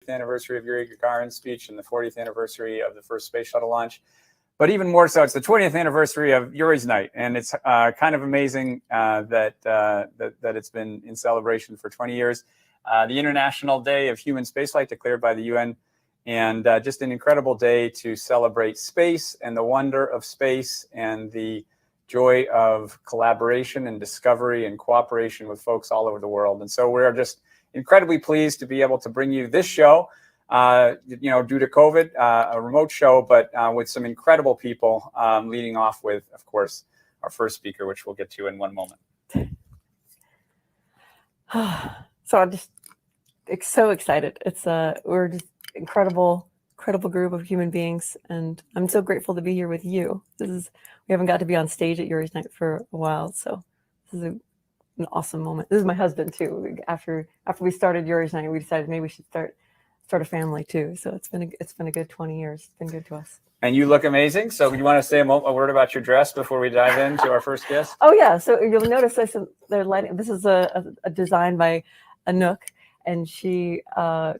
anniversary of Yuri Gagarin's speech and the 40th anniversary of the first space shuttle launch. But even more so, it's the 20th anniversary of Yuri's night. And it's kind of amazing that it's been in celebration for 20 years. The International Day of Human Spaceflight declared by the UN. And just an incredible day to celebrate space and the wonder of space and the joy of collaboration and discovery and cooperation with folks all over the world. And so we're just incredibly pleased to be able to bring you this show, due to COVID, a remote show, but with some incredible people, leading off with, of course, our first speaker, which we'll get to in one moment. So I'm just so excited. We're just incredible group of human beings, and I'm so grateful to be here with you. We haven't got to be on stage at Yuri's night for a while, so this is an awesome moment. This is my husband too. After we started Yuri's night, we decided maybe we should start a family too. So it's been a good 20 years. It's been good to us. And you look amazing. So you want to say a word about your dress before we dive into our first guest? Oh yeah. So you'll notice they're lighting. This is a design by Anouk, and she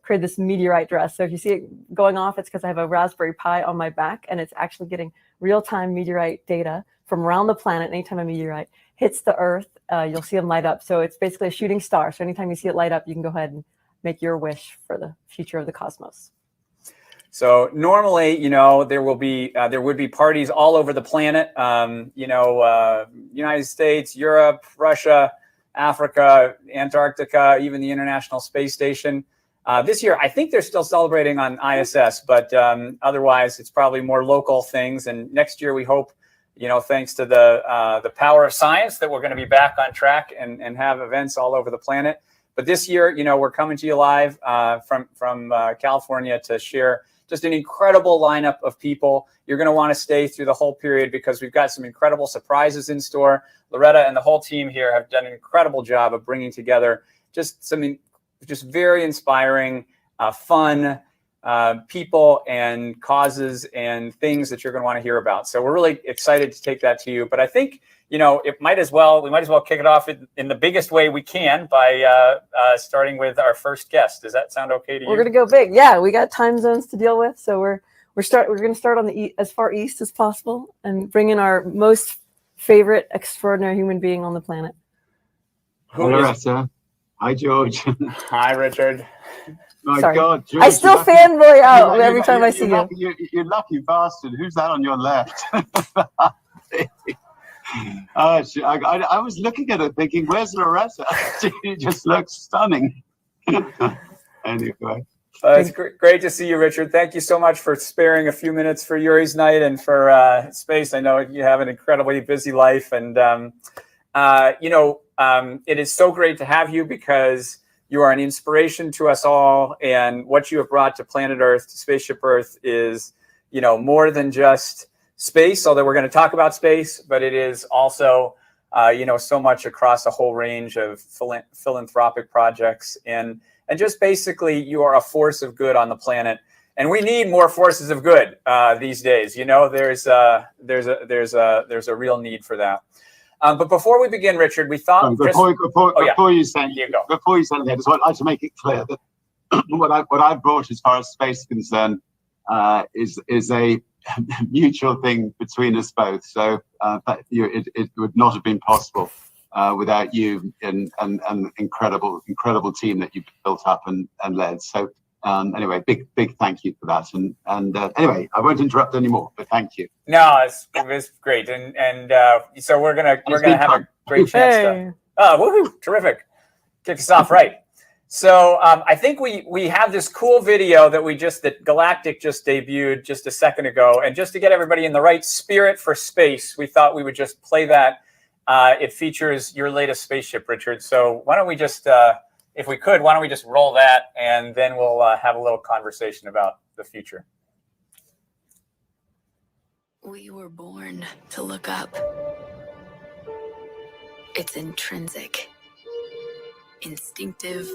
created this meteorite dress. So if you see it going off, it's because I have a Raspberry Pi on my back, and it's actually getting real-time meteorite data from around the planet. Anytime a meteorite hits the Earth, you'll see them light up. So it's basically a shooting star. So anytime you see it light up, you can go ahead and make your wish for the future of the cosmos. So normally, there would be parties all over the planet. United States, Europe, Russia, Africa, Antarctica, even the International Space Station. This year, I think they're still celebrating on ISS, but otherwise, it's probably more local things. And next year, we hope, thanks to the power of science, that we're going to be back on track and have events all over the planet. But this year, we're coming to you live from California to share just an incredible lineup of people. You're going to want to stay through the whole period because we've got some incredible surprises in store. Loretta and the whole team here have done an incredible job of bringing together just very inspiring, fun people and causes and things that you're going to want to hear about. So we're really excited to take that to you. But I think, we might as well kick it off in the biggest way we can by starting with our first guest. Does that sound okay to you? We're going to go big. Yeah, we got time zones to deal with. So we're going to start on the as far east as possible and bring in our most favorite extraordinary human being on the planet. Loretta. Hi, George. Hi, Richard. My Sorry. God, George. I still fanboy out every time I see you. You lucky bastard. Who's that on your left? I was looking at her thinking, where's Loretta? She just looks stunning. Anyway. It's great to see you, Richard. Thank you so much for sparing a few minutes for Yuri's night and for space. I know you have an incredibly busy life. And, it is so great to have you because you are an inspiration to us all. And what you have brought to planet Earth, to Spaceship Earth, is, more than just space, although we're going to talk about space, but it is also, so much across a whole range of philanthropic projects. And just basically, you are a force of good on the planet. And we need more forces of good these days. There's a real need for that. But before we begin, Richard, we thought before you say anything, I just want to make it clear that what I brought as far as space is concerned is a mutual thing between us both. So it would not have been possible without you and the incredible team that you built up and led. So anyway, big thank you for that. And anyway, I won't interrupt anymore, but thank you. No, it was great. And so we're gonna have a great chance. Woohoo! Terrific. Kick us off right. So I think we have this cool video that Galactic just debuted just a second ago, and just to get everybody in the right spirit for space, we thought we would just play that. It features your latest spaceship, Richard. So why don't we just, if we could, why don't we just roll that, and then we'll have a little conversation about the future. We were born to look up. It's intrinsic, instinctive,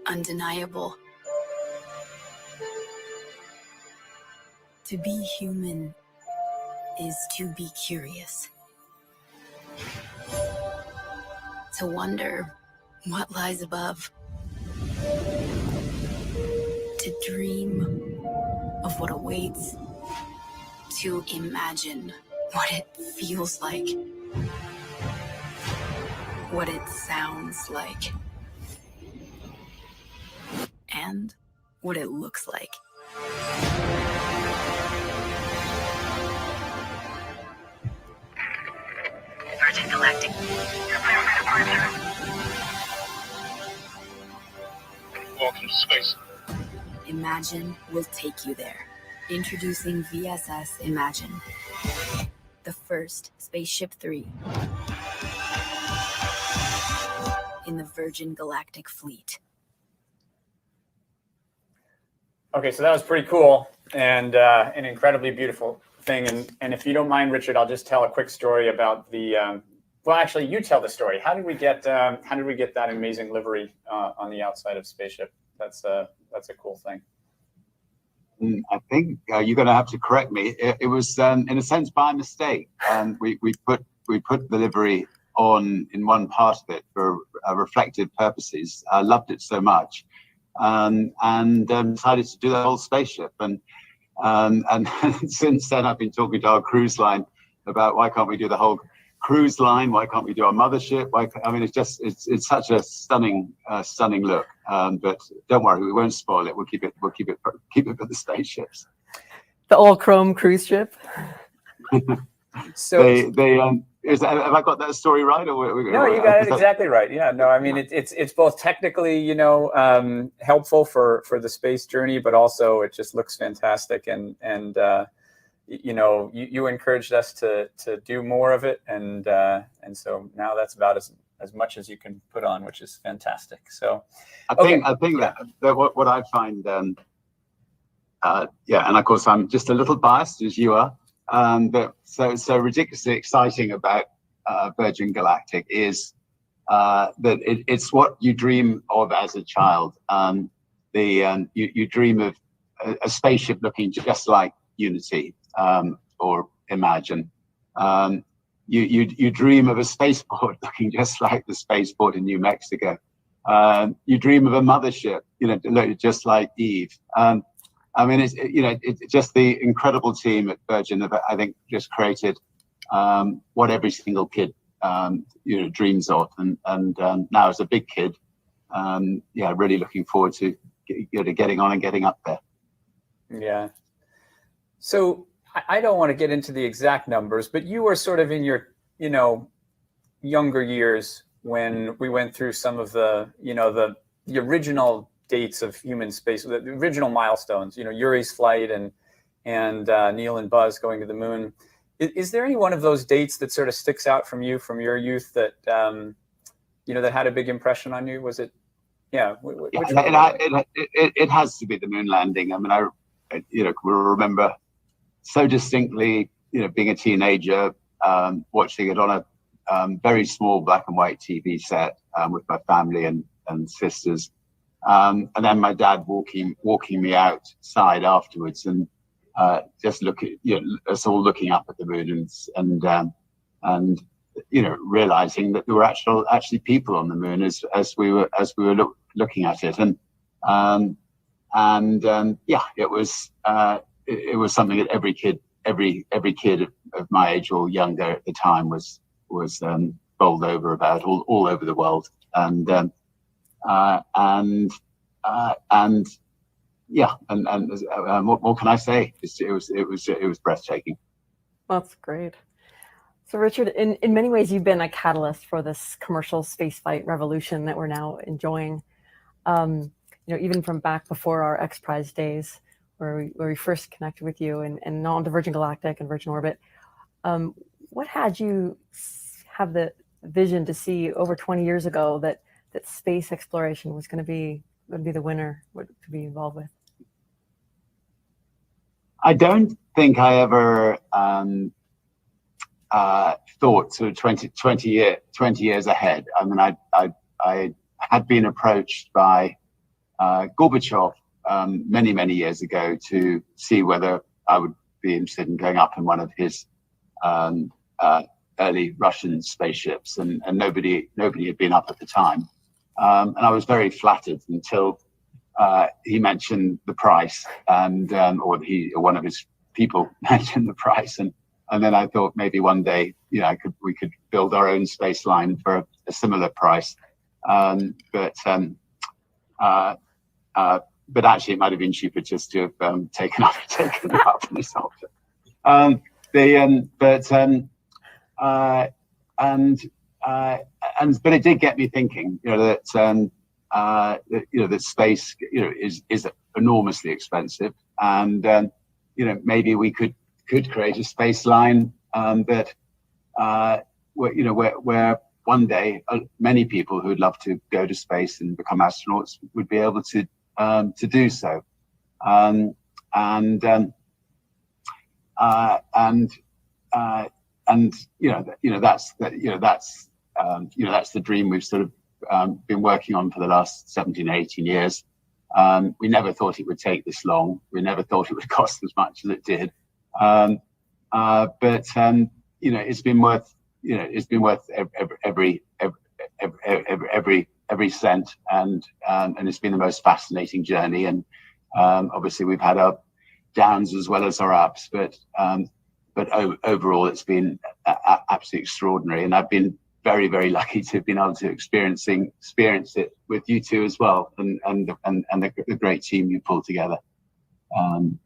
undeniable. To be human is to be curious. To wonder what lies above. dream of what awaits, to imagine what it feels like, what it sounds like, and what it looks like. Virgin Galactic. Prepare for departure. Welcome to space. Imagine will take you there. Introducing VSS Imagine, the first Spaceship 3 in the Virgin Galactic fleet. Okay, so that was pretty cool and an incredibly beautiful thing. And if you don't mind, Richard, I'll just tell a quick story about the. Well, actually, you tell the story. How did we get that amazing livery on the outside of Spaceship? That's a cool thing. I think you're going to have to correct me. It was, in a sense, by mistake. We put the livery on in one part of it for reflective purposes. I loved it so much, and decided to do the whole spaceship. And since then, I've been talking to our cruise line about why can't we do the whole cruise line? Why can't we do our mothership? I mean, it's such a stunning look. But don't worry, we won't spoil it. We'll keep it for the spaceships. The all chrome cruise ship. So have I got that story right? Or no, you got it exactly right. Yeah, no, I mean it's both technically, helpful for the space journey, but also it just looks fantastic, and you encouraged us to do more of it, and so now that's about as much as you can put on, which is fantastic. So I think that what I find, and of course I'm just a little biased as you are, but so ridiculously exciting about Virgin Galactic is that it's what you dream of as a child. You dream of a spaceship looking just like Unity or Imagine. You dream of a spaceport looking just like the spaceport in New Mexico. You dream of a mothership, just like Eve. I mean, it's just the incredible team at Virgin that I think just created what every single kid dreams of, and now as a big kid, really looking forward to getting on and getting up there. Yeah. So I don't want to get into the exact numbers, but you were sort of in your, younger years when we went through some of the, the original dates of human space, the original milestones, Yuri's flight and Neil and Buzz going to the moon. Is there any one of those dates that sort of sticks out from your youth that, that had a big impression on you? Was it, it has to be the moon landing. I mean, I remember so distinctly, being a teenager, watching it on a very small black and white TV set with my family and sisters, and then my dad walking me outside afterwards, and just us all looking up at the moon and realizing that there were actually people on the moon as we were looking at it, it was something that every kid of my age or younger at the time was bowled over about all over the world, and what more can I say? It was breathtaking. That's great. So Richard, in many ways, you've been a catalyst for this commercial spaceflight revolution that we're now enjoying. Even from back before our X Prize days, where we first connected with you and on to Virgin Galactic and Virgin Orbit. What had you have the vision to see over 20 years ago that space exploration was going to be the winner to be involved with? I don't think I ever thought sort of 20 years ahead. I mean, I had been approached by Gorbachev many years ago to see whether I would be interested in going up in one of his early Russian spaceships, and nobody had been up at the time, and I was very flattered until he mentioned the price, and or one of his people mentioned the price, and then I thought maybe one day, we could build our own space line for a similar price, but actually it might have been cheaper just to have taken up this option. But it did get me thinking, that space, is enormously expensive, and maybe we could create a space line that where one day many people who would love to go to space and become astronauts would be able to do so, that's the dream we've sort of been working on for the last 17, 18 years. We never thought it would take this long. We never thought it would cost as much as it did. But it's been worth every cent, and it's been the most fascinating journey. And obviously we've had our downs as well as our ups, but overall it's been absolutely extraordinary. And I've been very, very lucky to have been able to experience it with you two as well, and the great team you pulled together. I'm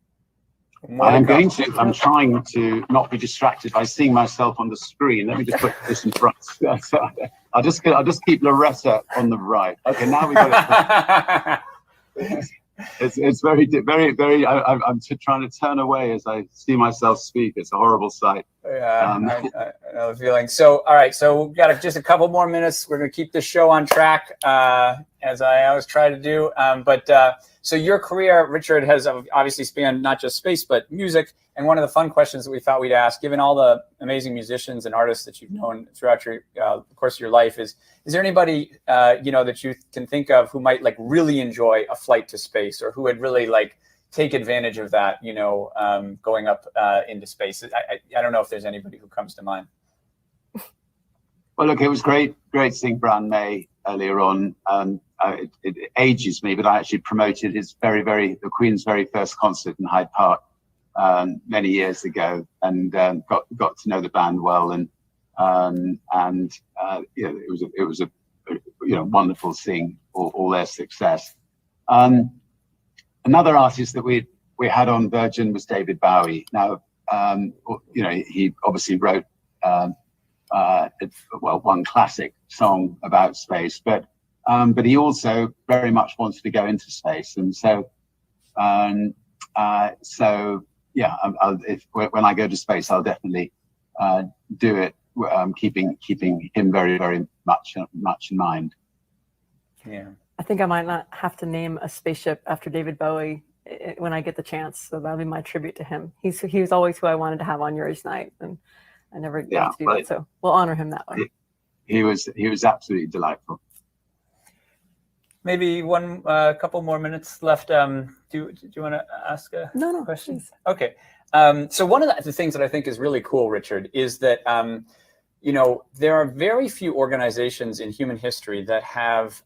trying to not be distracted by seeing myself on the screen. Let me just put this in front. I'll just keep Loretta on the right. Okay, now we got it. It's very, very, very. I'm trying to turn away as I see myself speak. It's a horrible sight. Yeah, I know the feeling. So, all right. So we've got just a couple more minutes. We're going to keep this show on track, as I always try to do. So your career, Richard, has obviously spanned not just space, but music. And one of the fun questions that we thought we'd ask, given all the amazing musicians and artists that you've known throughout your the course of your life, is there anybody that you can think of who might really enjoy a flight to space, or who would really take advantage of that, going up into space? I don't know if there's anybody who comes to mind. Well, look, it was great seeing Brian May earlier on. It ages me, but I actually promoted the Queen's very first concert in Hyde Park many years ago, and got to know the band well, and it was a wonderful seeing all their success. Another artist that we had on Virgin was David Bowie. Now, he obviously wrote one classic song about space, but he also very much wanted to go into space, and so when I go to space, I'll definitely do it, keeping him very, very much in mind. Yeah, I think I might not have to name a spaceship after David Bowie when I get the chance, so that'll be my tribute to him. He was always who I wanted to have on Yuri's night, and I never got to do that, so we'll honor him that way. He was absolutely delightful. Maybe one couple more minutes left. Do you want to ask a question? Please. Okay. So one of the things that I think is really cool, Richard, is that there are very few organizations in human history that have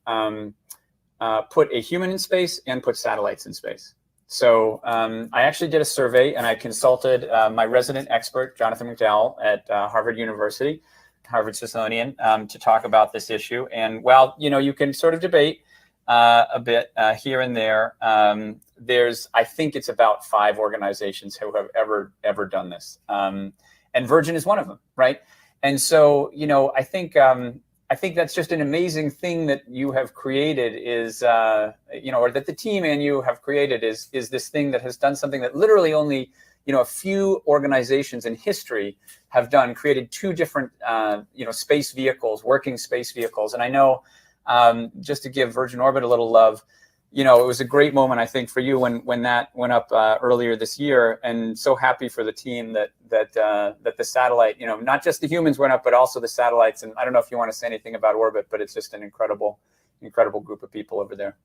put a human in space and put satellites in space. So I actually did a survey, and I consulted my resident expert, Jonathan McDowell, at Harvard University, Harvard Smithsonian, to talk about this issue. And while you can sort of debate a bit here and there, I think it's about 5 organizations who have ever done this, and Virgin is one of them, right? And so I think that's just an amazing thing that you have created, is or that the team and you have created is this thing that has done something that literally only a few organizations in history have done, created 2 different space vehicles, working space vehicles. And I know, just to give Virgin Orbit a little love, it was a great moment, I think, for you when that went up earlier this year, and so happy for the team that the satellite, not just the humans went up, but also the satellites. And I don't know if you want to say anything about Orbit, but it's just an incredible group of people over there.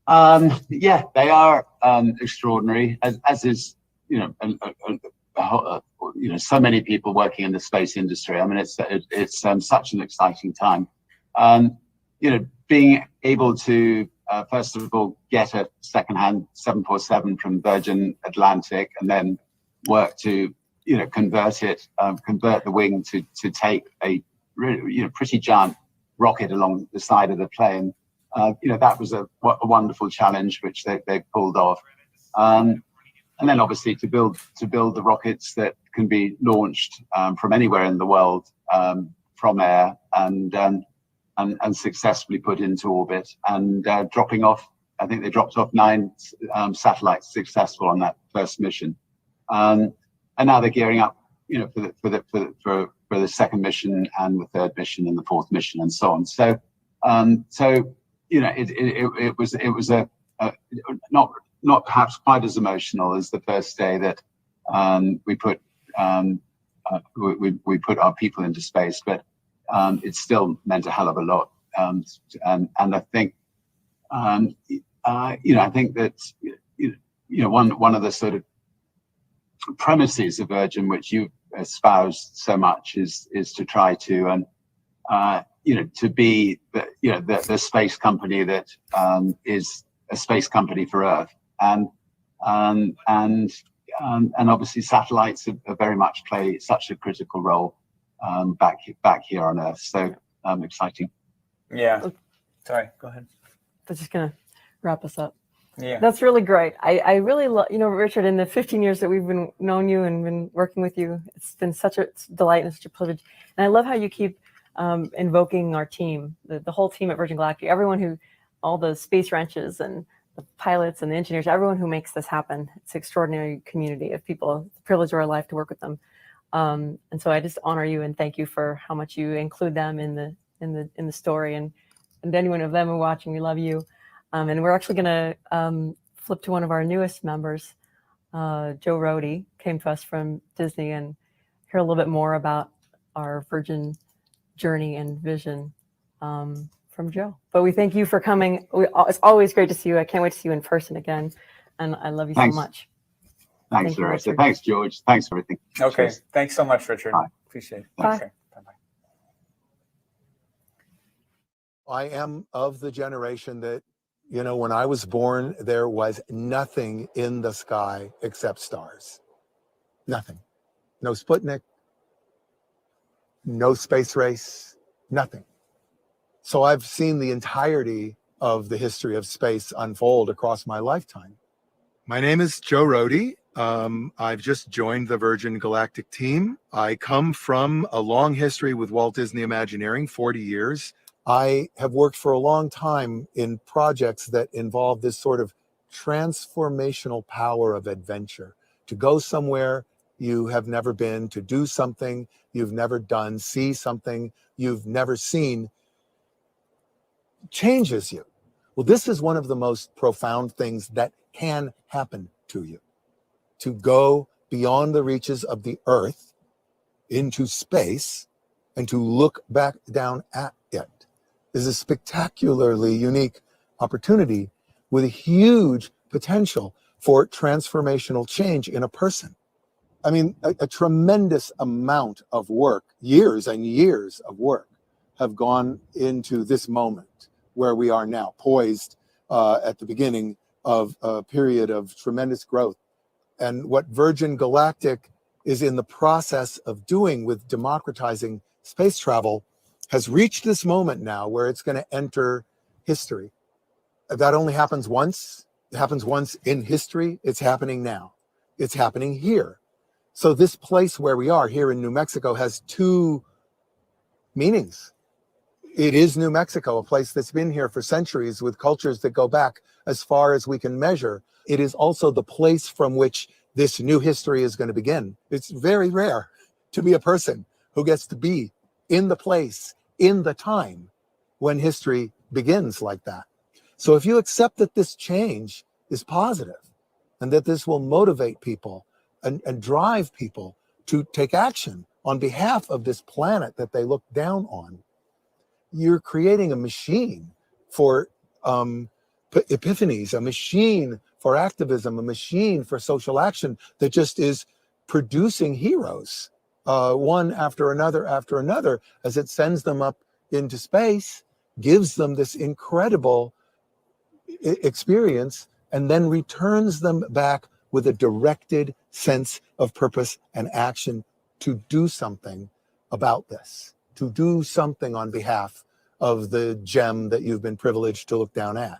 Yeah, they are extraordinary, as is so many people working in the space industry. I mean, it's such an exciting time. Being able to first of all, get a second-hand 747 from Virgin Atlantic, and then work to, convert the wing to take a really, pretty giant rocket along the side of the plane. That was a wonderful challenge which they pulled off. And then obviously to build the rockets that can be launched from anywhere in the world from air and successfully put into orbit and dropping off. I think they dropped off 9 satellites successful on that first mission, and now they're gearing up, for the second mission and the third mission and the fourth mission and so on. So, it was a not perhaps quite as emotional as the first day that we put our people into space, but it still meant a hell of a lot. And I think, I think that one of the sort of premises of Virgin, which you espoused so much, is to try to to be the space company that is a space company for Earth, and obviously satellites are very much play such a critical role back here on Earth. So exciting. Yeah. Sorry. Go ahead. That's just gonna wrap us up. Yeah. That's really great. I really love, Richard, in the 15 years that we've been known you and been working with you, it's been such a delight and such a privilege. And I love how you keep invoking our team, the whole team at Virgin Galactic, all the space wrenches and the pilots and the engineers, everyone who makes this happen. It's an extraordinary community of people. It's a privilege of our life to work with them. And so I just honor you and thank you for how much you include them in the story. And anyone of them who are watching, we love you. And we're actually going to flip to one of our newest members. Joe Rohde came to us from Disney, and hear a little bit more about our Virgin journey and vision from Joe. But we thank you for coming. It's always great to see you. I can't wait to see you in person again. And I love you so much. Thanks, Larissa. Thanks, George. Thanks for everything. Okay. Cheers. Thanks so much, Richard. Bye. Appreciate it. Bye. Okay. Bye-bye. I am of the generation that, when I was born, there was nothing in the sky except stars. Nothing. No Sputnik, no space race, nothing. So I've seen the entirety of the history of space unfold across my lifetime. My name is Joe Rohde. I've just joined the Virgin Galactic team. I come from a long history with Walt Disney Imagineering, 40 years. I have worked for a long time in projects that involve this sort of transformational power of adventure, to go somewhere you have never been, to do something you've never done, see something you've never seen, changes you. Well, this is one of the most profound things that can happen to you. To go beyond the reaches of the Earth into space and to look back down at it is a spectacularly unique opportunity with a huge potential for transformational change in a person. I mean, a tremendous amount of work, years and years of work, have gone into this moment where we are now, poised at the beginning of a period of tremendous growth. And what Virgin Galactic is in the process of doing with democratizing space travel has reached this moment now where it's going to enter history. That only happens once. It happens once in history. It's happening now. It's happening here. So this place where we are here in New Mexico has two meanings. It is New Mexico, a place that's been here for centuries with cultures that go back as far as we can measure. It is also the place from which this new history is going to begin. It's very rare to be a person who gets to be in the place, in the time when history begins like that. So if you accept that this change is positive and that this will motivate people and drive people to take action on behalf of this planet that they look down on, you're creating a machine for epiphanies, a machine for activism, a machine for social action that just is producing heroes, one after another, as it sends them up into space, gives them this incredible experience and then returns them back with a directed sense of purpose and action to do something about this, to do something on behalf of the gem that you've been privileged to look down at.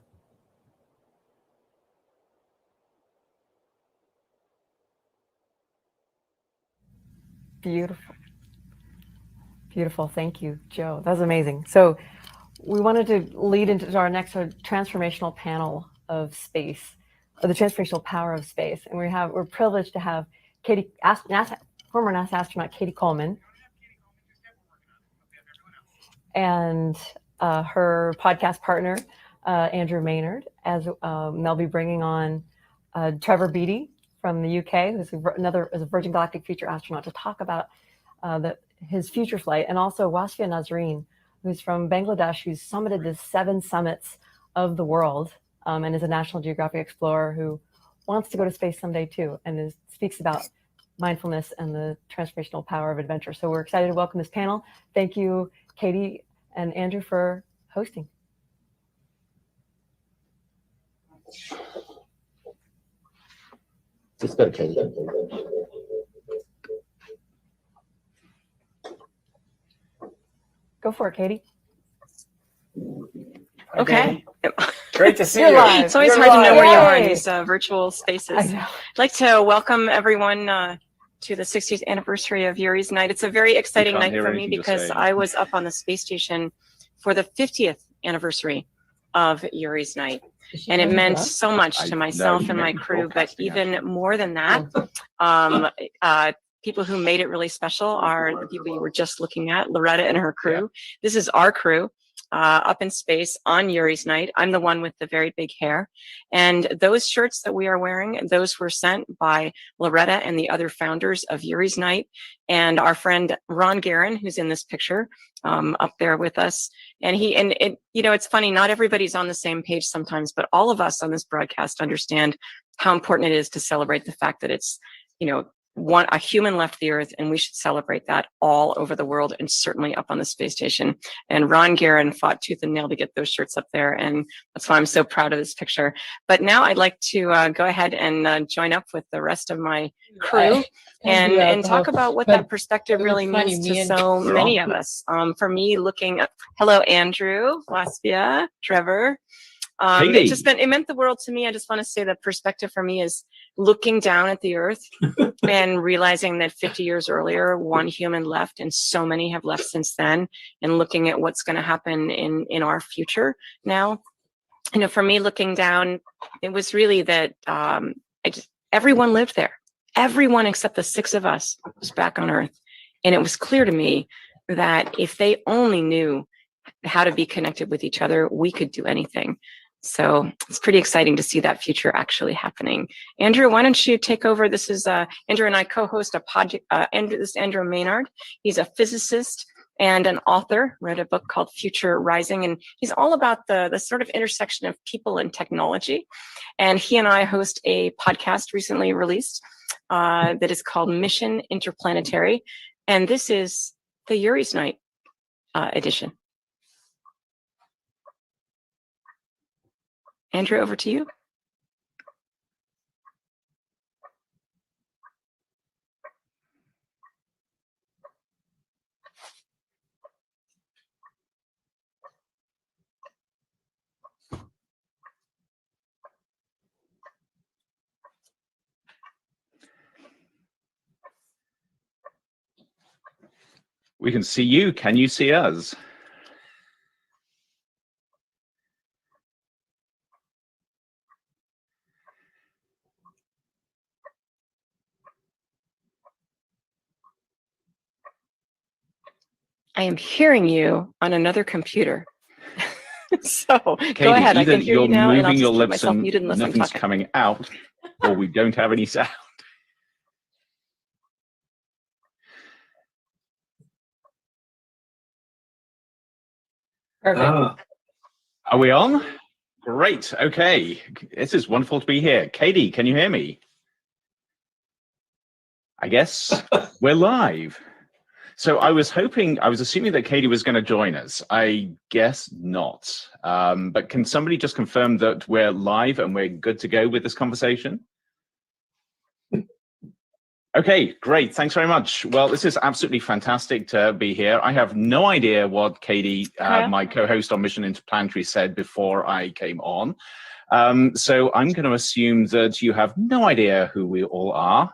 Beautiful. Beautiful. Thank you, Joe. That was amazing. So we wanted to lead into our next transformational panel of space, the transformational power of space. And we're privileged to have former NASA astronaut Katie Coleman, and her podcast partner, Andrew Maynard, as they'll be bringing on Trevor Beatty from the UK, who's is a Virgin Galactic future astronaut, to talk about his future flight, and also Wasfia Nazreen, who's from Bangladesh, who's summited the 7 summits of the world, and is a National Geographic explorer who wants to go to space someday too, and speaks about mindfulness and the transformational power of adventure. So we're excited to welcome this panel. Thank you, Katie and Andrew, for hosting. Let's go, Katie. Go for it, Katie. Okay. Great to see You're you. live. It's always You're hard to know live. where you are in Yay. these virtual spaces. I know. I'd like to welcome everyone to the 60th anniversary of Yuri's Night. It's a very exciting night for me because I was up on the space station for the 50th anniversary of Yuri's Night. And it meant so much to myself and my crew, but even more than that, people who made it really special are the people you were just looking at, Loretta and her crew. This is our crew up in space on Yuri's Night. I'm the one with the very big hair. And those shirts that we are wearing, those were sent by Loretta and the other founders of Yuri's Night, and our friend Ron Guerin, who's in this picture up there with us. And it's funny, not everybody's on the same page sometimes, but all of us on this broadcast understand how important it is to celebrate the fact that it's, a human left the Earth, and we should celebrate that all over the world, and certainly up on the space station. And Ron Guerin fought tooth and nail to get those shirts up there, and that's why I'm so proud of this picture. But now I'd like to go ahead and join up with the rest of my crew and talk about what that perspective really means to so many of us. For me, hello, Andrew, Wasfia, Trevor. It meant the world to me. I just want to say that perspective for me is looking down at the Earth and realizing that 50 years earlier, one human left and so many have left since then, and looking at what's going to happen in our future now. For me, looking down, it was really that everyone lived there. Everyone except the 6 of us was back on Earth. And it was clear to me that if they only knew how to be connected with each other, we could do anything. So it's pretty exciting to see that future actually happening. Andrew, why don't you take over? This is Andrew and I co-host a project. This is Andrew Maynard. He's a physicist and an author, wrote a book called Future Rising, and he's all about the sort of intersection of people and technology. And he and I host a podcast recently released that is called Mission Interplanetary, and this is the Yuri's Night edition. Andrew, over to you. We can see you. Can you see us? I am hearing you on another computer. So Katie, go ahead. I can hear you now, and I'll just keep myself and muted unless I'm nothing's talking. coming out, or we don't have any sound. Perfect. Are we on? Great. Okay. This is wonderful to be here. Katie, can you hear me? I guess we're live. So I was assuming that Katie was going to join us. I guess not. But can somebody just confirm that we're live and we're good to go with this conversation? Okay, great. Thanks very much. Well, this is absolutely fantastic to be here. I have no idea what Katie, my co-host on Mission Interplanetary, said before I came on. So I'm going to assume that you have no idea who we all are.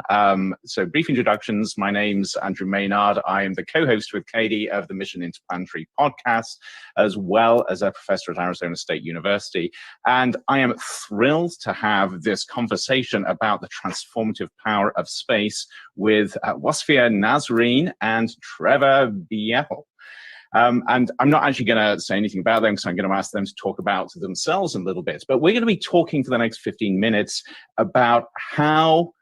So brief introductions. My name's Andrew Maynard. I am the co-host with Katie of the Mission Interplanetary podcast, as well as a professor at Arizona State University. And I am thrilled to have this conversation about the transformative power of space with Wasfia Nazarene and Trevor Biel. And I'm not actually going to say anything about them because I'm going to ask them to talk about themselves a little bit. But we're going to be talking for the next 15 minutes about how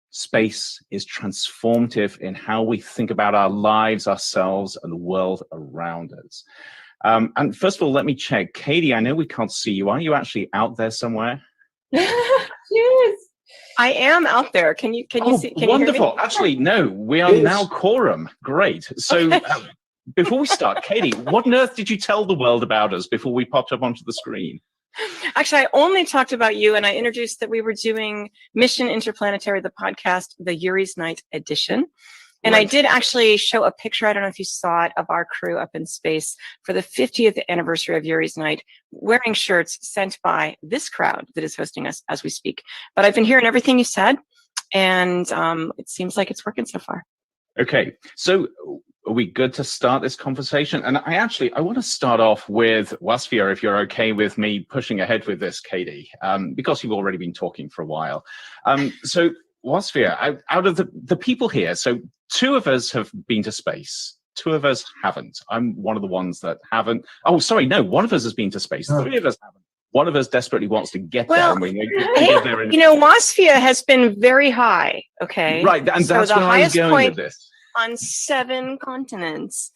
space is transformative in how we think about our lives, ourselves, and the world around us. And first of all, let me check. Katie, I know we can't see you. Are you actually out there somewhere? Yes. I am out there. Can you see? Can wonderful. You hear me? Actually, no, we are now quorum. Great. So before we start, Katie, what on earth did you tell the world about us before we popped up onto the screen? Actually, I only talked about you, and I introduced that we were doing Mission Interplanetary, the podcast, the Yuri's Night edition. And I did actually show a picture, I don't know if you saw it, of our crew up in space for the 50th anniversary of Yuri's Night, wearing shirts sent by this crowd that is hosting us as we speak. But I've been hearing everything you said, and it seems like it's working so far. Okay, so are we good to start this conversation? And I want to start off with Wasfia, if you're okay with me pushing ahead with this, Katie, because you've already been talking for a while. So Wasfia, out of the people here, so 2 of us have been to space. 2 of us haven't. I'm one of the ones that haven't. Oh, sorry, no, 1 of us has been to space. 3 of us haven't. 1 of us desperately wants to get there. And we get there Wasfia has been very high, okay? Right, and so that's the where I was highest going point with this. on 7 continents.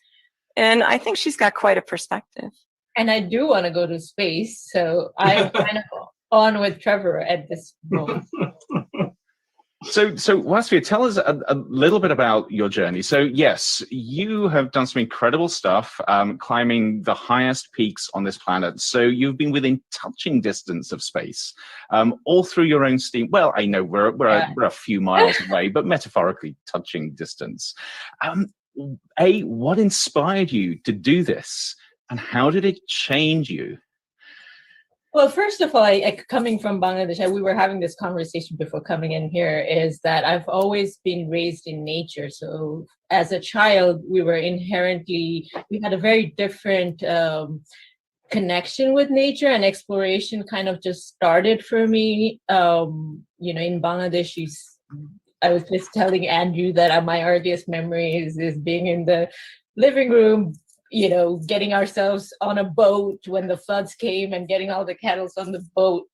And I think she's got quite a perspective. And I do want to go to space, so I'm kind of on with Trevor at this moment. So Wasfia, tell us a little bit about your journey. So yes, you have done some incredible stuff, climbing the highest peaks on this planet. So you've been within touching distance of space, all through your own steam. Well, I know we're a few miles away, but metaphorically touching distance. What inspired you to do this, and how did it change you? Well, first of all, coming from Bangladesh, we were having this conversation before coming in here, is that I've always been raised in nature. So as a child, we had a very different connection with nature, and exploration kind of just started for me. In Bangladesh, I was just telling Andrew that my earliest memories is being in the living room, getting ourselves on a boat when the floods came and getting all the cattle on the boat.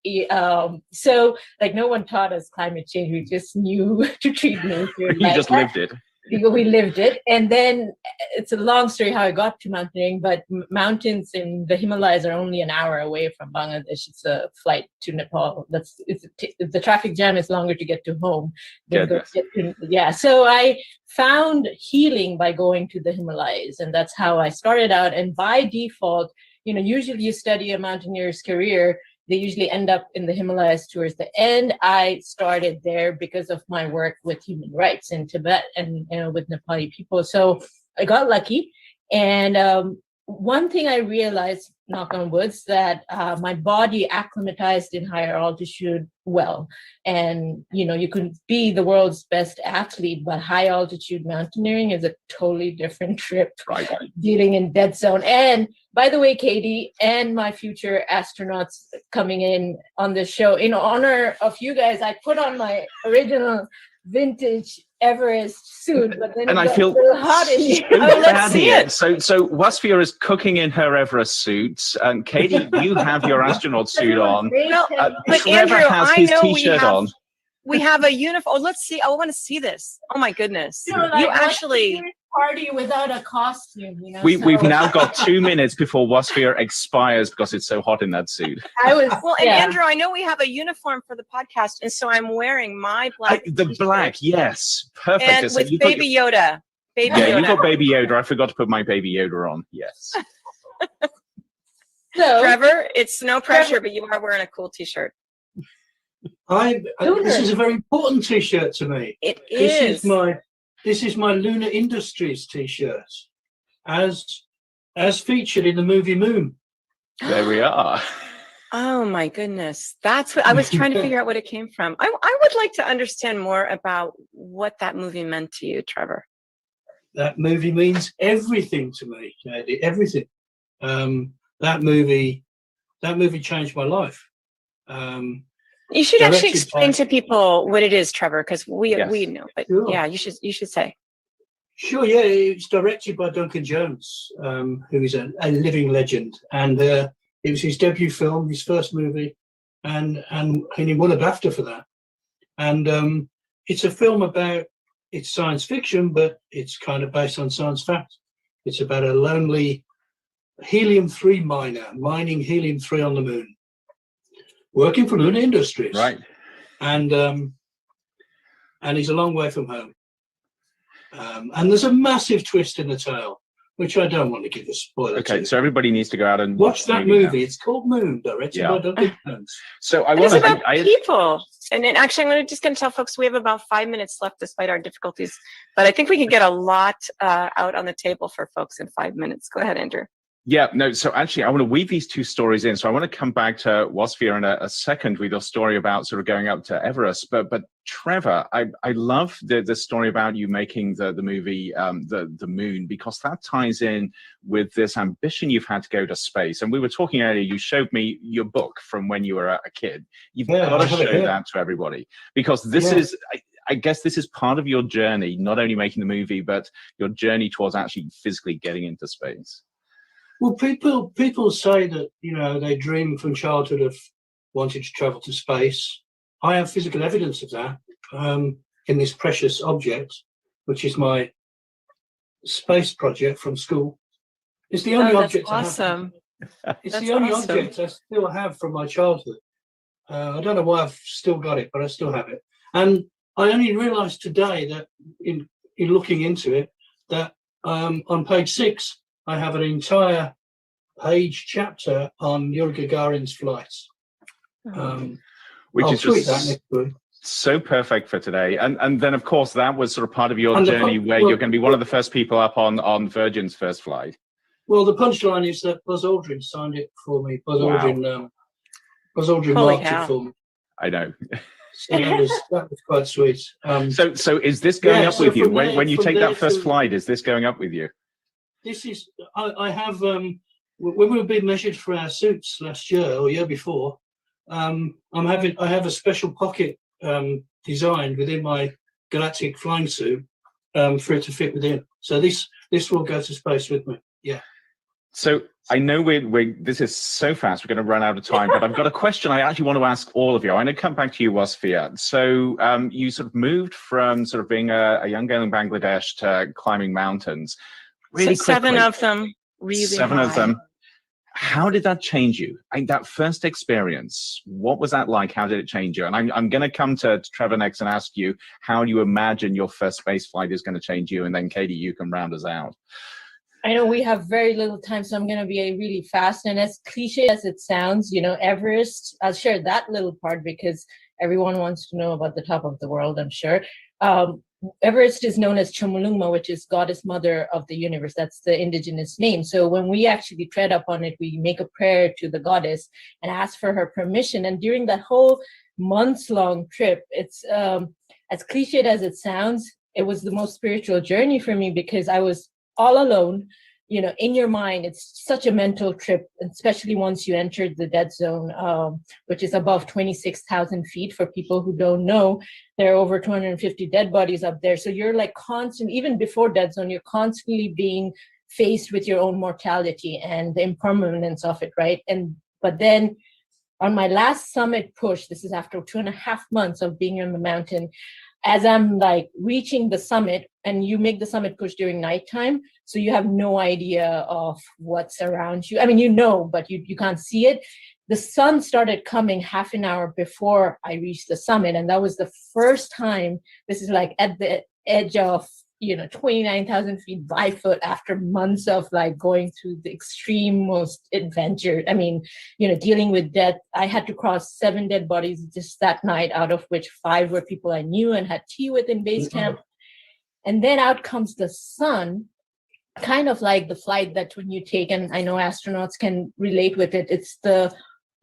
So no one taught us climate change. We just knew to treat nature. You just lived it. We lived it. And then it's a long story how I got to mountaineering, but mountains in the Himalayas are only an hour away from Bangladesh. It's a flight to Nepal. The traffic jam is longer to get to home. So I found healing by going to the Himalayas, and that's how I started out. And by default, usually you study a mountaineer's career, they usually end up in the Himalayas towards the end. I started there because of my work with human rights in Tibet and with Nepali people. So I got lucky. And one thing I realized, knock on woods, that my body acclimatized in higher altitude well. And, you can be the world's best athlete, but high altitude mountaineering is a totally different trip, right? Dealing in dead zone. And by the way, Katie and my future astronauts coming in on this show, in honor of you guys, I put on my original vintage Everest suit, but then I feel hot in here. Let's see it. So Wasfia is cooking in her Everest suit, and Katie, you have your astronaut suit on. But Trevor Andrew, has I his know t-shirt on. We have a uniform. Oh, let's see. I want to see this. Oh my goodness! You actually party without a costume. We've now got 2 minutes before Wasfia expires because it's so hot in that suit. Andrew, I know we have a uniform for the podcast, and so I'm wearing my black. Black, yes, perfect. And with Baby Yoda. Baby Yeah, Yoda. you got Baby Yoda. I forgot to put my Baby Yoda on. Yes. So, Trevor, it's no pressure, but you are wearing a cool T-shirt. This is a very important T-shirt to me. It is. This is my Lunar Industries T-shirt, as featured in the movie Moon. There we are. Oh my goodness. That's what I was trying to figure out what it came from. I would like to understand more about what that movie meant to you, Trevor. That movie means everything to me. Everything. That movie changed my life. You should actually explain to people what it is, Trevor, because we know. But sure. Yeah, you should say. Sure. Yeah, it's directed by Duncan Jones, who is a living legend, and it was his debut film, his first movie, and he won a BAFTA for that. And it's a film it's science fiction, but it's kind of based on science fact. It's about a lonely helium-3 miner mining helium-3 on the moon, working for Lunar Industries. Right. And he's a long way from home. And there's a massive twist in the tale, which I don't want to give a spoiler to. Okay, so everybody needs to go out and watch that movie. It's called Moon, directed by Duncan Jones. So I It's want about people. And then actually, I'm just going to tell folks we have about 5 minutes left despite our difficulties. But I think we can get a lot out on the table for folks in 5 minutes. Go ahead, Andrew. Yeah, no, so actually I want to weave these two stories in. So I want to come back to Wasphere in a second with your story about sort of going up to Everest. But Trevor, I love the story about you making the movie the Moon, because that ties in with this ambition you've had to go to space. And we were talking earlier, you showed me your book from when you were a kid. You've got to show that to everybody, because this is, I guess this is part of your journey, not only making the movie, but your journey towards actually physically getting into space. Well, people say that, they dream from childhood of wanting to travel to space. I have physical evidence of that in this precious object, which is my space project from school. It's the only object awesome. I have. It's the only object I still have from my childhood. I don't know why I've still got it, but I still have it. And I only realized today that in looking into it, that on page 6, I have an entire page chapter on Yuri Gagarin's flights. Which I'll is tweet just that next week. So perfect for today. And then, of course, that was sort of part of your journey where you're going to be one of the first people up on Virgin's first flight. Well, the punchline is that Buzz Aldrin signed it for me. Buzz Aldrin marked it for me. I know. So that was quite sweet. So is this going up with you? When you take that first flight, is this going up with you? This is, I have, when we were being measured for our suits last year or year before, I have a special pocket designed within my galactic flying suit for it to fit within. So this will go to space with me. Yeah. So I know this is so fast, we're going to run out of time, but I've got a question I actually want to ask all of you. I'm going to come back to you, Wasphere. So you sort of moved from sort of being a young girl in Bangladesh to climbing mountains. Really so 7 of them, really 7 high. of them. How did that change you? That first experience, what was that like? How did it change you? And I'm going to come to Trevor next and ask you how you imagine your first space flight is going to change you. And then Katie, you can round us out. I know we have very little time, so I'm going to be really fast. And as cliche as it sounds, Everest, I'll share that little part because everyone wants to know about the top of the world, I'm sure. Everest is known as Chomolungma, which is goddess mother of the universe. That's the indigenous name. So when we actually tread up on it, we make a prayer to the goddess and ask for her permission. And during that whole months-long trip, it's as cliched as it sounds, it was the most spiritual journey for me because I was all alone. In your mind, it's such a mental trip, especially once you entered the dead zone, which is above 26,000 feet. For people who don't know, there are over 250 dead bodies up there. So you're like constant, even before dead zone, you're constantly being faced with your own mortality and the impermanence of it, right? But then on my last summit push, this is after 2.5 months of being on the mountain, as I'm like reaching the summit, and you make the summit push during nighttime, so you have no idea of what's around you. I mean, but you can't see it. The sun started coming half an hour before I reached the summit, and that was the first time. This is like at the edge of 29,000 feet by foot after months of like going through the extreme most adventure. I mean, dealing with death. I had to cross 7 dead bodies just that night, out of which 5 were people I knew and had tea with in base camp. And then out comes the sun, kind of like the flight that when you take, and I know astronauts can relate with it. It's the,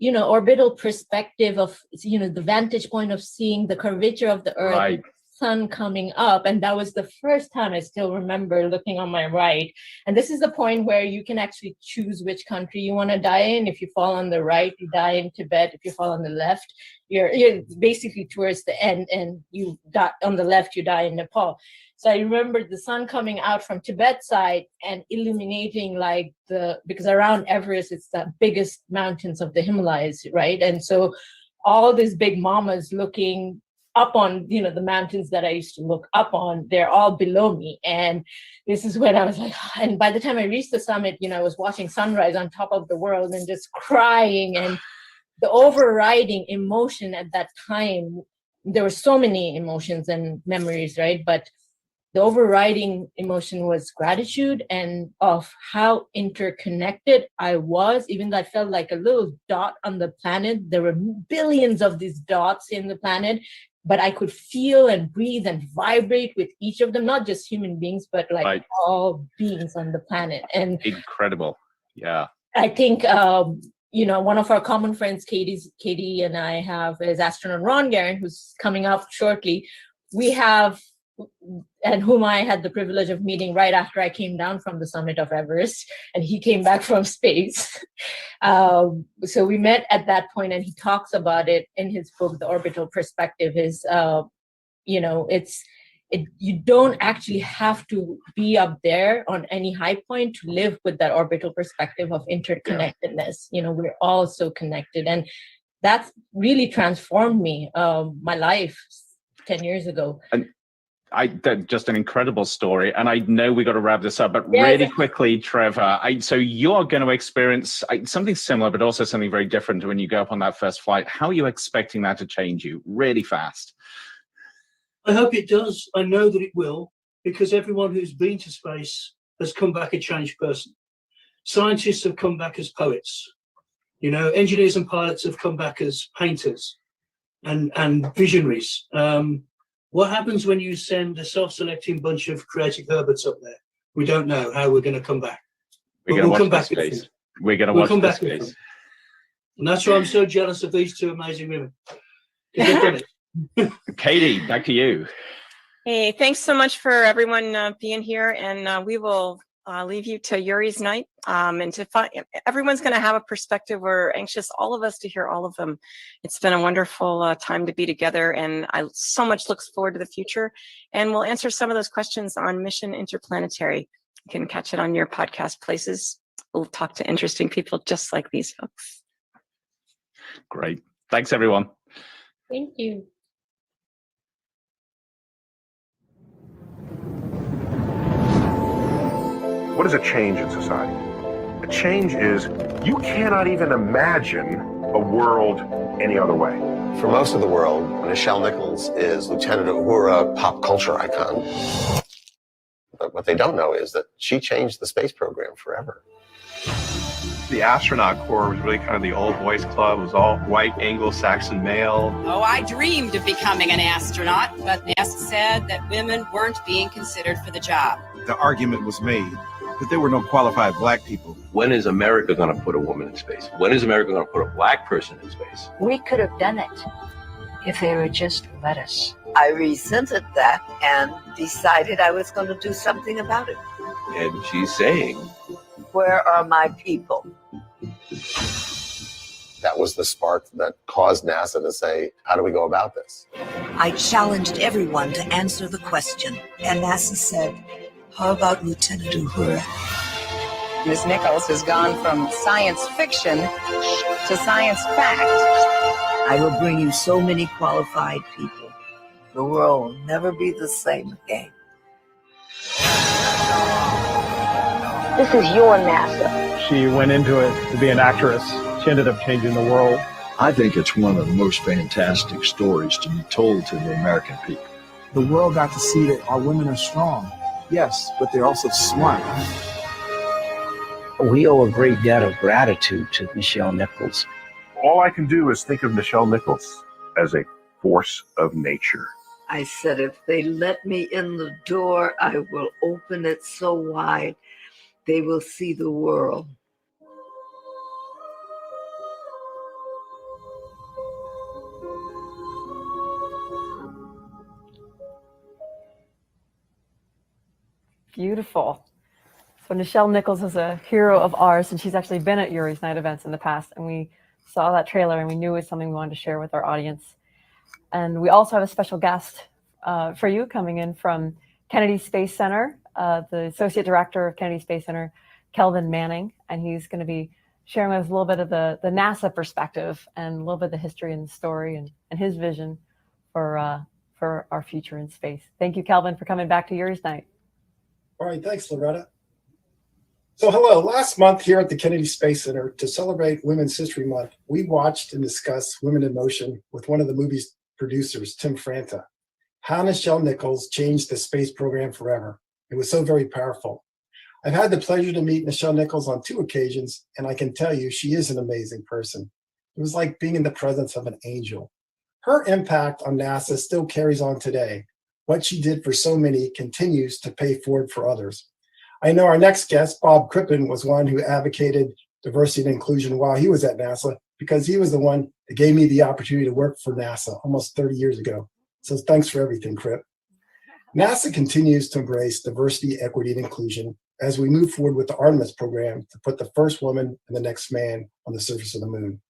orbital perspective of, the vantage point of seeing the curvature of the Earth. Right. Sun coming up, and that was the first time I still remember looking on my right. And this is the point where you can actually choose which country you want to die in. If you fall on the right, you die in Tibet. If you fall on the left, you're basically towards the end, and you die on the left, you die in Nepal. So I remember the sun coming out from Tibet side and illuminating because around Everest, it's the biggest mountains of the Himalayas, right? And so all these big mamas looking up on, the mountains that I used to look up on, they're all below me. And this is when I was like, and by the time I reached the summit, I was watching sunrise on top of the world and just crying. And the overriding emotion at that time, there were so many emotions and memories, right? But the overriding emotion was gratitude and of how interconnected I was, even though I felt like a little dot on the planet. There were billions of these dots in the planet, but I could feel and breathe and vibrate with each of them, not just human beings, but all beings on the planet. And incredible. Yeah. I think, one of our common friends, Katie and I have, is astronaut Ron Guerin, who's coming up shortly. We have, and whom I had the privilege of meeting right after I came down from the summit of Everest, and he came back from space. So we met at that point, and he talks about it in his book, The Orbital Perspective. You don't actually have to be up there on any high point to live with that orbital perspective of interconnectedness. We're all so connected, and that's really transformed me, my life 10 years ago. And just an incredible story, and I know we got to wrap this up, but really quickly, Trevor. So you are going to experience something similar, but also something very different when you go up on that first flight. How are you expecting that to change you really fast? I hope it does. I know that it will, because everyone who's been to space has come back a changed person. Scientists have come back as poets. Engineers and pilots have come back as painters and visionaries. What happens when you send a self-selecting bunch of creative Herberts up there? We don't know how we're going to come back. We're going to watch this space. We're going to watch this space. And that's why I'm so jealous of these two amazing women. They've done it. Katie, back to you. Hey, thanks so much for everyone being here, and we will leave you to Yuri's night. And everyone's going to have a perspective. We're anxious, all of us, to hear all of them. It's been a wonderful time to be together, and I so much look forward to the future. And we'll answer some of those questions on Mission Interplanetary. You can catch it on your podcast places. We'll talk to interesting people just like these folks. Great. Thanks, everyone. Thank you. What is a change in society? A change is you cannot even imagine a world any other way. For most of the world, Nichelle Nichols is Lieutenant Uhura pop culture icon. But what they don't know is that she changed the space program forever. The astronaut corps was really kind of the old boys club. It was all white Anglo-Saxon male. Oh, I dreamed of becoming an astronaut, but NASA said that women weren't being considered for the job. The argument was made that there were no qualified black people. When is America going to put a woman in space? When is America going to put a black person in space? We could have done it if they would just let us. I resented that and decided I was going to do something about it. And she's saying, where are my people? That was the spark that caused NASA to say, how do we go about this? I challenged everyone to answer the question, and NASA said, how about Lieutenant Uhura? Ms. Nichols has gone from science fiction to science fact. I will bring you so many qualified people. The world will never be the same again. This is your NASA. She went into it to be an actress. She ended up changing the world. I think it's one of the most fantastic stories to be told to the American people. The world got to see that our women are strong. Yes, but they're also smart. We owe a great debt of gratitude to Michelle Nichols. All I can do is think of Nichelle Nichols as a force of nature. I said, if they let me in the door, I will open it so wide they will see the world. Beautiful. So Nichelle Nichols is a hero of ours, and she's actually been at Yuri's Night events in the past, and we saw that trailer and we knew it was something we wanted to share with our audience. And we also have a special guest for you coming in from Kennedy Space Center, the Associate Director of Kennedy Space Center, Kelvin Manning, and he's going to be sharing with us a little bit of the NASA perspective and a little bit of the history and the story and his vision for our future in space. Thank you, Kelvin, for coming back to Yuri's Night. All right, thanks, Loretta. So hello, last month here at the Kennedy Space Center, to celebrate Women's History Month, we watched and discussed Women in Motion with one of the movie's producers, Tim Franta. How Nichelle Nichols changed the space program forever. It was so very powerful. I've had the pleasure to meet Nichelle Nichols on 2 occasions, and I can tell you she is an amazing person. It was like being in the presence of an angel. Her impact on NASA still carries on today. What she did for so many continues to pay forward for others. I know our next guest, Bob Crippen, was one who advocated diversity and inclusion while he was at NASA, because he was the one that gave me the opportunity to work for NASA almost 30 years ago. So thanks for everything, Cripp. NASA continues to embrace diversity, equity, and inclusion as we move forward with the Artemis program to put the first woman and the next man on the surface of the moon.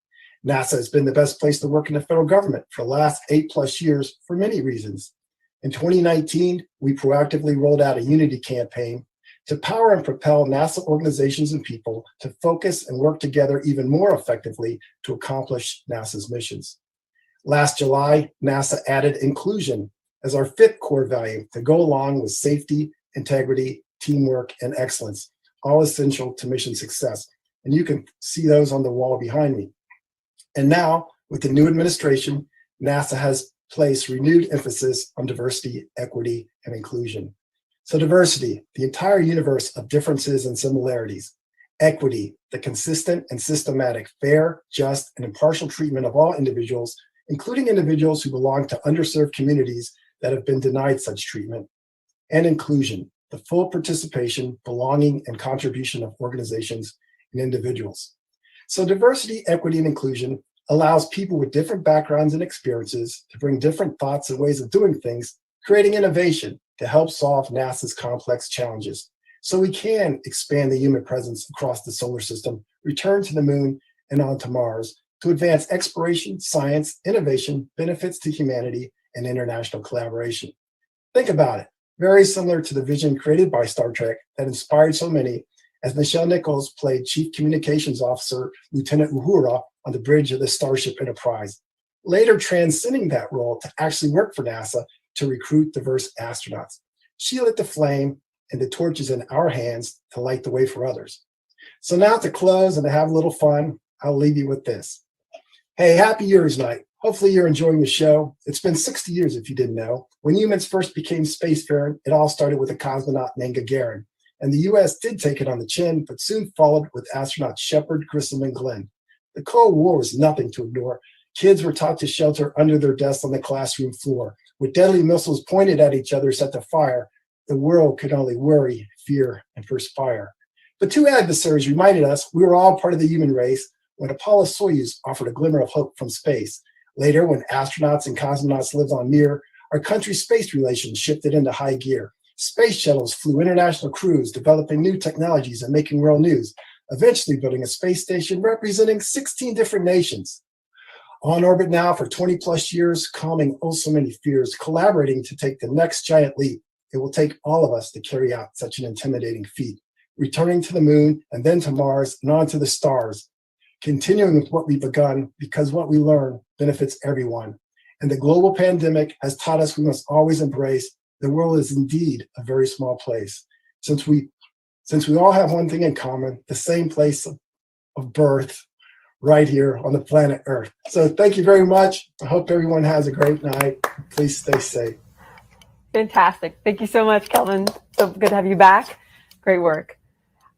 NASA has been the best place to work in the federal government for the last 8+ years for many reasons. In 2019, we proactively rolled out a unity campaign to power and propel NASA organizations and people to focus and work together even more effectively to accomplish NASA's missions. Last July, NASA added inclusion as our 5th core value to go along with safety, integrity, teamwork, and excellence, all essential to mission success. And you can see those on the wall behind me. And now, with the new administration, NASA has placed renewed emphasis on diversity, equity, and inclusion. So diversity, the entire universe of differences and similarities. Equity, the consistent and systematic, fair, just, and impartial treatment of all individuals, including individuals who belong to underserved communities that have been denied such treatment. And inclusion, the full participation, belonging, and contribution of organizations and individuals. So diversity, equity, and inclusion allows people with different backgrounds and experiences to bring different thoughts and ways of doing things, creating innovation to help solve NASA's complex challenges. So we can expand the human presence across the solar system, return to the moon and onto Mars to advance exploration, science, innovation, benefits to humanity, and international collaboration. Think about it. Very similar to the vision created by Star Trek that inspired so many, as Nichelle Nichols played Chief Communications Officer Lieutenant Uhura on the bridge of the Starship Enterprise, later transcending that role to actually work for NASA to recruit diverse astronauts. She lit the flame, and the torch is in our hands to light the way for others. So now to close and to have a little fun, I'll leave you with this. Hey, happy Yuri's Night. Hopefully you're enjoying the show. It's been 60 years, if you didn't know. When humans first became spacefaring, it all started with a cosmonaut named Gagarin. And the US did take it on the chin, but soon followed with astronauts Shepard, Grissom, and Glenn. The Cold War was nothing to ignore. Kids were taught to shelter under their desks on the classroom floor. With deadly missiles pointed at each other set to fire, the world could only worry, fear, and perspire. But 2 adversaries reminded us we were all part of the human race when Apollo-Soyuz offered a glimmer of hope from space. Later, when astronauts and cosmonauts lived on Mir, our country's space relations shifted into high gear. Space shuttles flew international crews, developing new technologies and making world news, eventually building a space station representing 16 different nations. On orbit now for 20+ years, calming oh so many fears, collaborating to take the next giant leap. It will take all of us to carry out such an intimidating feat, returning to the moon and then to Mars and on to the stars, continuing with what we've begun because what we learn benefits everyone. And the global pandemic has taught us we must always embrace the world is indeed a very small place. Since we all have one thing in common, the same place of birth, right here on the planet Earth. So thank you very much. I hope everyone has a great night. Please stay safe. Fantastic. Thank you so much, Kelvin. So good to have you back. Great work.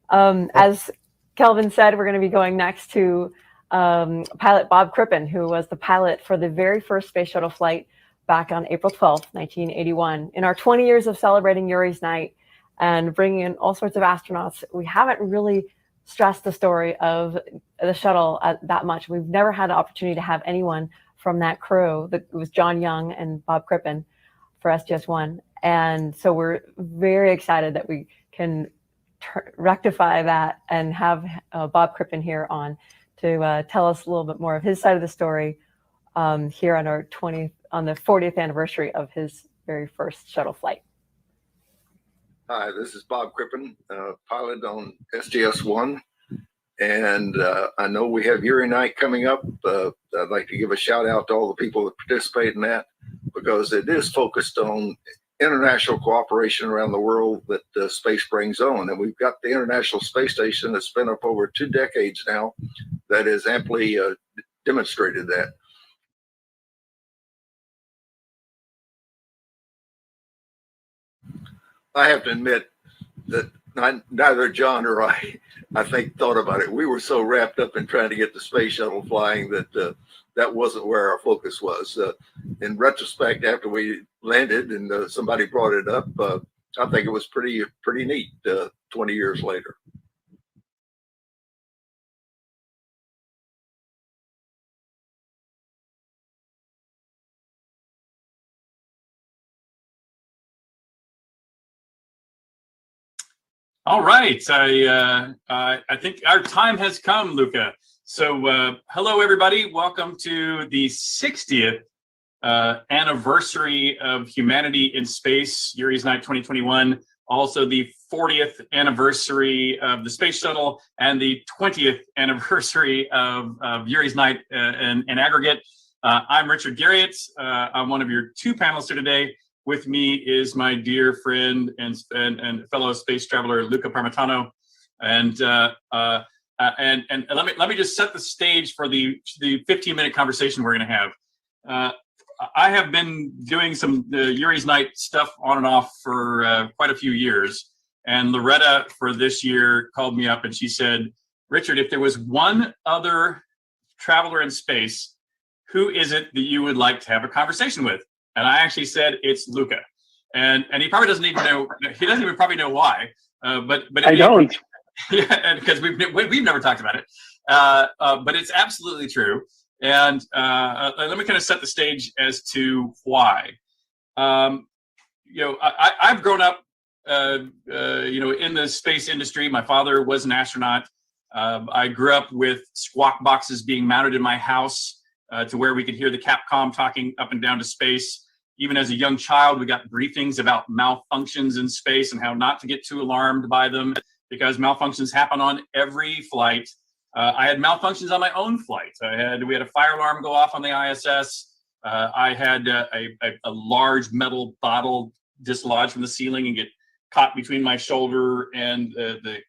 As Kelvin said, we're going to be going next to pilot Bob Crippen, who was the pilot for the very first space shuttle flight back on April 12th, 1981. In our 20 years of celebrating Yuri's Night and bringing in all sorts of astronauts, we haven't really stressed the story of the shuttle that much. We've never had the opportunity to have anyone from that crew. It was John Young and Bob Crippen for STS-1. And so we're very excited that we can rectify that and have Bob Crippen here on to tell us a little bit more of his side of the story here on our on the 40th anniversary of his very first shuttle flight. Hi, this is Bob Crippen, pilot on STS-1, and I know we have Yuri Night coming up. I'd like to give a shout out to all the people that participate in that, because it is focused on international cooperation around the world that space brings on. And we've got the International Space Station that's been up over 2 decades now that has amply demonstrated that. I have to admit that neither John or I think, thought about it. We were so wrapped up in trying to get the space shuttle flying that that wasn't where our focus was. In retrospect, after we landed and somebody brought it up, I think it was pretty neat 20 years later. All right, I think our time has come, Luca. So hello, everybody. Welcome to the 60th anniversary of Humanity in Space, Yuri's Night 2021. Also the 40th anniversary of the Space Shuttle and the 20th anniversary of Yuri's Night in aggregate. I'm Richard Garriott. I'm one of your 2 panelists here today. With me is my dear friend and fellow space traveler Luca Parmitano, and let me just set the stage for the 15-minute conversation we're going to have. I have been doing some Yuri's Night stuff on and off for quite a few years, and Loretta for this year called me up and she said, "Richard, if there was one other traveler in space, who is it that you would like to have a conversation with?" And I actually said, "It's Luca," and he probably doesn't even know. He doesn't even probably know why. But I don't. Yeah, because we've never talked about it. But it's absolutely true. And let me kind of set the stage as to why. I've grown up, in the space industry. My father was an astronaut. I grew up with squawk boxes being mounted in my house to where we could hear the Capcom talking up and down to space. Even as a young child, we got briefings about malfunctions in space and how not to get too alarmed by them, because malfunctions happen on every flight. I had malfunctions on my own flight. We had a fire alarm go off on the ISS. I had a large metal bottle dislodge from the ceiling and get caught between my shoulder and the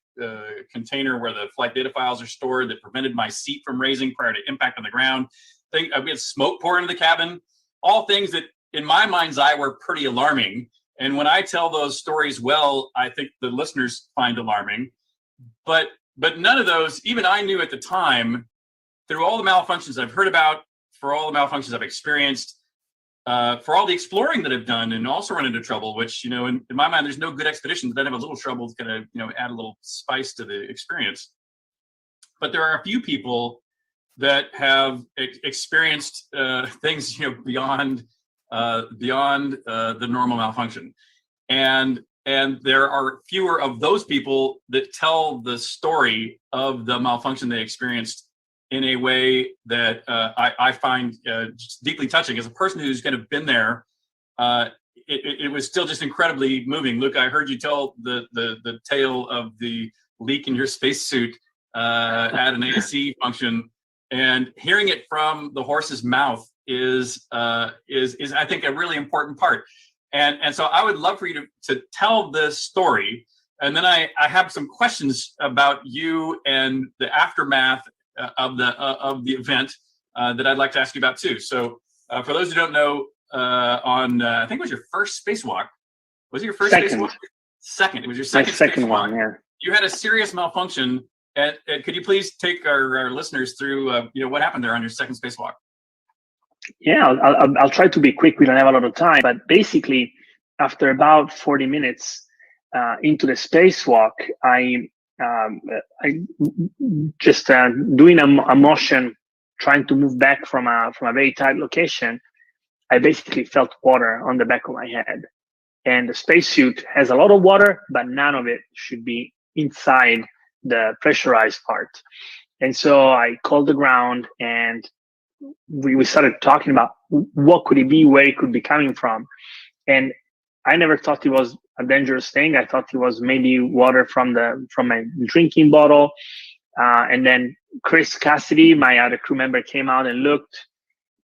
container where the flight data files are stored that prevented my seat from raising prior to impact on the ground. We had smoke pour into the cabin. All things that, in my mind's eye, were pretty alarming. And when I tell those stories, well, I think the listeners find alarming. But none of those, even I knew at the time, through all the malfunctions I've heard about, for all the malfunctions I've experienced, for all the exploring that I've done and also run into trouble, which, in my mind, there's no good expedition that have a little trouble that's going to, add a little spice to the experience. But there are a few people that have experienced things, beyond the normal malfunction, and there are fewer of those people that tell the story of the malfunction they experienced in a way that I find just deeply touching. As a person who's kind of been there, it was still just incredibly moving. Luke, I heard you tell the tale of the leak in your spacesuit at an ASC function. And hearing it from the horse's mouth is I think a really important part. And so I would love for you to tell this story. And then I have some questions about you and the aftermath of the event that I'd like to ask you about too. So for those who don't know, on I think it was your first spacewalk, Was it your first Second. spacewalk? Second. It was your My second second spacewalk. one, yeah. You had a serious malfunction. And could you please take our listeners through, what happened there on your second spacewalk? Yeah, I'll try to be quick. We don't have a lot of time, but basically, after about 40 minutes into the spacewalk, I just doing a motion, trying to move back from a very tight location. I basically felt water on the back of my head, and the spacesuit has a lot of water, but none of it should be inside the pressurized part. And so I called the ground, and we started talking about what could it be, where it could be coming from. And I never thought it was a dangerous thing. I thought it was maybe water from my drinking bottle. And then Chris Cassidy, my other crew member, came out and looked.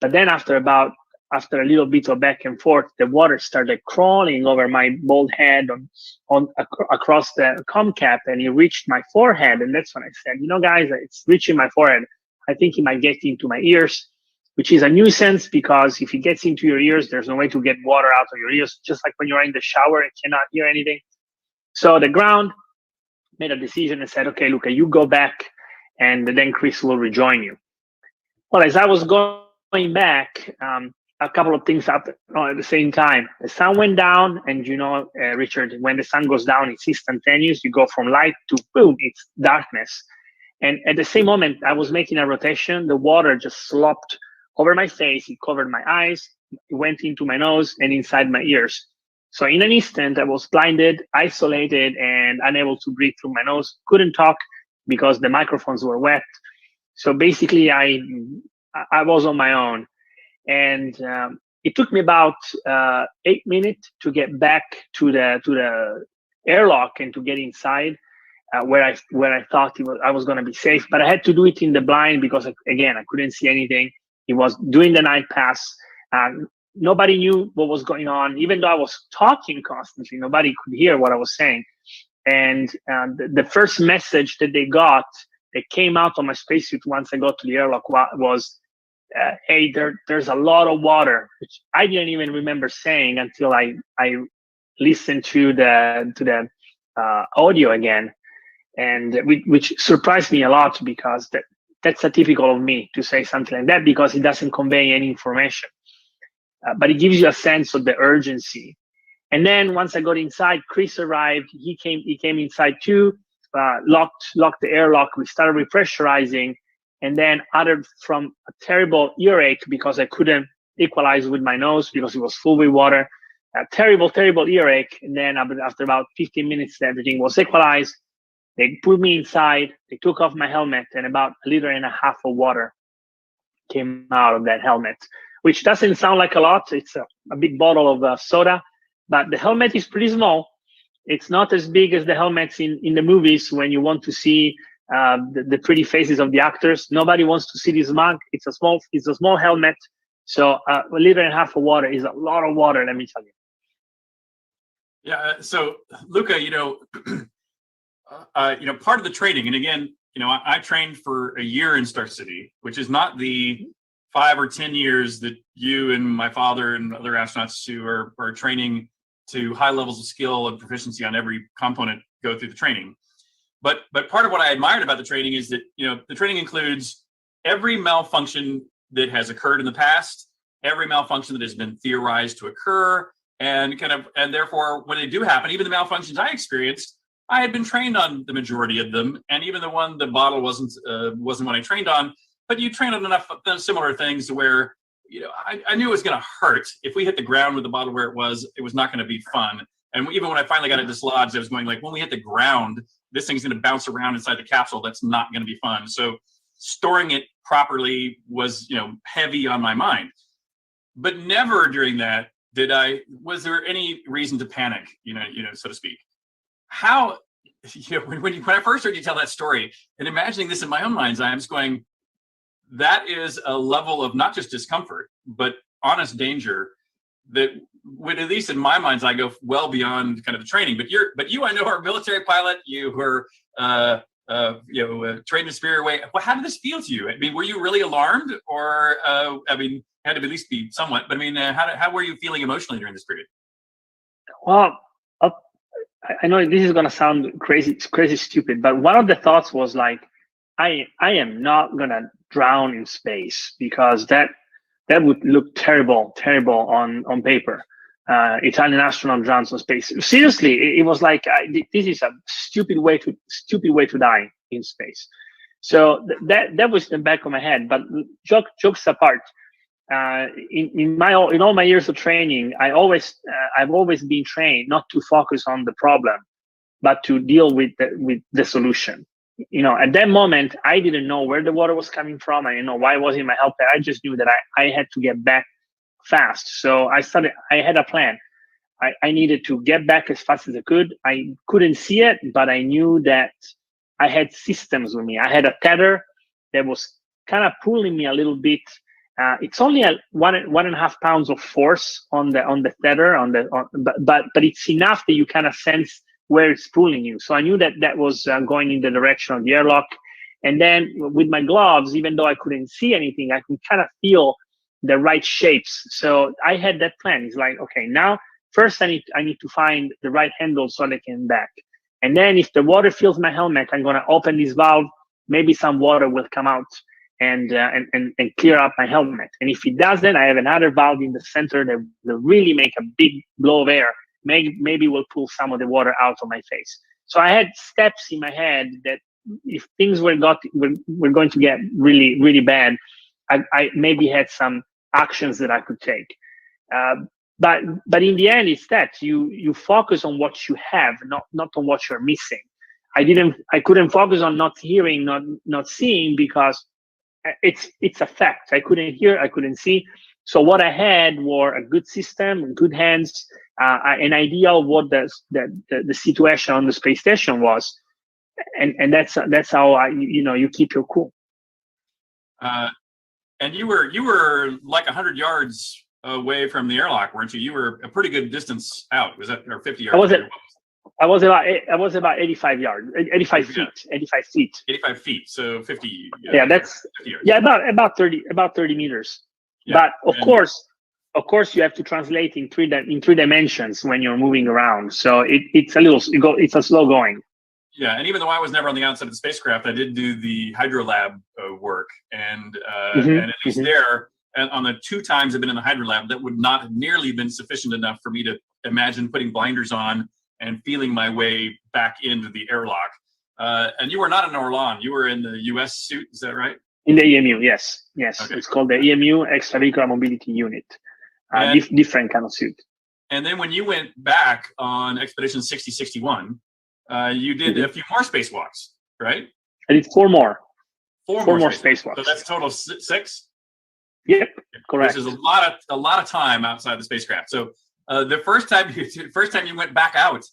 But then after a little bit of back and forth, the water started crawling over my bald head across the com cap, and it reached my forehead. And that's when I said, guys, it's reaching my forehead. I think it might get into my ears, which is a nuisance, because if it gets into your ears, there's no way to get water out of your ears, just like when you're in the shower and cannot hear anything. So the ground made a decision and said, okay, Luca, you go back, and then Chris will rejoin you. Well, as I was going back, a couple of things happened at the same time. The sun went down, and Richard, when the sun goes down, it's instantaneous. You go from light to boom, it's darkness. And at the same moment, I was making a rotation. The water just slopped over my face. It covered my eyes. It went into my nose and inside my ears. So in an instant, I was blinded, isolated, and unable to breathe through my nose. Couldn't talk because the microphones were wet. So basically, I was on my own. And it took me about 8 minutes to get back to the airlock and to get inside. Where I thought I was going to be safe, but I had to do it in the blind because, again, I couldn't see anything. It was during the night pass. Nobody knew what was going on. Even though I was talking constantly, nobody could hear what I was saying. And the first message that they got that came out of my spacesuit once I got to the airlock was, hey, there's a lot of water, which I didn't even remember saying until I listened to the audio again. And which surprised me a lot, because that's atypical of me to say something like that, because it doesn't convey any information. But it gives you a sense of the urgency. And then once I got inside, Chris arrived. He came inside too, locked the airlock. We started repressurizing, and then uttered from a terrible earache because I couldn't equalize with my nose because it was full with water. A terrible earache. And then after about 15 minutes, everything was equalized. They put me inside, they took off my helmet, and about 1.5 liters of water came out of that helmet, which doesn't sound like a lot. It's a big bottle of soda, but the helmet is pretty small. It's not as big as the helmets in the movies when you want to see the pretty faces of the actors. Nobody wants to see this mug. It's a small helmet. So 1.5 liters of water is a lot of water, let me tell you. Yeah. So Luca, part of the training, and again, I trained for a year in Star City, which is not the 5 or 10 years that you and my father and other astronauts who are training to high levels of skill and proficiency on every component go through the training. But part of what I admired about the training is that, the training includes every malfunction that has occurred in the past, every malfunction that has been theorized to occur, and therefore when they do happen, even the malfunctions I experienced, I had been trained on the majority of them, and even the bottle wasn't what I trained on. But you train on enough similar things to where I knew it was going to hurt if we hit the ground with the bottle where it was not going to be fun. And even when I finally got it dislodged, I was going like, when we hit the ground, this thing's going to bounce around inside the capsule. That's not going to be fun. So storing it properly was heavy on my mind. But never during that was there any reason to panic, so to speak. How, when I first heard you tell that story and imagining this in my own mind's eye, I'm just going, that is a level of not just discomfort, but honest danger that would, at least in my mind's eye, go well beyond kind of the training. But you, I know, are a military pilot. You were, trained in superior way. Well, how did this feel to you? I mean, were you really alarmed, or had to at least be somewhat? But I mean, how were you feeling emotionally during this period? Well, I know this is gonna sound crazy stupid, but one of the thoughts was like, I am not gonna drown in space because that would look terrible on paper. Italian astronaut drowns in space. Seriously, it was like this is a stupid way to die in space. So that was in the back of my head. But jokes apart, in all my years of training, I've always been trained not to focus on the problem, but to deal with the solution. At that moment, I didn't know where the water was coming from. I didn't know why it was in my helper. I just knew that I had to get back fast. So I had a plan. I needed to get back as fast as I could. I couldn't see it, but I knew that I had systems with me. I had a tether that was kind of pulling me a little bit. It's only a 1.5 pounds of force on the tether, but it's enough that you kind of sense where it's pulling you. So I knew that was going in the direction of the airlock. And then with my gloves, even though I couldn't see anything, I could kind of feel the right shapes. So I had that plan. It's like, okay, now first I need to find the right handle so that I can back. And then if the water fills my helmet, I'm going to open this valve. Maybe some water will come out and clear up my helmet. And if it doesn't, I have another valve in the center that will really make a big blow of air. Maybe will pull some of the water out of my face. So I had steps in my head that if things were going to get really, really bad, I maybe had some actions that I could take. But in the end, it's that you focus on what you have, not on what you're missing. I couldn't focus on not hearing, not seeing, because it's a fact. I couldn't hear, I couldn't see. So what I had were a good system, good hands, an idea of what the situation on the space station was, and that's how you keep your cool. And you were like 100 yards away from the airlock, weren't you? You were a pretty good distance out. Was that, or 50 yards? I was about 85 yards, 85 feet, 85 feet. 85 feet, so 50. Yeah, that's 50 yards. Yeah, about 30 meters. Yeah, but of course, you have to translate in three dimensions when you're moving around. So it's a slow going. Yeah, and even though I was never on the outside of the spacecraft, I did do the hydrolab work, and at least there, and on the 2 times I've been in the hydrolab, that would not have nearly been sufficient enough for me to imagine putting blinders on and feeling my way back into the airlock. And you were not in Orlan; you were in the U.S. suit. Is that right? In the EMU, yes. Okay. It's called the EMU Extravehicular Mobility Unit. Different kind of suit. And then when you went back on Expedition 6061, you did a few more spacewalks, right? I did 4 more. Four more spacewalks. So that's a total of 6. Yep, correct. Which is a lot of time outside the spacecraft. So the first time you went back out,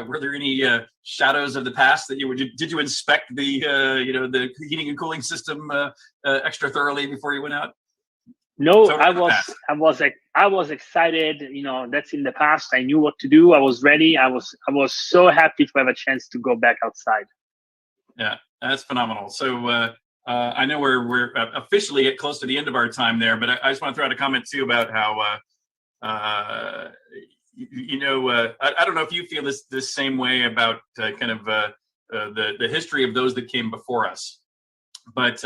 were there any shadows of the past that did you inspect the the heating and cooling system extra thoroughly before you went out? No, So I was excited. That's in the past. I knew what to do. I was ready. I was so happy to have a chance to go back outside. Yeah, that's phenomenal. So I know we're officially at close to the end of our time there, but I just want to throw out a comment too about how I don't know if you feel this same way about kind of the history of those that came before us, but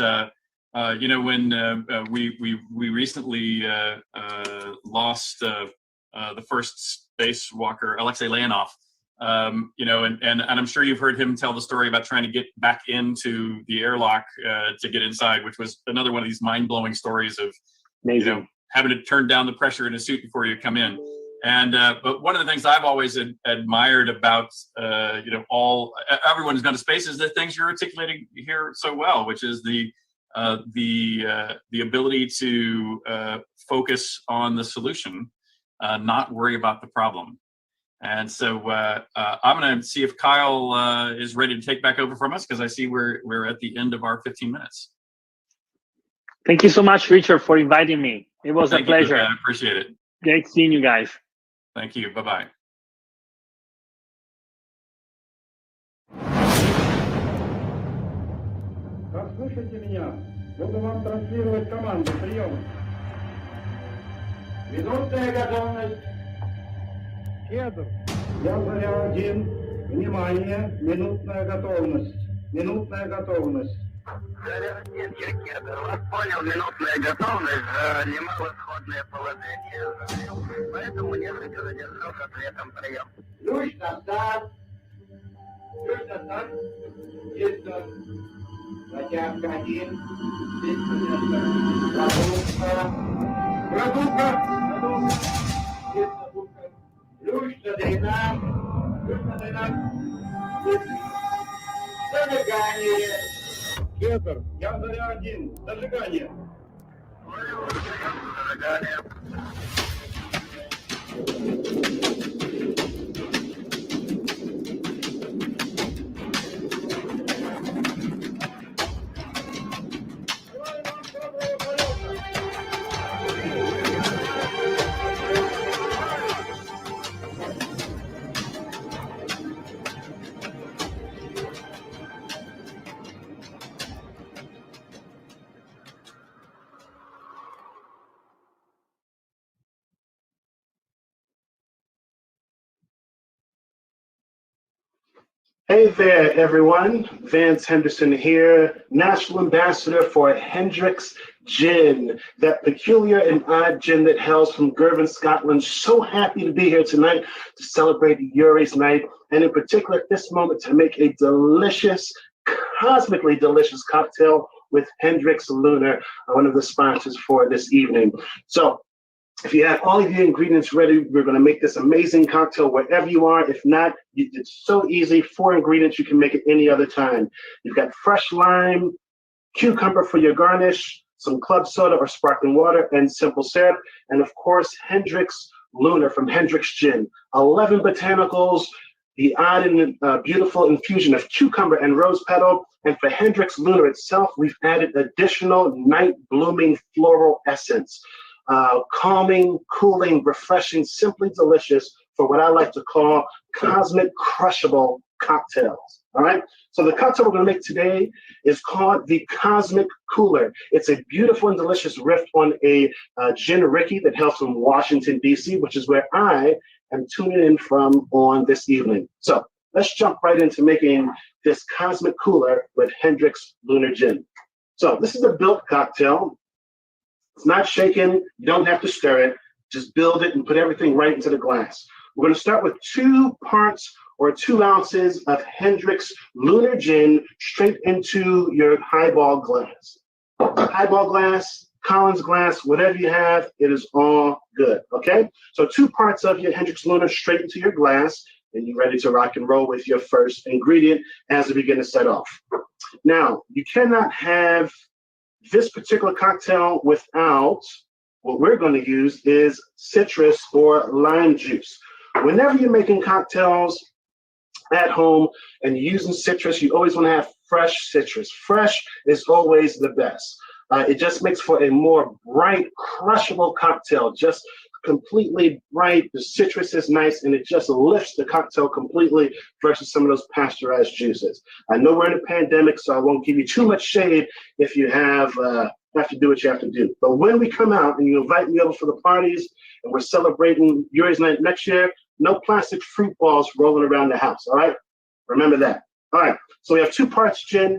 when we recently lost the first spacewalker, Alexei Leonov, and I'm sure you've heard him tell the story about trying to get back into the airlock to get inside, which was another one of these mind-blowing stories of having to turn down the pressure in a suit before you come in. And but one of the things I've always admired about everyone who's gone to space is the things you're articulating here so well, which is the ability to focus on the solution, not worry about the problem. And so I'm going to see if Kyle is ready to take back over from us, because I see we're at the end of our 15 minutes. Thank you so much, Richard, for inviting me. It was a pleasure. I appreciate it. Great seeing you guys. Thank you. Bye-bye. Как слышите меня? Буду вам транслировать команду. Прием. Минутная готовность. Кедр. Января-1. Внимание, минутная готовность. Минутная готовность. Вас понял, минутная готовность, занимал исходное положение, поэтому несколько задержал с ответом прием. Ключ на старт. Ключ на старт. Чисто. Затяжка 1. Продувка. Чисто будка. Ключ на дренаж. Ключ на дренаж. Зажигание. Петр, Января-1. Зажигание. Зажигание. Hey there, everyone. Vance Henderson here, National Ambassador for Hendrick's Gin, that peculiar and odd gin that hails from Girvan, Scotland. So happy to be here tonight to celebrate Yuri's night, and in particular at this moment to make a delicious, cosmically delicious cocktail with Hendrick's Lunar, one of the sponsors for this evening. So if you have all of your ingredients ready, we're going to make this amazing cocktail wherever you are. If not, it's so easy. 4 ingredients, you can make it any other time. You've got fresh lime, cucumber for your garnish, some club soda or sparkling water, and simple syrup. And of course, Hendrick's Lunar from Hendrick's Gin. 11 botanicals, the odd and beautiful infusion of cucumber and rose petal. And for Hendrick's Lunar itself, we've added additional night blooming floral essence. Calming, cooling, refreshing, simply delicious for what I like to call cosmic crushable cocktails. All right. So the cocktail we're going to make today is called the Cosmic Cooler. It's a beautiful and delicious riff on a gin Ricky that hails from Washington, D.C., which is where I am tuning in from on this evening. So let's jump right into making this Cosmic Cooler with Hendrick's Lunar Gin. So this is a built cocktail. It's not shaken. You don't have to stir it. Just build it and put everything right into the glass. We're going to start with 2 parts or 2 ounces of Hendrick's Lunar Gin straight into your highball glass. Highball glass, Collins glass, whatever you have, it is all good. Okay? So 2 parts of your Hendrick's Lunar straight into your glass, and you're ready to rock and roll with your first ingredient as we begin to set off. Now, you cannot have this particular cocktail without what we're going to use is citrus or lime juice. Whenever you're making cocktails at home and you're using citrus, you always want to have fresh citrus. Fresh is always the best. It just makes for a more bright, crushable cocktail, just completely bright. The citrus is nice, and it just lifts the cocktail completely versus some of those pasteurized juices. I know we're in a pandemic, so I won't give you too much shade if you have to do what you have to do. But when we come out and you invite me over for the parties and we're celebrating Yuri's night next year, no plastic fruit balls rolling around the house, all right? Remember that. All right, so we have 2 parts gin.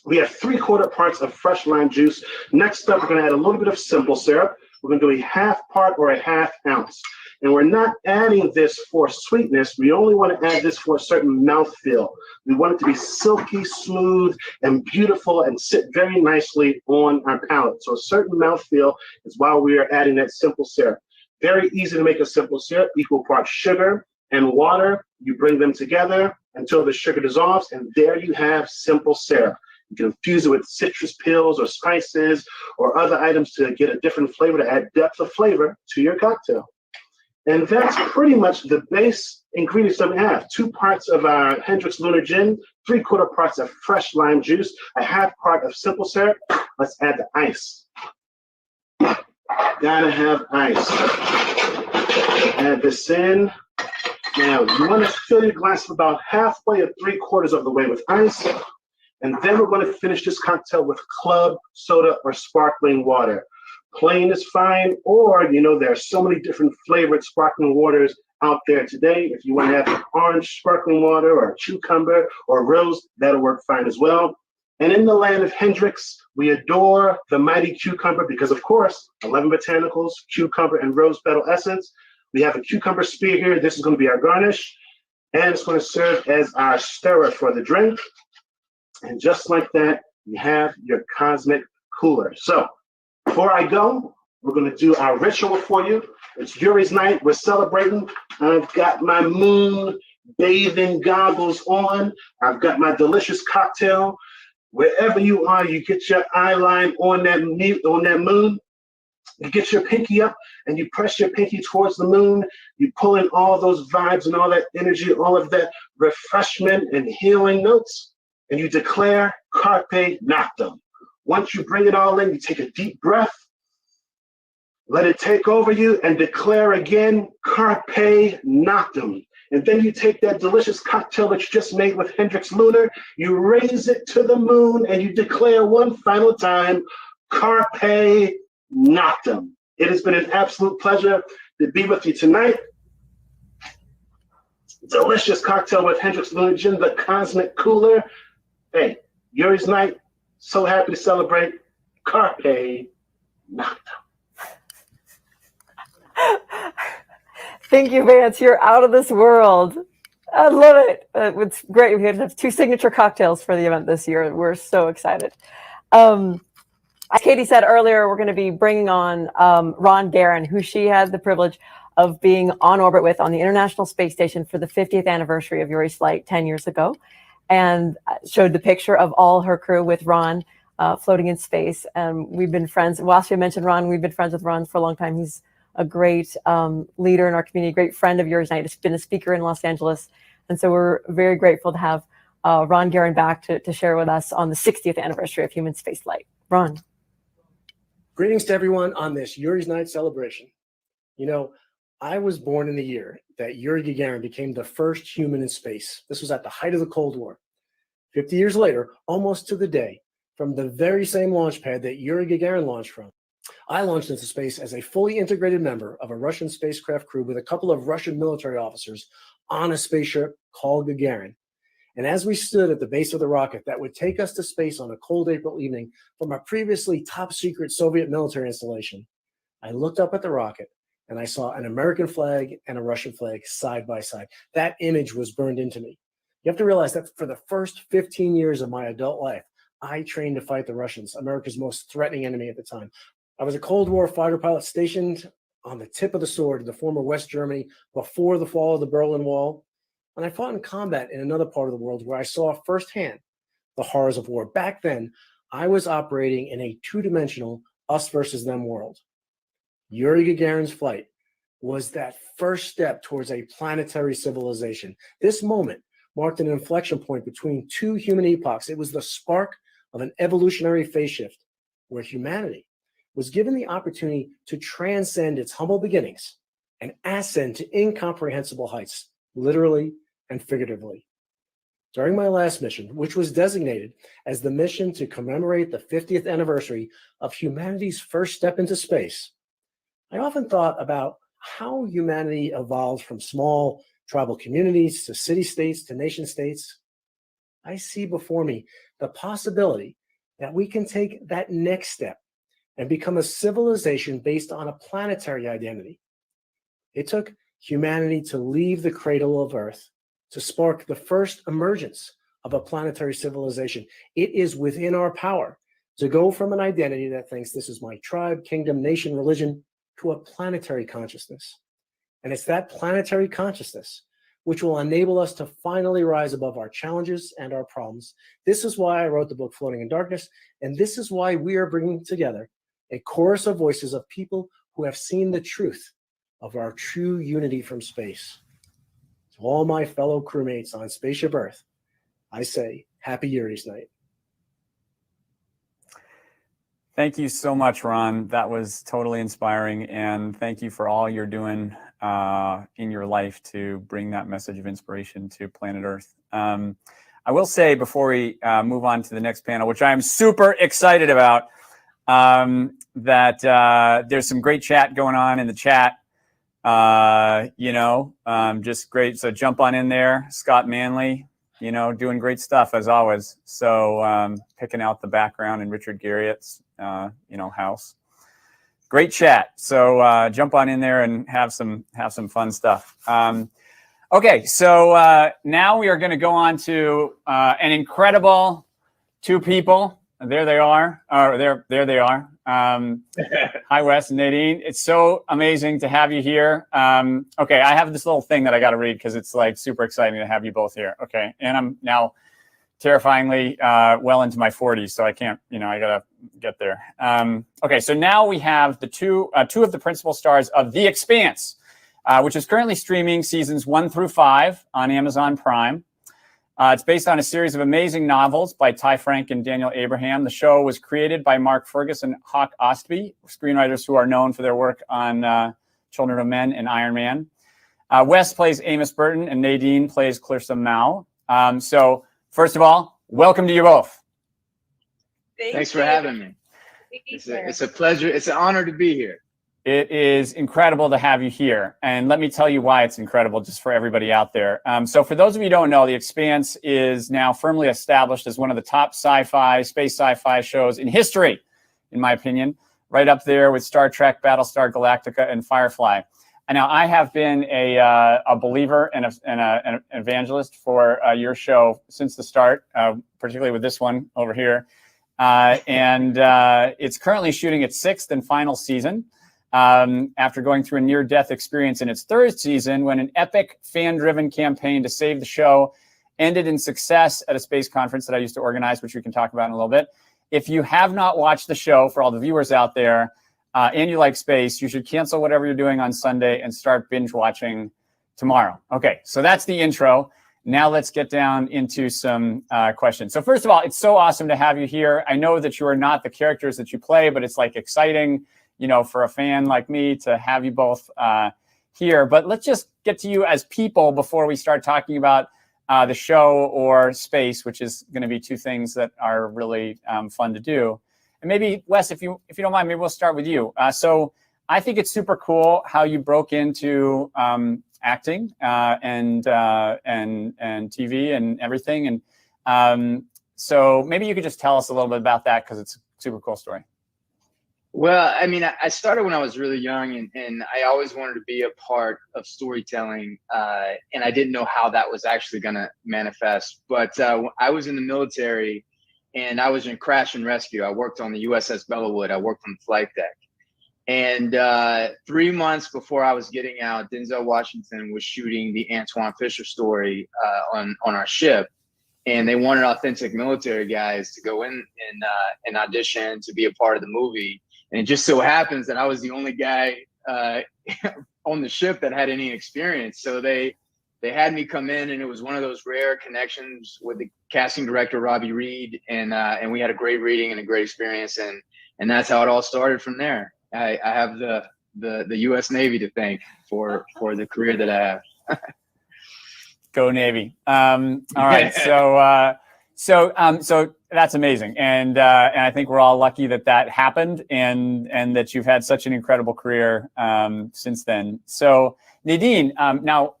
We have 3/4 parts of fresh lime juice. Next up, we're going to add a little bit of simple syrup. We're going to do a 1/2 part or a 1/2 ounce. And we're not adding this for sweetness. We only want to add this for a certain mouthfeel. We want it to be silky, smooth, and beautiful and sit very nicely on our palate. So a certain mouthfeel is why we are adding that simple syrup. Very easy to make a simple syrup, equal parts sugar and water. You bring them together until the sugar dissolves, and there you have simple syrup. You can infuse it with citrus pills or spices or other items to get a different flavor, to add depth of flavor to your cocktail. And that's pretty much the base ingredients that we have. 2 parts of our Hendrick's Lunar Gin, 3/4 parts of fresh lime juice, a 1/2 part of simple syrup. Let's add the ice. Gotta have ice. Add this in. Now, you want to fill your glass about halfway or 3/4 of the way with ice. And then we're going to finish this cocktail with club soda or sparkling water. Plain is fine, or, you know, there are so many different flavored sparkling waters out there today. If you want to have orange sparkling water or cucumber or rose, that'll work fine as well. And in the land of Hendrix, we adore the mighty cucumber because, of course, 11 botanicals, cucumber, and rose petal essence. We have a cucumber spear here. This is going to be our garnish, and it's going to serve as our stirrer for the drink. And just like that, you have your cosmic cooler. So before I go, we're going to do our ritual for you. It's Yuri's night. We're celebrating. I've got my moon bathing goggles on. I've got my delicious cocktail. Wherever you are, you get your eye line on that moon. You get your pinky up and you press your pinky towards the moon. You pull in all those vibes and all that energy, all of that refreshment and healing notes, and you declare Carpe Noctem. Once you bring it all in, you take a deep breath, let it take over you, and declare again Carpe Noctem. And then you take that delicious cocktail that you just made with Hendrix Lunar, you raise it to the moon, and you declare one final time, Carpe Noctem. It has been an absolute pleasure to be with you tonight. Delicious cocktail with Hendrix Lunar Gin, the Cosmic Cooler. Hey, Yuri's night, so happy to celebrate. Carpe Noctem. Thank you, Vance. You're out of this world. I love it. It's great. We have 2 signature cocktails for the event this year. We're so excited. As Katie said earlier, we're going to be bringing on Ron Garan, who she had the privilege of being on orbit with on the International Space Station for the 50th anniversary of Yuri's flight 10 years ago, and showed the picture of all her crew with Ron floating in space. And we've been friends. Whilst I mentioned Ron, we've been friends with Ron for a long time. He's a great leader in our community, great friend of yours. He's been a speaker in Los Angeles. And so we're very grateful to have Ron Garan back to share with us on the 60th anniversary of human spaceflight. Ron. Greetings to everyone on this Yuri's Night celebration. You know, I was born in the year that Yuri Gagarin became the first human in space. This was at the height of the Cold War. 50 years later, almost to the day, from the very same launch pad that Yuri Gagarin launched from, I launched into space as a fully integrated member of a Russian spacecraft crew with a couple of Russian military officers on a spaceship called Gagarin. And as we stood at the base of the rocket that would take us to space on a cold April evening from a previously top secret Soviet military installation, I looked up at the rocket and I saw an American flag and a Russian flag side by side. That image was burned into me. You have to realize that for the first 15 years of my adult life, I trained to fight the Russians, America's most threatening enemy at the time. I was a Cold War fighter pilot stationed on the tip of the sword in the former West Germany before the fall of the Berlin Wall. And I fought in combat in another part of the world where I saw firsthand the horrors of war. Back then, I was operating in a 2-dimensional us versus them world. Yuri Gagarin's flight was that first step towards a planetary civilization. This moment marked an inflection point between 2 human epochs. It was the spark of an evolutionary phase shift where humanity was given the opportunity to transcend its humble beginnings and ascend to incomprehensible heights, literally and figuratively. During my last mission, which was designated as the mission to commemorate the 50th anniversary of humanity's first step into space, I often thought about how humanity evolved from small tribal communities to city-states to nation-states. I see before me the possibility that we can take that next step and become a civilization based on a planetary identity. It took humanity to leave the cradle of Earth to spark the first emergence of a planetary civilization. It is within our power to go from an identity that thinks this is my tribe, kingdom, nation, religion, to a planetary consciousness. And it's that planetary consciousness which will enable us to finally rise above our challenges and our problems. This is why I wrote the book Floating in Darkness, and this is why we are bringing together a chorus of voices of people who have seen the truth of our true unity from space. To all my fellow crewmates on Spaceship Earth, I say, Happy Yuri's Night. Thank you so much, Ron. That was totally inspiring, and thank you for all you're doing in your life to bring that message of inspiration to planet Earth. I will say before we move on to the next panel, which I am super excited about, that there's some great chat going on in the chat. Just great. So jump on in there. Scott Manley, doing great stuff as always. So picking out the background in Richard Garriott's, house. Great chat. So jump on in there and have some fun stuff. Okay, so now we are going to go on to an incredible two people. There they are. There they are. Hi, Wes and Nadine. It's so amazing to have you here. Okay, I have this little thing that I got to read because it's like super exciting to have you both here. Okay, and I'm now terrifyingly well into my 40s, so I can't, I got to get there. Okay, so now we have the two of the principal stars of The Expanse, which is currently streaming seasons 1 through 5 on Amazon Prime. It's based on a series of amazing novels by Ty Frank and Daniel Abraham. The show was created by Mark Fergus and Hawk Ostby, screenwriters who are known for their work on Children of Men and Iron Man. Wes plays Amos Burton and Nadine plays Clarissa Mao. So first of all, welcome to you both. Thanks for having me. It's a pleasure. It's an honor to be here. It is incredible to have you here. And let me tell you why it's incredible just for everybody out there. So for those of you who don't know, The Expanse is now firmly established as one of the top space sci-fi shows in history, in my opinion, right up there with Star Trek, Battlestar Galactica, and Firefly. And now I have been a believer and an evangelist for your show since the start, particularly with this one over here. And it's currently shooting its 6th and final season. After going through a near-death experience in its 3rd season, when an epic fan-driven campaign to save the show ended in success at a space conference that I used to organize, which we can talk about in a little bit. If you have not watched the show, for all the viewers out there, and you like space, you should cancel whatever you're doing on Sunday and start binge-watching tomorrow. Okay, so that's the intro. Now let's get down into some questions. So first of all, it's so awesome to have you here. I know that you are not the characters that you play, but it's like exciting, for a fan like me to have you both here. But let's just get to you as people before we start talking about the show or space, which is going to be two things that are really fun to do. And maybe, Wes, if you don't mind, maybe we'll start with you. So I think it's super cool how you broke into acting and TV and everything. And so maybe you could just tell us a little bit about that because it's a super cool story. Well, I mean, I started when I was really young, and I always wanted to be a part of storytelling, and I didn't know how that was actually going to manifest. But I was in the military, and I was in crash and rescue. I worked on the USS Bellawood. I worked on the flight deck. And 3 months before I was getting out, Denzel Washington was shooting the Antoine Fisher story on our ship. And they wanted authentic military guys to go in and audition to be a part of the movie. And it just so happens that I was the only guy on the ship that had any experience. So they had me come in, and it was one of those rare connections with the casting director, Robbie Reed. And we had a great reading and a great experience. And that's how it all started from there. I have the U.S. Navy to thank for the career that I have. Go Navy. All right. So that's amazing. And I think we're all lucky that happened and that you've had such an incredible career since then. So Nadine, now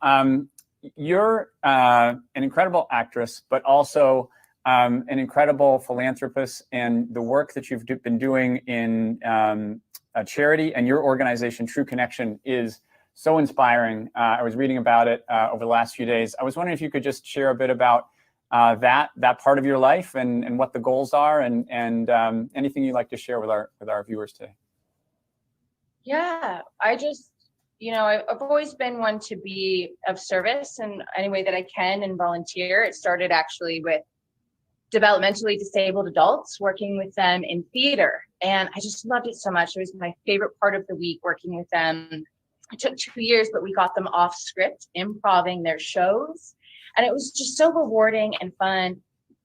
you're an incredible actress, but also an incredible philanthropist, and the work that you've been doing in a charity and your organization, True Connection, is so inspiring. I was reading about it over the last few days. I was wondering if you could just share a bit about that part of your life and what the goals are and anything you'd like to share with our viewers today. Yeah, I just, I've always been one to be of service in any way that I can and volunteer. It started actually with developmentally disabled adults, working with them in theater. And I just loved it so much. It was my favorite part of the week, working with them. It took 2 years, but we got them off script, improving their shows. And it was just so rewarding and fun.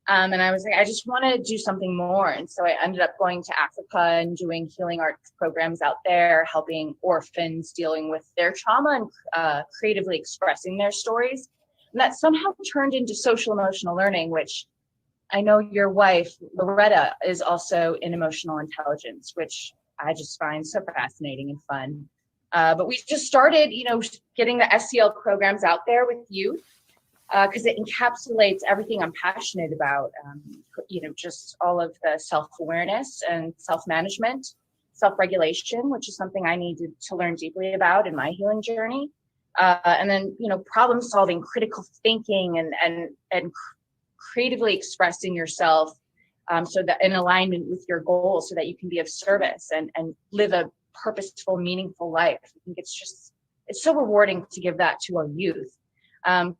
And I was like, I just want to do something more. And so I ended up going to Africa and doing healing arts programs out there, helping orphans dealing with their trauma and creatively expressing their stories. And that somehow turned into social emotional learning, which I know your wife, Loretta, is also in emotional intelligence, which I just find so fascinating and fun. But we just started, getting the SEL programs out there with youth because it encapsulates everything I'm passionate about. Just all of the self-awareness and self-management, self-regulation, which is something I needed to learn deeply about in my healing journey. And then, problem solving, critical thinking, and creatively expressing yourself so that in alignment with your goals so that you can be of service and live a purposeful, meaningful life. I think it's so rewarding to give that to our youth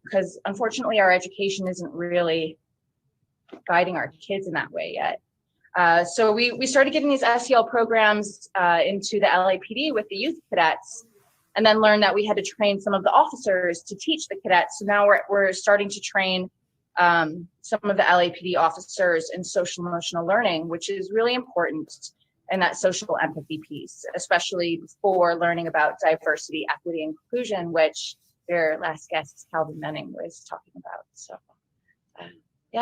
because unfortunately our education isn't really guiding our kids in that way yet. So we started getting these SEL programs into the LAPD with the youth cadets, and then learned that we had to train some of the officers to teach the cadets. So now we're starting to train some of the LAPD officers in social emotional learning, which is really important in that social empathy piece, especially before learning about diversity, equity, and inclusion, which your last guest, Calvin Menning, was talking about. So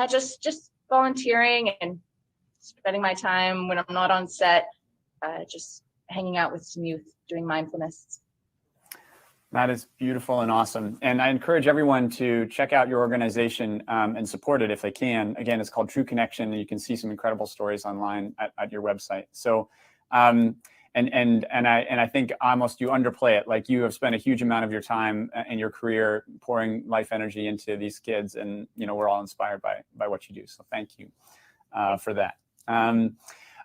just volunteering and spending my time when I'm not on set, just hanging out with some youth, doing mindfulness. That is beautiful and awesome. And I encourage everyone to check out your organization and support it if they can. Again, it's called True Connection, and you can see some incredible stories online at your website. So, and I think almost you underplay it. Like, you have spent a huge amount of your time in your career pouring life energy into these kids, and we're all inspired by what you do. So thank you for that.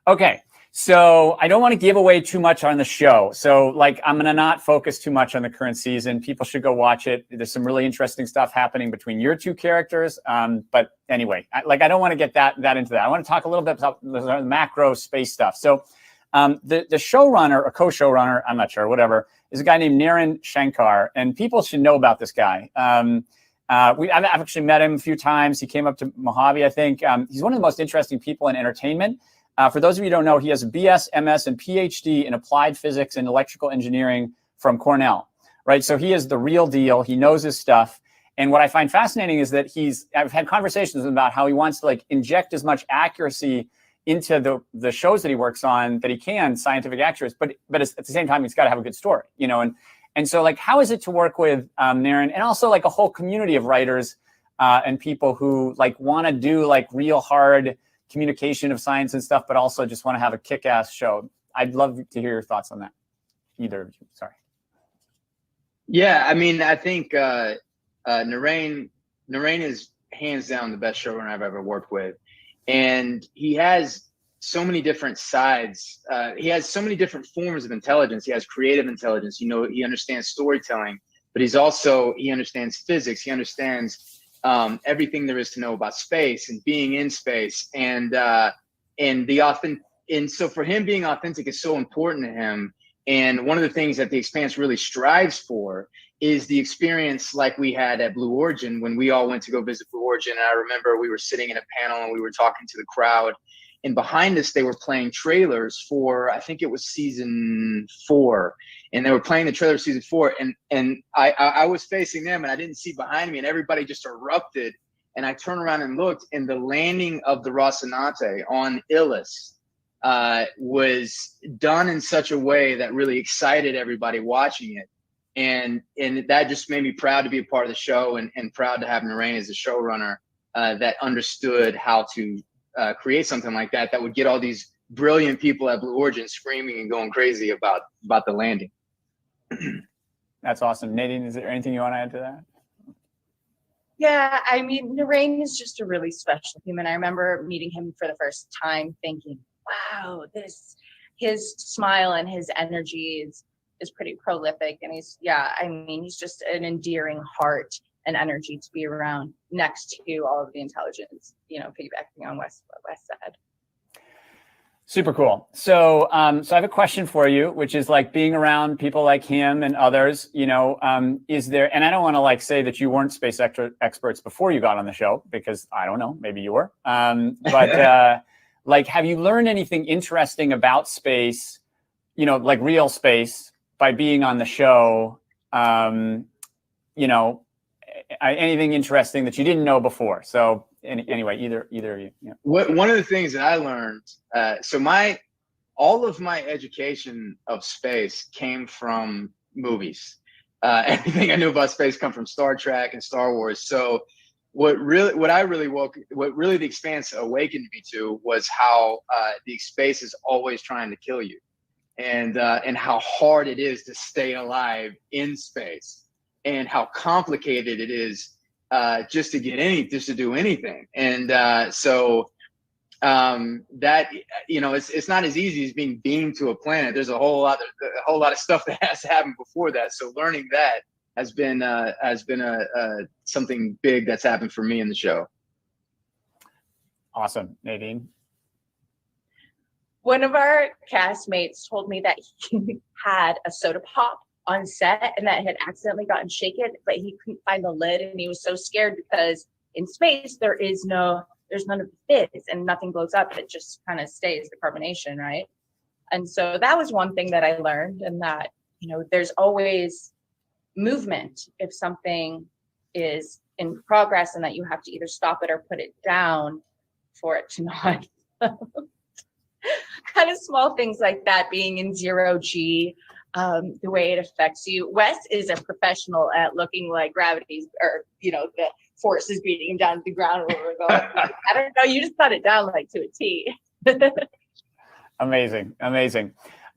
Okay. So I don't want to give away too much on the show. So I'm going to not focus too much on the current season. People should go watch it. There's some really interesting stuff happening between your two characters. But anyway, I don't want to get that into that. I want to talk a little bit about the macro space stuff. So the showrunner or co-showrunner, I'm not sure, whatever, is a guy named Naren Shankar. And people should know about this guy. I've actually met him a few times. He came up to Mojave, I think. He's one of the most interesting people in entertainment. For those of you who don't know, he has a BS, MS, and PhD in applied physics and electrical engineering from Cornell, right? So he is the real deal. He knows his stuff. And what I find fascinating is that I've had conversations about how he wants to inject as much accuracy into the shows that he works on that he can, scientific accuracy, but at the same time, he's got to have a good story, And so how is it to work with Naren, and also a whole community of writers and people who want to do real hard communication of science and stuff, but also just want to have a kick-ass show? I'd love to hear your thoughts on that. Either of you, sorry. Yeah, I mean, I think Naren is hands down the best showrunner I've ever worked with. And he has so many different sides. He has so many different forms of intelligence. He has creative intelligence. He understands storytelling, but he understands physics. He understands everything there is to know about space and being in space, and so for him, being authentic is so important to him. And one of the things that the Expanse really strives for is the experience like we had at Blue Origin when we all went to go visit Blue Origin. And I remember we were sitting in a panel and we were talking to the crowd, and behind us they were playing trailers for, I think it was season 4, and they were playing the trailer of season 4, and I was facing them, and I didn't see behind me, and everybody just erupted. And I turned around and looked, and the landing of the Rocinante on Illis was done in such a way that really excited everybody watching it, and that just made me proud to be a part of the show, and proud to have Naren as a showrunner that understood how to create something like that would get all these brilliant people at Blue Origin screaming and going crazy about the landing. That's awesome. Nadine, is there anything you want to add to that? Yeah, I mean, Naren is just a really special human. I remember meeting him for the first time thinking, wow, his smile and his energy is pretty prolific. And he's just an endearing heart and energy to be around, next to all of the intelligence, piggybacking on West said. Super cool. So I have a question for you, which is being around people like him and others, is there, and I don't want to say that you weren't space experts before you got on the show, because I don't know, maybe you were, but have you learned anything interesting about space, real space, by being on the show, anything interesting that you didn't know before. So anyway, either of you. Yeah. One of the things that I learned, all of my education of space came from movies. Everything I knew about space come from Star Trek and Star Wars. So what really the Expanse awakened me to was how the space is always trying to kill you, and how hard it is to stay alive in space, and how complicated it is just to do anything. And that, it's not as easy as being beamed to a planet. There's a whole lot of stuff that has to happen before that. So learning that has been something big that's happened for me in the show. Awesome. Nadine? One of our castmates told me that he had a soda pop on set and that had accidentally gotten shaken, but he couldn't find the lid, and he was so scared because in space there's none of the fizz and nothing blows up. It just kind of stays, the carbonation, right? And so that was one thing that I learned, and that, there's always movement if something is in progress, and that you have to either stop it or put it down for it to not kind of small things like that, being in 0G, the way it affects you. Wes is a professional at looking like gravity's, or the force is beating him down to the ground where we're going. I don't know, you just cut it down like to a T. Amazing.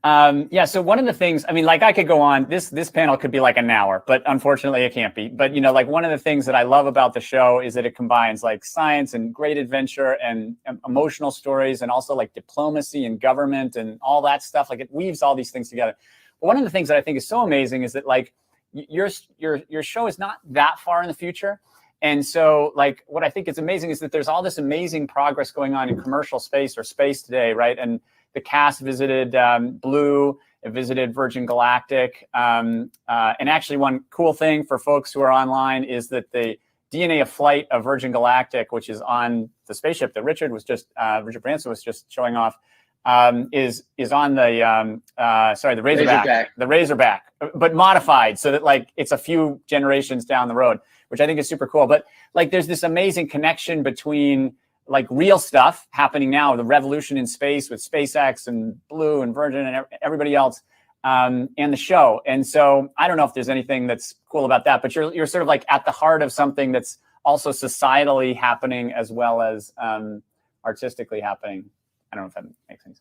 So one of the things, I could go on, this panel could be like an hour, but unfortunately it can't be. But, one of the things that I love about the show is that it combines like science and great adventure and emotional stories, and also like diplomacy and government and all that stuff. Like, it weaves all these things together. But one of the things that I think is so amazing is that like your show is not that far in the future. And so like what I think is amazing is that there's all this amazing progress going on in commercial space, or space today, right? And the cast visited Blue, it visited Virgin Galactic. And actually one cool thing for folks who are online is that the DNA of flight of Virgin Galactic, which is on the spaceship that Richard Branson was just showing off, is on the the Razorback, but modified so that like it's a few generations down the road, which I think is super cool. But like there's this amazing connection between like real stuff happening now, the revolution in space with SpaceX and Blue and Virgin and everybody else, and the show. And so I don't know if there's anything that's cool about that, but you're sort of like at the heart of something that's also societally happening as well as artistically happening. I don't know if that makes sense.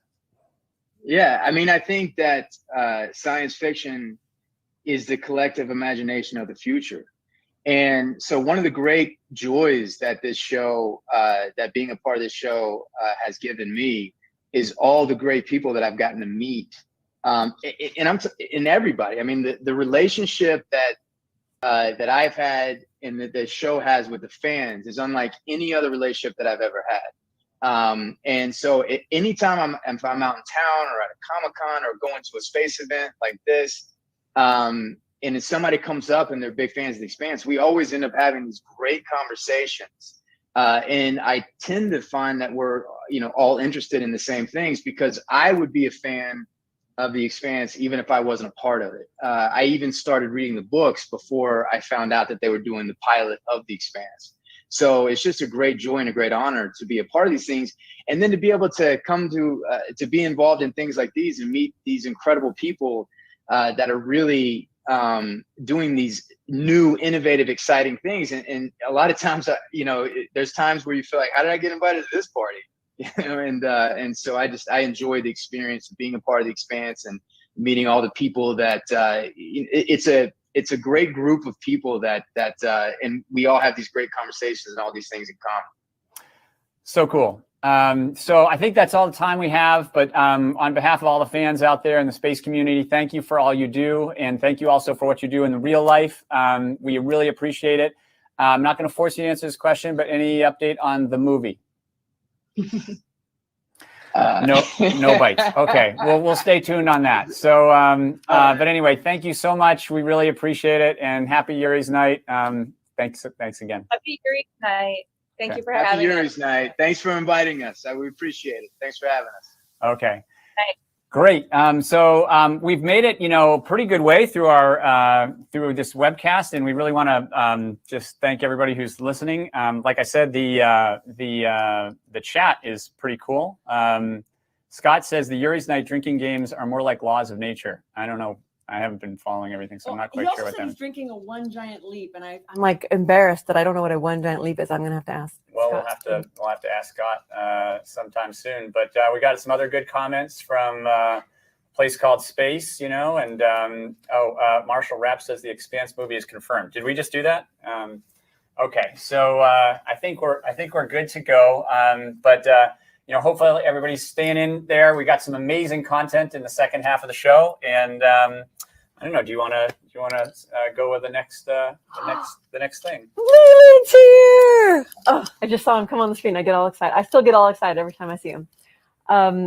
Yeah, I think that science fiction is the collective imagination of the future. And so one of the great joys that this show, that being a part of this show has given me, is all the great people that I've gotten to meet. And in everybody. The relationship that I've had and that the show has with the fans is unlike any other relationship that I've ever had. And so anytime if I'm out in town or at a Comic-Con or going to a space event like this, and if somebody comes up and they're big fans of the Expanse, we always end up having these great conversations. And I tend to find that we're, all interested in the same things, because I would be a fan of the Expanse even if I wasn't a part of it. I even started reading the books before I found out that they were doing the pilot of the Expanse. So it's just a great joy and a great honor to be a part of these things. And then to be able to come to be involved in things like these and meet these incredible people that are really doing these new, innovative, exciting things. And a lot of times, there's times where you feel like, how did I get invited to this party? And so I enjoy the experience of being a part of the Expanse and meeting all the people that it's a great group of people that and we all have these great conversations and all these things in common. So cool. So I think that's all the time we have, but on behalf of all the fans out there in the space community, thank you for all you do. And thank you also for what you do in the real life. We really appreciate it. I'm not going to force you to answer this question, but any update on the movie? No bites. Okay, we'll stay tuned on that. So, but anyway, thank you so much. We really appreciate it, and happy Yuri's Night. Thanks again. Happy Yuri's Night. Thank you for Happy having us. Yuri's Night. Thanks for inviting us. We appreciate it. Thanks for having us. Okay. Bye. Great. So we've made it, a pretty good way through our through this webcast, and we really want to just thank everybody who's listening. Like I said, the chat is pretty cool. Scott says the Yuri's Night drinking games are more like laws of nature. I don't know. I haven't been following everything, so I'm not quite sure what that is. He's drinking a one giant leap, and I'm like embarrassed that I don't know what a one giant leap is. I'm gonna have to ask. Well, Scott. we'll have to ask Scott sometime soon. But we got some other good comments from a place called Space, and Marshall Rapp says the Expanse movie is confirmed. Did we just do that? Okay, so I think we're good to go. But hopefully everybody's staying in there. We got some amazing content in the second half of the show, and I don't know. Do you want to go with the next thing? Leland's here! Oh, I just saw him come on the screen. I get all excited. I still get all excited every time I see him.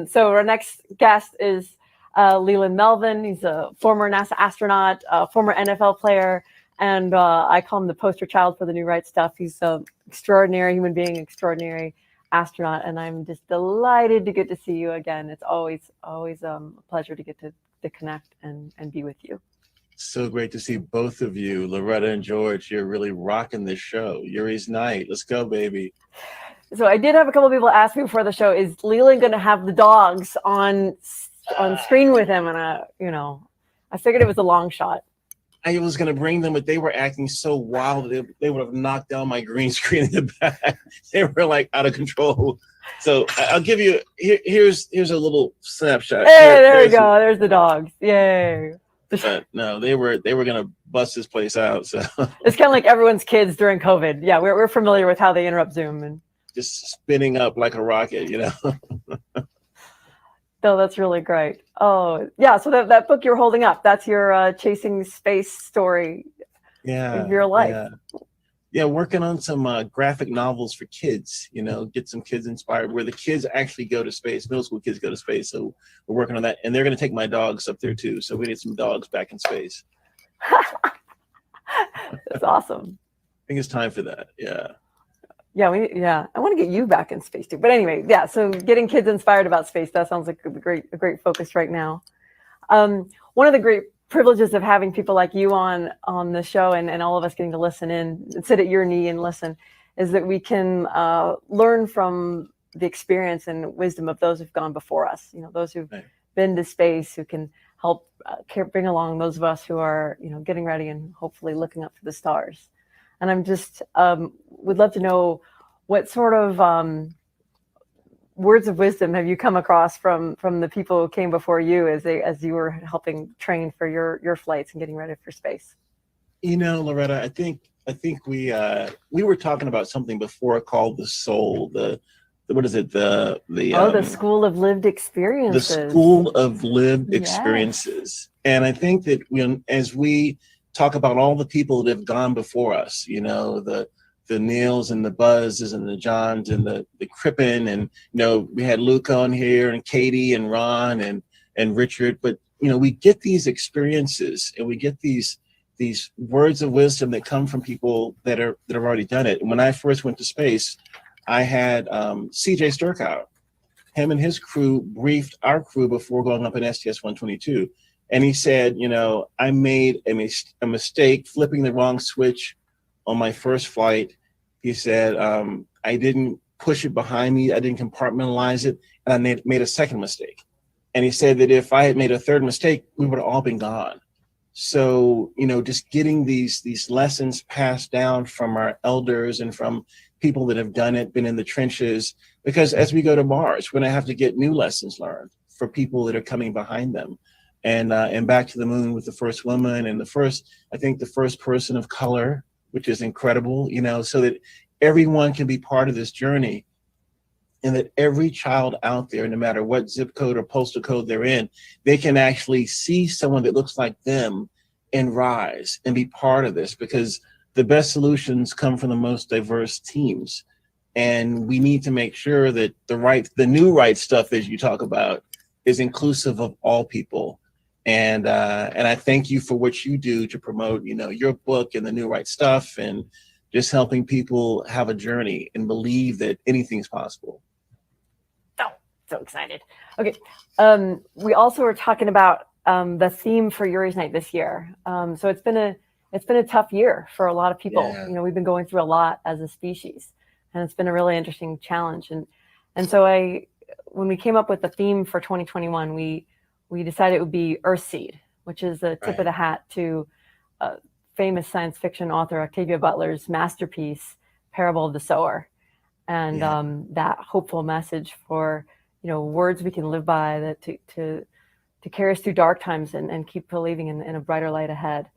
So our next guest is Leland Melvin. He's a former NASA astronaut, former NFL player, and I call him the poster child for the new right stuff. He's an extraordinary human being, extraordinary astronaut, and I'm just delighted to get to see you again. It's always a pleasure to get to connect and be with you. So great to see both of you, Loretta and George. You're really rocking this show. Yuri's Night. Let's go, baby. So I did have a couple of people ask me before the show, is Leland going to have the dogs on screen with him? And I figured it was a long shot. I was going to bring them, but they were acting so wild. They would have knocked down my green screen in the back. They were like out of control. So I'll give you, here's a little snapshot. Hey, there we go. There's the dogs. Yay. No, they were going to bust this place out. So it's kind of like everyone's kids during COVID. Yeah, we're familiar with how they interrupt Zoom and just spinning up like a rocket, No, that's really great. Oh, yeah. So that book you're holding up, that's your chasing space story of your life. Yeah, working on some graphic novels for kids, get some kids inspired where the kids actually go to space. Middle school kids go to space. So we're working on that. And they're going to take my dogs up there too. So we need some dogs back in space. That's awesome. I think it's time for that. Yeah. Yeah, I want to get you back in space too. But anyway, yeah. So getting kids inspired about space, that sounds like a great focus right now. One of the great privileges of having people like you on the show and all of us getting to listen in and sit at your knee and listen is that we can learn from the experience and wisdom of those who've gone before us. Those who've been to space, who can help bring along those of us who are getting ready and hopefully looking up to the stars. And I'm just would love to know what sort of words of wisdom have you come across from the people who came before you as you were helping train for your flights and getting ready for space? Loretta, I think we were talking about something before called the soul. What is it? The School of Lived Experiences. The School of Lived Experiences. And I think that as we talk about all the people that have gone before us, the Neils and the Buzzes and the Johns and the Crippen, and we had Luke on here and Katie and Ron and Richard, but we get these experiences and we get these words of wisdom that come from people that have already done it. And when I first went to space, I had CJ Sturkauer. Him and his crew briefed our crew before going up in STS-122. And he said, I made a mistake flipping the wrong switch on my first flight. He said, I didn't push it behind me. I didn't compartmentalize it. And I made a second mistake. And he said that if I had made a third mistake, we would have all been gone. So, just getting these lessons passed down from our elders and from people that have done it, been in the trenches, because as we go to Mars, we're going to have to get new lessons learned for people that are coming behind them. And back to the moon with the first woman and the first person of color, which is incredible, so that everyone can be part of this journey, and that every child out there, no matter what zip code or postal code they're in, they can actually see someone that looks like them and rise and be part of this, because the best solutions come from the most diverse teams. And we need to make sure that the new right stuff, as you talk about, is inclusive of all people. And I thank you for what you do to promote, your book and the new right stuff, and just helping people have a journey and believe that anything's possible. So excited. Okay. We also were talking about the theme for Yuri's Night this year. So it's been a tough year for a lot of people. Yeah. You know, we've been going through a lot as a species, and it's been a really interesting challenge. And so when we came up with the theme for 2021, we decided it would be Earthseed, which is the tip of the hat to famous science fiction author Octavia Butler's masterpiece, Parable of the Sower, and that hopeful message for, you know, words we can live by, that to carry us through dark times and keep believing in a brighter light ahead.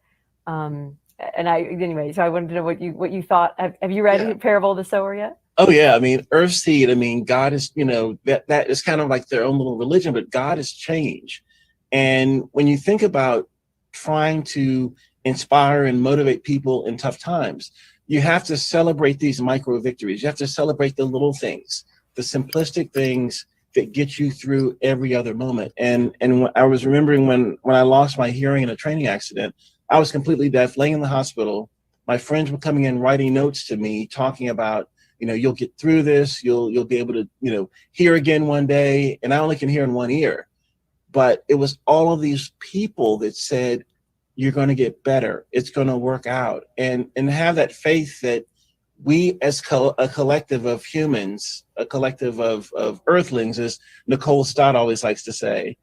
So I wanted to know what you thought. Have you read Parable of the Sower yet? Oh yeah, I mean, Earthseed. I mean, God is, you know, that is kind of like their own little religion, but God is change. And when you think about trying to inspire and motivate people in tough times, you have to celebrate these micro victories. You have to celebrate the little things, the simplistic things that get you through every other moment. And I was remembering when I lost my hearing in a training accident, I was completely deaf, laying in the hospital. My friends were coming in, writing notes to me, talking about, you know, you'll get through this. You'll be able to, you know, hear again one day. And I only can hear in one ear. But it was all of these people that said, you're going to get better. It's going to work out. And have that faith that we as a collective of humans, a collective of earthlings, as Nicole Stott always likes to say,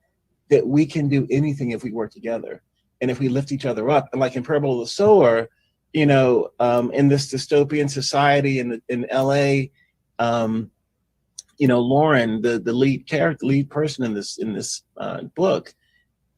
that we can do anything if we work together and if we lift each other up. And like in Parable of the Sower, you know, in this dystopian society in LA, you know, Lauren, the lead character, lead person in this book,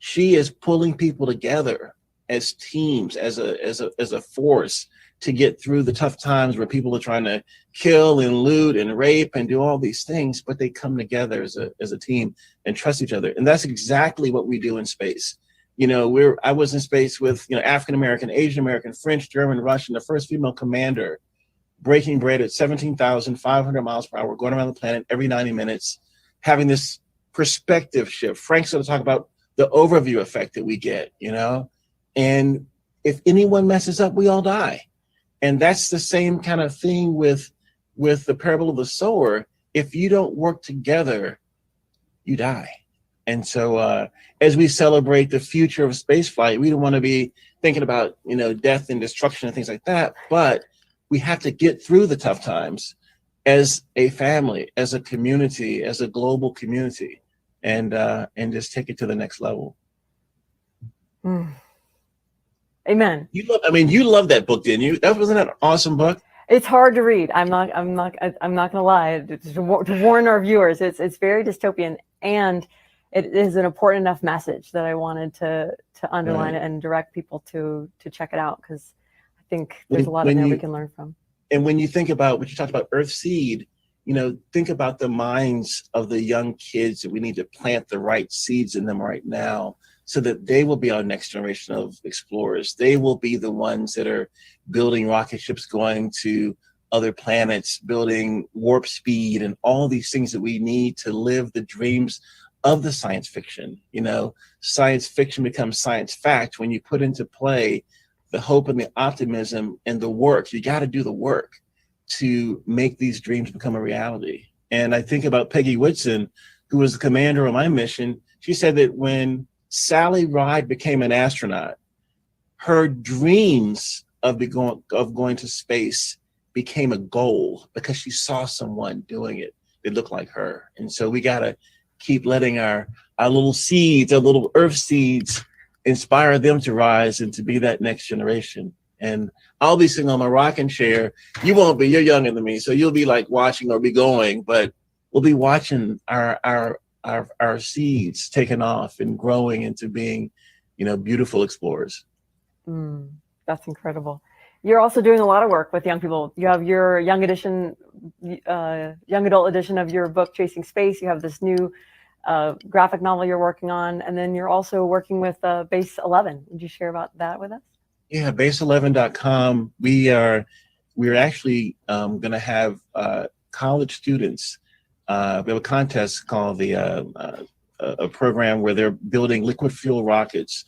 she is pulling people together as teams, as a force to get through the tough times where people are trying to kill and loot and rape and do all these things, but they come together as a team and trust each other. And that's exactly what we do in space. You know, I was in space with, you know, African American, Asian American, French, German, Russian, the first female commander, breaking bread at 17,500 miles per hour, going around the planet every 90 minutes, having this perspective shift. Frank's going to talk about the overview effect that we get, you know, and if anyone messes up, we all die. And that's the same kind of thing with the Parable of the Sower. If you don't work together, you die. And so as we celebrate the future of spaceflight, we don't want to be thinking about, you know, death and destruction and things like that, but we have to get through the tough times as a family, as a community, as a global community, and just take it to the next level. Amen. You love that book, didn't you? Wasn't that an awesome book? It's hard to read. I'm not gonna lie. To warn our viewers, it's very dystopian, and it is an important enough message that I wanted to underline it and direct people to check it out, because I think there's a lot in there we can learn from. And when you think about what you talked about, Earthseed, you know, think about the minds of the young kids that we need to plant the right seeds in them right now, so that they will be our next generation of explorers. They will be the ones that are building rocket ships, going to other planets, building warp speed, and all these things that we need to live the dreams of the science fiction. You know, science fiction becomes science fact when you put into play the hope and the optimism and the work. You got to do the work to make these dreams become a reality. And I think about Peggy Whitson, who was the commander of my mission. She said that when Sally Ride became an astronaut, her dreams of going to space became a goal because she saw someone doing it that looked like her. And so we got to keep letting our little seeds, our little earth seeds, inspire them to rise and to be that next generation. And I'll be sitting on my rocking chair. You won't be, you're younger than me, so you'll be like watching or be going, but we'll be watching our seeds taking off and growing into being, you know, beautiful explorers. That's incredible. You're also doing a lot of work with young people. You have your young adult edition of your book, Chasing Space. You have this new graphic novel you're working on, and then you're also working with Base 11. Would you share about that with us? Yeah, base11.com. We're actually going to have college students. We have a contest called a program where they're building liquid fuel rockets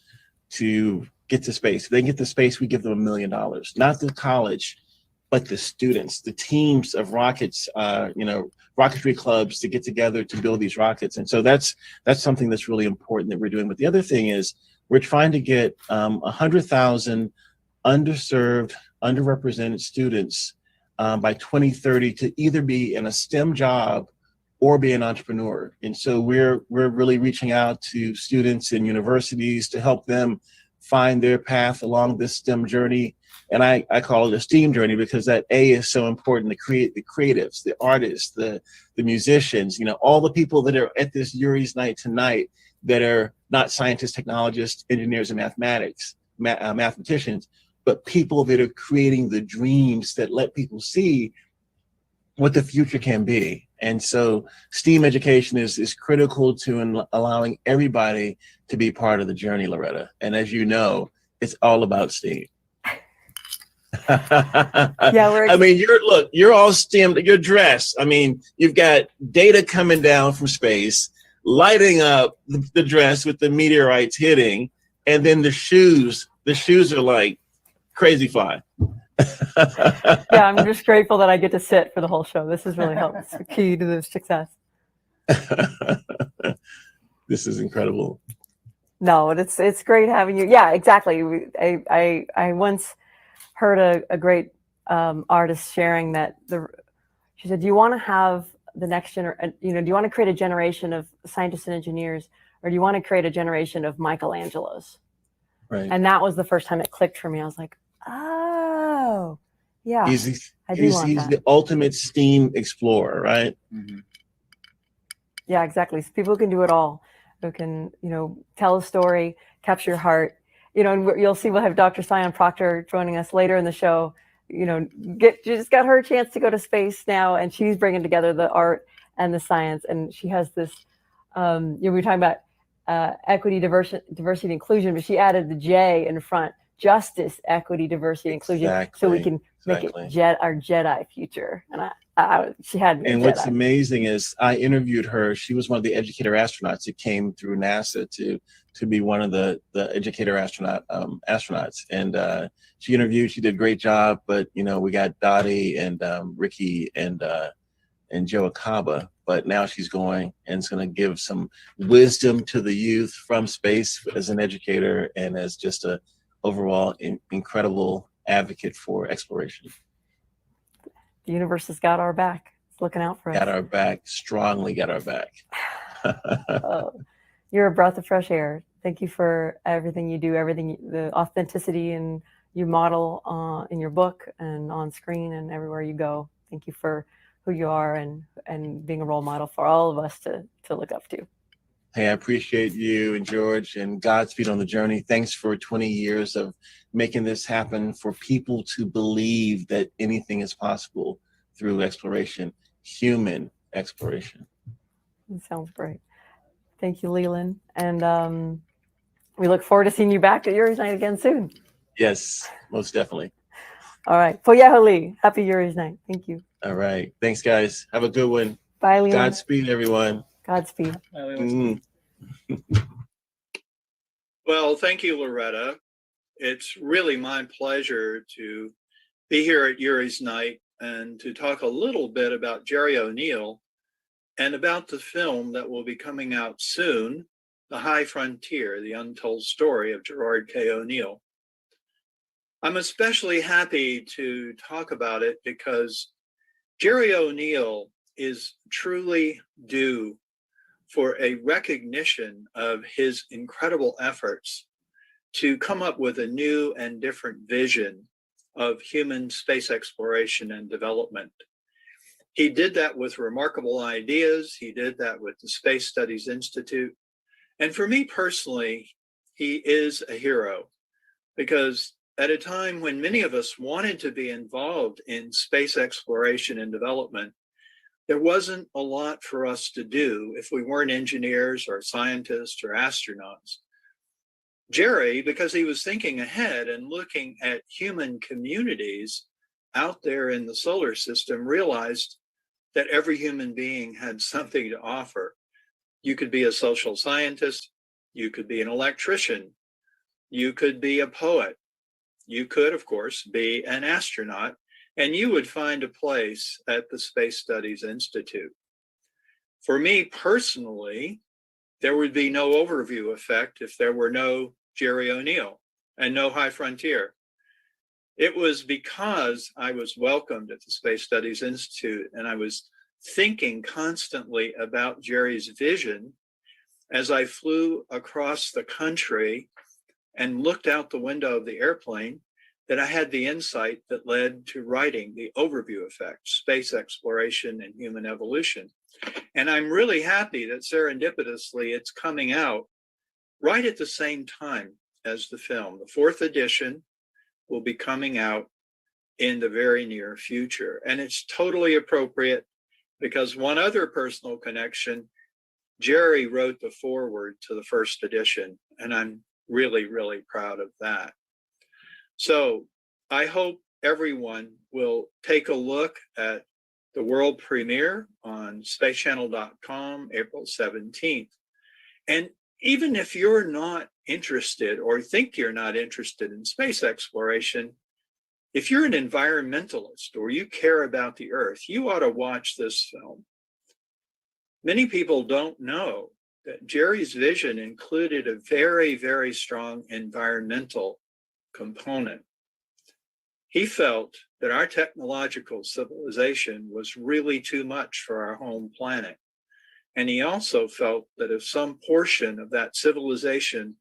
to get to space. If they get to space, we give them $1 million. Not the college, but the students, the teams of rockets, rocketry clubs to get together to build these rockets. And so that's something that's really important that we're doing. But the other thing is we're trying to get 100,000 underserved, underrepresented students by 2030 to either be in a STEM job or be an entrepreneur. And so we're really reaching out to students in universities to help them find their path along this STEM journey. And I call it a STEAM journey because that A is so important to create the creatives, the artists, the musicians, all the people that are at this Yuri's Night tonight that are not scientists, technologists, engineers, and mathematicians, but people that are creating the dreams that let people see what the future can be. And so STEAM education is critical to allowing everybody to be part of the journey, Loretta. And as you know, it's all about STEAM. Yeah, I mean, you're all STEM, you're dressed. I mean, you've got data coming down from space, lighting up the dress with the meteorites hitting, and then the shoes are like crazy fly. Yeah, I'm just grateful that I get to sit for the whole show. This has really helped. It's the key to the success. This is incredible. No, it's great having you. Yeah, exactly. I once heard a great artist sharing that she said, do you want to have the next generation, do you want to create a generation of scientists and engineers, or do you want to create a generation of Michelangelos? Right. And that was the first time it clicked for me. I was like, oh, yeah. He's that. the ultimate STEAM explorer, right? Mm-hmm. Yeah, exactly. So people can do it all. Who can, tell a story, capture your heart. And you'll see we'll have Dr. Sion Proctor joining us later in the show. Just got her a chance to go to space now, and she's bringing together the art and the science. And she has this. We were talking about equity, diversity, and inclusion, but she added the J in front: justice, equity, diversity, inclusion, so we can make it our Jedi future. And she had me. And what's amazing is I interviewed her. She was one of the educator astronauts who came through NASA to be one of the educator astronauts. And she interviewed. She did a great job. But we got Dottie and Ricky and Joe Akaba. But now she's going and is going to give some wisdom to the youth from space as an educator and as just a overall incredible advocate for exploration. The universe has got our back. It's looking out for us. Got our back, strongly got our back. You're a breath of fresh air. Thank you for everything you do, the authenticity and you model in your book and on screen and everywhere you go. Thank you for who you are and being a role model for all of us to look up to. Hey, I appreciate you and George, and Godspeed on the journey. Thanks for 20 years of making this happen for people to believe that anything is possible through exploration, human exploration. That sounds great. Thank you, Leland. And we look forward to seeing you back at Yuri's Night again soon. Yes, most definitely. All right. Poyaholi. Happy Yuri's Night. Thank you. All right. Thanks, guys. Have a good one. Bye, Leland. Godspeed, everyone. Godspeed. Well, thank you, Loretta. It's really my pleasure to be here at Yuri's Night and to talk a little bit about Jerry O'Neill and about the film that will be coming out soon, The High Frontier, The Untold Story of Gerard K. O'Neill. I'm especially happy to talk about it because Jerry O'Neill is truly due for a recognition of his incredible efforts to come up with a new and different vision of human space exploration and development. He did that with remarkable ideas. He did that with the Space Studies Institute. And for me personally, he is a hero because at a time when many of us wanted to be involved in space exploration and development, there wasn't a lot for us to do if we weren't engineers or scientists or astronauts. Jerry, because he was thinking ahead and looking at human communities out there in the solar system, realized that every human being had something to offer. You could be a social scientist, you could be an electrician, you could be a poet, you could, of course, be an astronaut, and you would find a place at the Space Studies Institute. For me personally, there would be no overview effect if there were no Jerry O'Neill and no High Frontier. It was because I was welcomed at the Space Studies Institute and I was thinking constantly about Jerry's vision as I flew across the country and looked out the window of the airplane that I had the insight that led to writing The Overview Effect, Space Exploration and Human Evolution. And I'm really happy that serendipitously it's coming out right at the same time as the film. The 4th edition will be coming out in the very near future. And it's totally appropriate because one other personal connection, Jerry wrote the foreword to the 1st edition, and I'm really, really proud of that. So I hope everyone will take a look at the world premiere on spacechannel.com, April 17th. And even if you're not interested or think you're not interested in space exploration, if you're an environmentalist or you care about the Earth, you ought to watch this film. Many people don't know that Jerry's vision included a very, very strong environmental component. He felt that our technological civilization was really too much for our home planet. And he also felt that if some portion of that civilization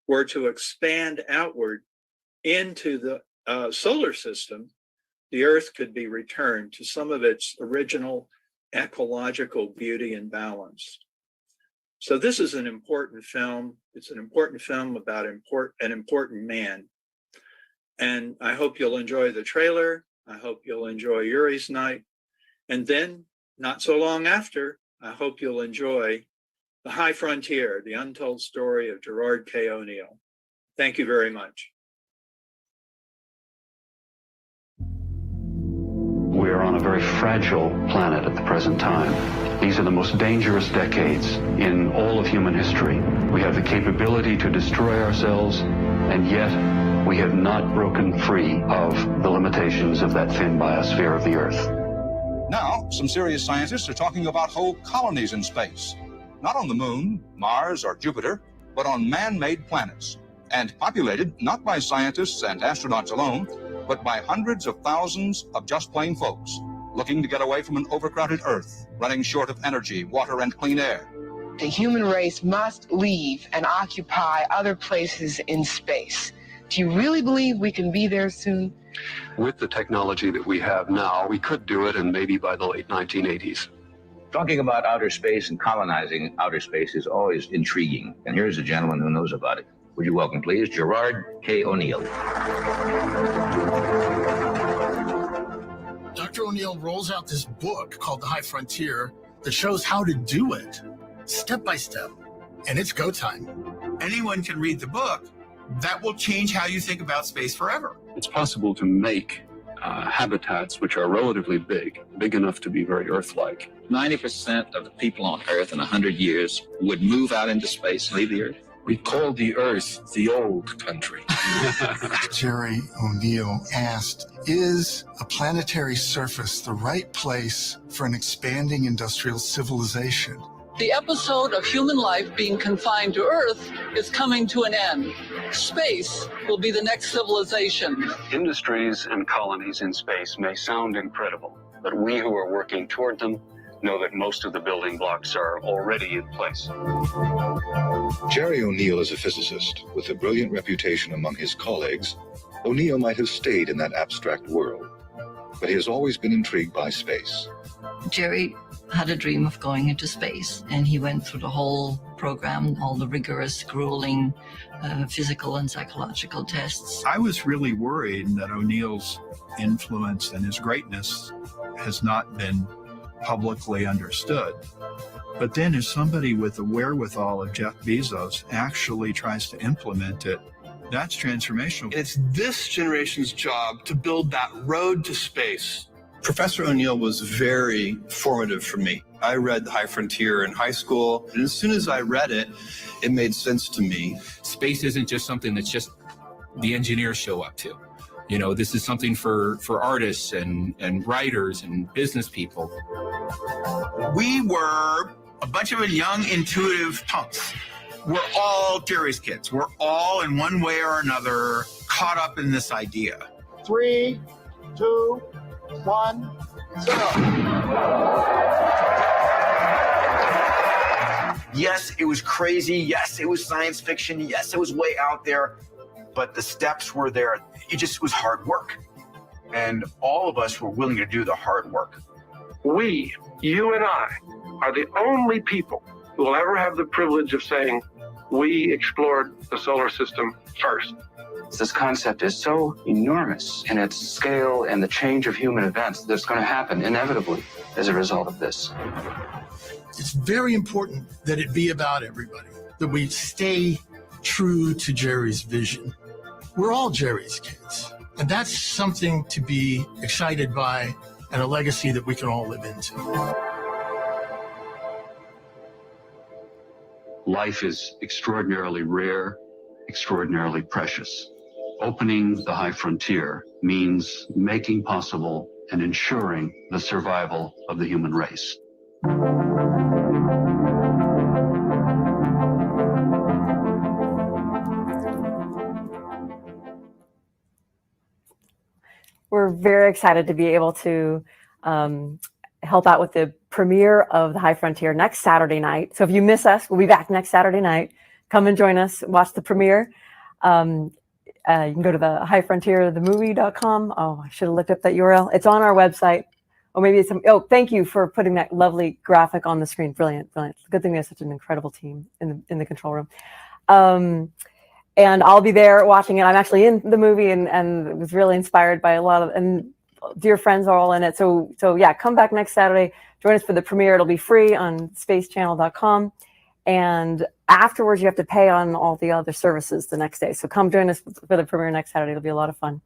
were to expand outward into the solar system, the Earth could be returned to some of its original ecological beauty and balance. So this is an important film. It's an important film about an important man. And I hope you'll enjoy the trailer. I hope you'll enjoy Yuri's Night. And then, not so long after, I hope you'll enjoy The High Frontier, the untold story of Gerard K. O'Neill. Thank you very much. We are on a very fragile planet at the present time. These are the most dangerous decades in all of human history. We have the capability to destroy ourselves, and yet we have not broken free of the limitations of that thin biosphere of the Earth. Now, some serious scientists are talking about whole colonies in space. Not on the moon, Mars, or Jupiter, but on man-made planets. And populated not by scientists and astronauts alone, but by hundreds of thousands of just plain folks looking to get away from an overcrowded Earth, running short of energy, water, and clean air. The human race must leave and occupy other places in space. Do you really believe we can be there soon? With the technology that we have now, we could do it, and maybe by the late 1980s. Talking about outer space and colonizing outer space is always intriguing. And here's a gentleman who knows about it. Would you welcome, please, Gerard K. O'Neill. Dr. O'Neill rolls out this book called The High Frontier that shows how to do it, step by step. And it's go time. Anyone can read the book. That will change how you think about space forever. It's possible to make habitats which are relatively big enough to be very Earth-like. 90% of the people on Earth in 100 years would move out into space and leave the Earth. We call the Earth the old country. Jerry O'Neill asked, is a planetary surface the right place for an expanding industrial civilization? The episode of human life being confined to Earth is coming to an end. Space will be the next civilization. Industries and colonies in space may sound incredible, but we who are working toward them know that most of the building blocks are already in place. Jerry O'Neill is a physicist with a brilliant reputation among his colleagues. O'Neill might have stayed in that abstract world, but he has always been intrigued by space. Jerry had a dream of going into space, and he went through the whole program, all the rigorous, grueling physical and psychological tests. I was really worried that O'Neill's influence and his greatness has not been publicly understood. But then as somebody with the wherewithal of Jeff Bezos actually tries to implement it, that's transformational. It's this generation's job to build that road to space. Professor O'Neill was very formative for me. I read The High Frontier in high school, and as soon as I read it, it made sense to me. Space isn't just something that's just the engineers show up to. You know, this is something for artists and writers and business people. We were a bunch of young, intuitive punks. We're all Jerry's kids. We're all, in one way or another, caught up in this idea. 3, 2, 1, 0. Yes, it was crazy. Yes, it was science fiction. Yes, it was way out there. But the steps were there. It just was hard work. And all of us were willing to do the hard work. We, you and I, are the only people who will ever have the privilege of saying, we explored the solar system first. This concept is so enormous in its scale and the change of human events that's going to happen inevitably as a result of this. It's very important that it be about everybody, that we stay true to Jerry's vision. We're all Jerry's kids, and that's something to be excited by and a legacy that we can all live into. Life is extraordinarily rare, extraordinarily precious. Opening the high frontier means making possible and ensuring the survival of the human race. We're very excited to be able to help out with the premiere of The High Frontier next Saturday night. So if you miss us, we'll be back next Saturday night. Come and join us, watch the premiere. You can go to the highfrontierthemovie.com. Oh, I should have looked up that URL. It's on our website. Or maybe it's thank you for putting that lovely graphic on the screen. Brilliant, brilliant. Good thing we have such an incredible team in the control room. And I'll be there watching it. I'm actually in the movie and was really inspired by a lot of, and dear friends are all in it. So yeah, come back next Saturday. Join us for the premiere. It'll be free on spacechannel.com. And afterwards, you have to pay on all the other services the next day. So come join us for the premiere next Saturday. It'll be a lot of fun.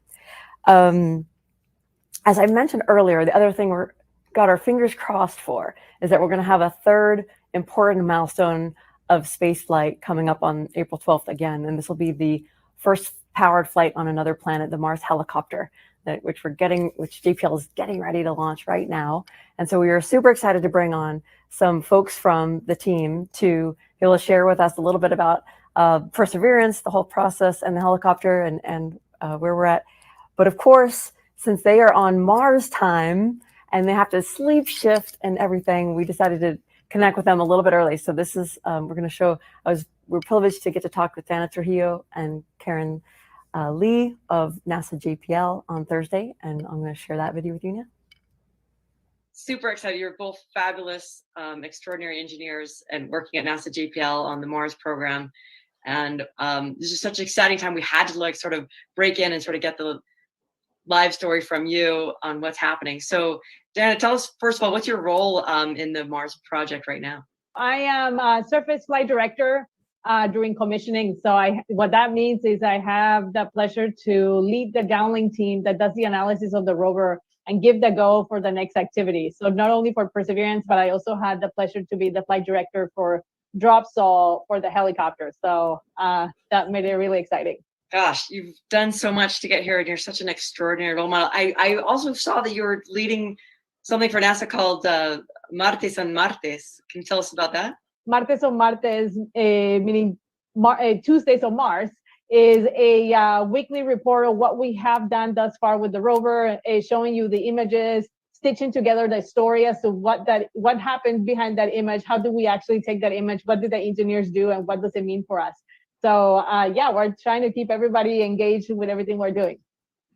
As I mentioned earlier, the other thing we're got our fingers crossed for is that we're going to have a third important milestone of spaceflight coming up on April 12th again. And this will be the first powered flight on another planet, the Mars helicopter, which JPL is getting ready to launch right now. And so we are super excited to bring on some folks from the team to be able to share with us a little bit about Perseverance, the whole process, and the helicopter and where we're at. But of course, since they are on Mars time and they have to sleep shift and everything, we decided to connect with them a little bit early. So this is, we're going to show, we're privileged to get to talk with Dana Trujillo and Karen Lee of NASA JPL on Thursday. And I'm going to share that video with you now. Super excited. You're both fabulous, extraordinary engineers and working at NASA JPL on the Mars program. And this is such an exciting time. We had to sort of break in and sort of get the live story from you on what's happening. So Dana, tell us, first of all, what's your role in the Mars project right now? I am a surface flight director during commissioning. So what that means is I have the pleasure to lead the downlink team that does the analysis of the rover and give the go for the next activity. So not only for Perseverance, but I also had the pleasure to be the flight director for Dropsaw for the helicopter. So that made it really exciting. Gosh, you've done so much to get here, and you're such an extraordinary role model. I also saw that you were leading something for NASA called Martes on Martes. Can you tell us about that? Martes on Martes, meaning Tuesdays on Mars, is a weekly report of what we have done thus far with the rover, showing you the images, stitching together the story as to what happened behind that image, how do we actually take that image, what did the engineers do, and what does it mean for us? So yeah, we're trying to keep everybody engaged with everything we're doing.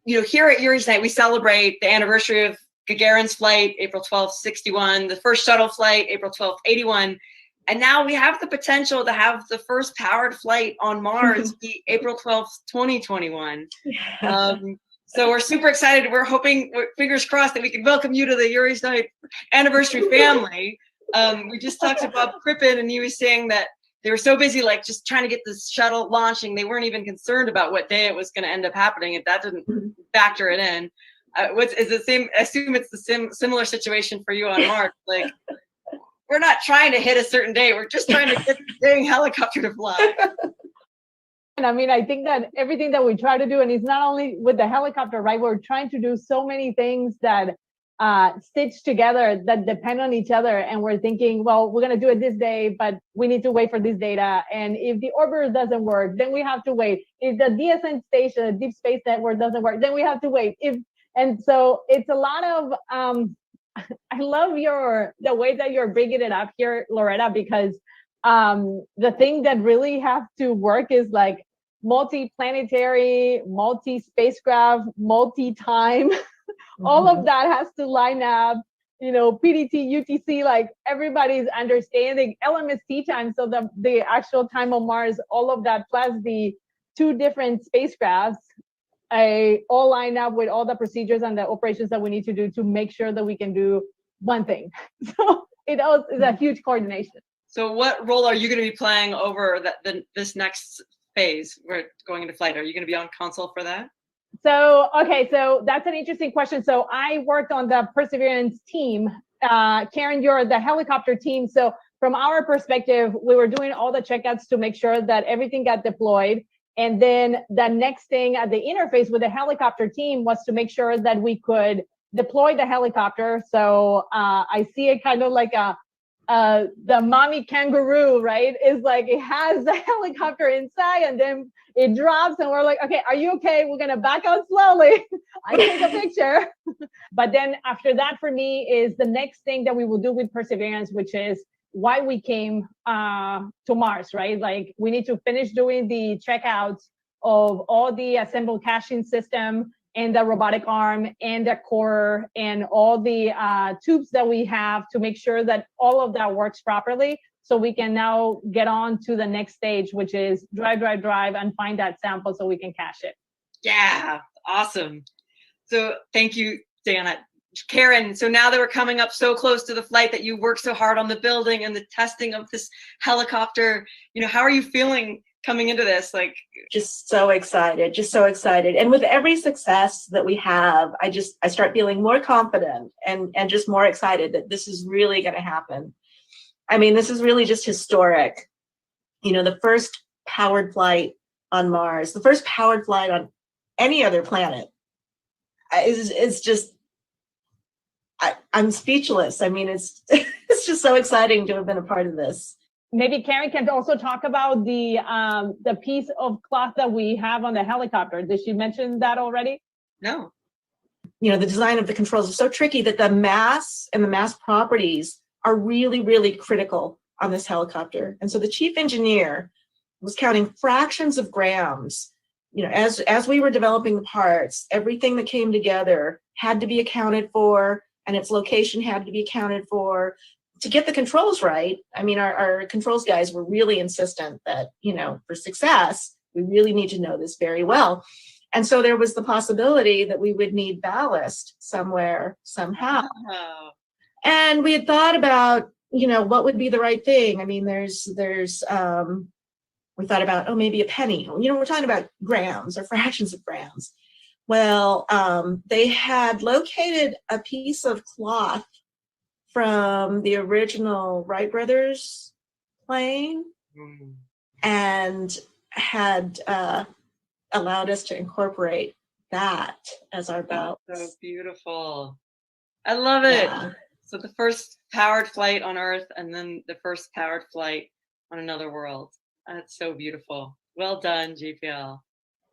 You know, here at Yuri's Night, we celebrate the anniversary of Gagarin's flight, April 12th, 61, the first shuttle flight, April 12th, 81. And now we have the potential to have the first powered flight on Mars be April 12th, 2021. So we're super excited. We're hoping, fingers crossed, that we can welcome you to the Yuri's Night anniversary family. We just talked to Bob Crippen, and he was saying that they were so busy, just trying to get this shuttle launching, they weren't even concerned about what day it was going to end up happening. If that didn't factor it in, is the same? I assume it's the similar situation for you on Mars. We're not trying to hit a certain day. We're just trying to get the dang helicopter to fly. And I mean, I think that everything that we try to do, and it's not only with the helicopter, right? We're trying to do so many things that stitch together that depend on each other. And we're thinking, well, we're going to do it this day, but we need to wait for this data. And if the orbiter doesn't work, then we have to wait. If the DSN station, the Deep Space Network doesn't work, then we have to wait. And so it's a lot of, I love the way that you're bringing it up here, Loretta, because the thing that really have to work is like multi-planetary, multi-spacecraft, multi-time. All of that has to line up, PDT, UTC, like everybody's understanding LMST time. So the actual time on Mars, all of that, plus the 2 different spacecrafts, all line up with all the procedures and the operations that we need to do to make sure that we can do one thing. So it is a huge coordination. So what role are you going to be playing over this next phase? We're going into flight. Are you going to be on console for that? So that's an interesting question. So I worked on the Perseverance team. Karen, you're the helicopter team. So from our perspective, we were doing all the checkouts to make sure that everything got deployed. And then the next thing at the interface with the helicopter team was to make sure that we could deploy the helicopter. So I see it kind of like the mommy kangaroo, right? Is like it has the helicopter inside and then it drops and we're like, okay, are you okay? We're gonna back out slowly. I take a picture. But then after that for me is the next thing that we will do with Perseverance, which is why we came to Mars, right? Like we need to finish doing the checkouts of all the assembled caching system and the robotic arm and the core and all the tubes that we have to make sure that all of that works properly. So we can now get on to the next stage, which is drive and find that sample so we can cache it. Yeah, awesome. So thank you, Diana. Karen, so now that we're coming up so close to the flight that you worked so hard on the building and the testing of this helicopter, how are you feeling coming into this? Like, just so excited. And with every success that we have, I start feeling more confident and just more excited that this is really going to happen. I mean, this is really just historic. The first powered flight on Mars, the first powered flight on any other planet is just, I'm speechless. I mean, it's just so exciting to have been a part of this. Maybe Karen can also talk about the piece of cloth that we have on the helicopter. Did she mention that already? No. The design of the controls is so tricky that the mass and the mass properties are really, really critical on this helicopter. And so the chief engineer was counting fractions of grams. As we were developing the parts, everything that came together had to be accounted for, and its location had to be accounted for to get the controls right. I mean, our controls guys were really insistent that, for success, we really need to know this very well. And so there was the possibility that we would need ballast somewhere, somehow. Oh. And we had thought about, what would be the right thing. I mean, we thought about, maybe a penny. We're talking about grams or fractions of grams. Well, they had located a piece of cloth from the original Wright brothers plane and had allowed us to incorporate that as our belt. So beautiful. I love it. Yeah. So the first powered flight on Earth and then the first powered flight on another world. That's so beautiful. Well done, GPL.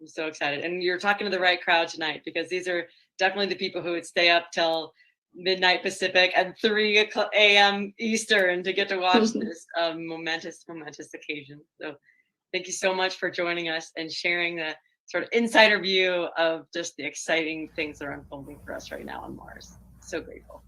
I'm so excited. And you're talking to the right crowd tonight because these are definitely the people who would stay up till midnight Pacific and 3 a.m. Eastern to get to watch this momentous occasion. So thank you so much for joining us and sharing the sort of insider view of just the exciting things that are unfolding for us right now on Mars. So grateful.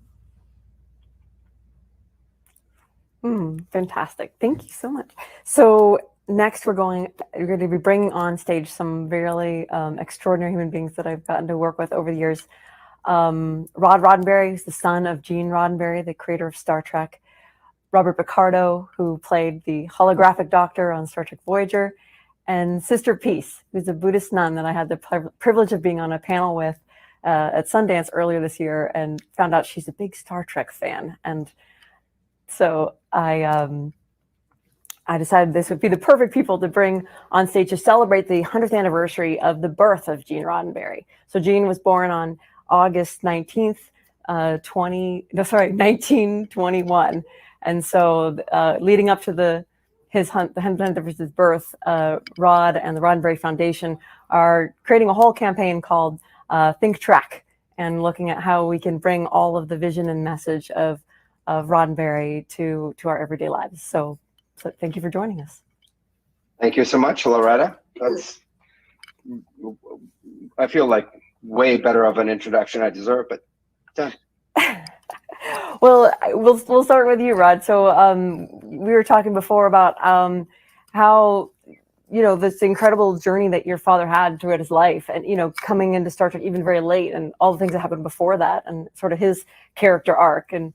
Fantastic. Thank you so much. So next we're going to be bringing on stage some really extraordinary human beings that I've gotten to work with over the years. Rod Roddenberry is the son of Gene Roddenberry, the creator of Star Trek. Robert Picardo, who played the holographic doctor on Star Trek Voyager. And Sister Peace, who's a Buddhist nun that I had the privilege of being on a panel with at Sundance earlier this year and found out she's a big Star Trek fan. And so I I decided this would be the perfect people to bring on stage to celebrate the 100th anniversary of the birth of Gene Roddenberry. So Gene was born on August 19th, 1921. And so leading up to the 100th anniversary of his birth, Rod and the Roddenberry Foundation are creating a whole campaign called Think Track, and looking at how we can bring all of the vision and message of Roddenberry to our everyday lives. So thank you for joining us. Thank you so much, Loretta. I feel like way better of an introduction I deserve, but done. Well, we'll start with you, Rod. So we were talking before about how, this incredible journey that your father had throughout his life, and, coming into Star Trek even very late, and all the things that happened before that, and sort of his character arc. And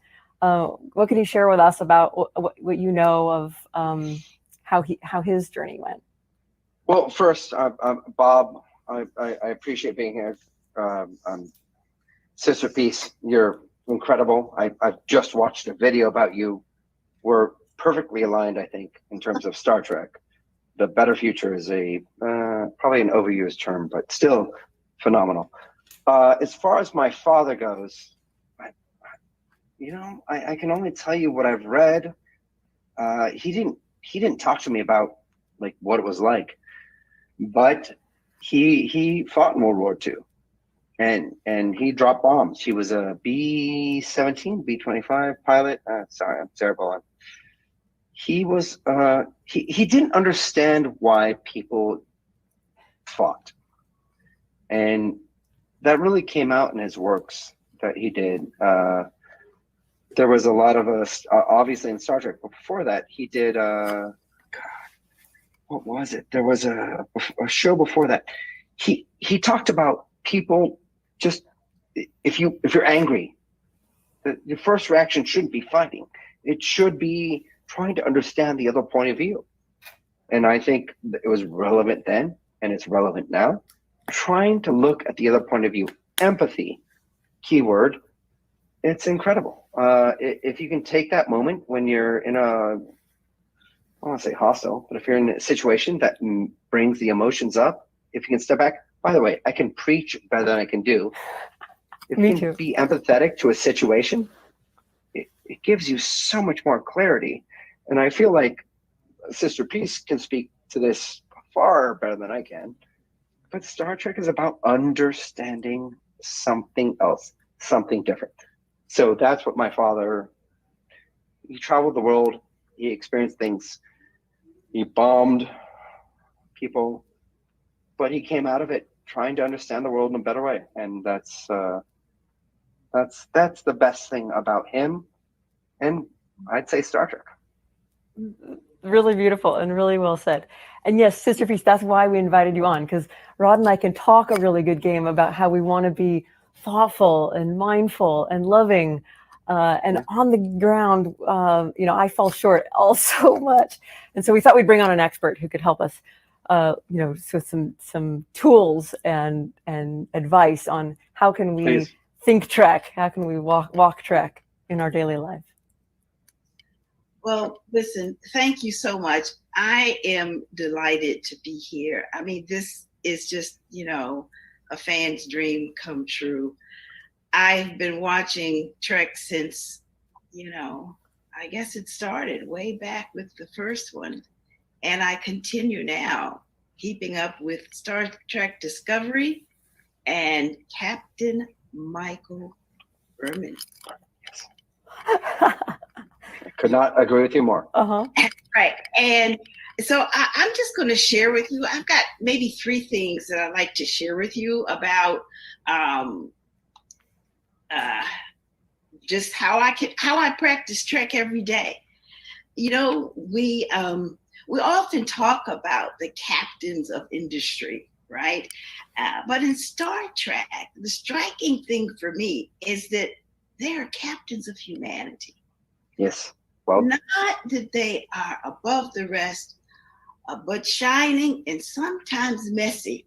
what can you share with us about what you know of how his journey went? Well, first, Bob, I appreciate being here. Sister Peace, you're incredible. I've just watched a video about you. We're perfectly aligned, I think, in terms of Star Trek. The better future is probably an overused term, but still phenomenal. As far as my father goes, I can only tell you what I've read. He didn't talk to me about like what it was like, but he fought in World War II, and he dropped bombs. He was a B-17, B-25 pilot. Sorry, I'm terrible. He was he didn't understand why people fought, and that really came out in his works that he did. There was a lot of us, obviously, in Star Trek, but before that, he did. God, what was it? There was a show before that. He talked about people just if you're angry, your first reaction shouldn't be fighting. It should be trying to understand the other point of view. And I think it was relevant then, and it's relevant now. Trying to look at the other point of view, empathy, keyword. It's incredible. If you can take that moment when you're in I don't want to say hostile, but if you're in a situation that brings the emotions up, if you can step back. By the way, I can preach better than I can do. If you can be empathetic to a situation, it gives you so much more clarity. And I feel like Sister Peace can speak to this far better than I can. But Star Trek is about understanding something else, something different. So that's what my father, he traveled the world, he experienced things, he bombed people, but he came out of it trying to understand the world in a better way. And that's the best thing about him. And I'd say Star Trek. Really beautiful and really well said. And yes, Sister Peace, that's why we invited you on, because Rod and I can talk a really good game about how we want to be thoughtful and mindful and loving, and on the ground, I fall short all so much. And so we thought we'd bring on an expert who could help us, with some tools and advice on how can we think Trek, how can we walk Trek in our daily life. Well, listen, thank you so much. I am delighted to be here. I mean, this is just, a fan's dream come true. I've been watching Trek since, I guess it started way back with the first one. And I continue now, keeping up with Star Trek Discovery and Captain Michael Berman. Could not agree with you more. Right. And so I'm just going to share with you. I've got maybe 3 things that I'd like to share with you about just how I practice Trek every day. We often talk about the captains of industry, right? But in Star Trek, the striking thing for me is that they are captains of humanity. Yes. Well, not that they are above the rest, but shining and sometimes messy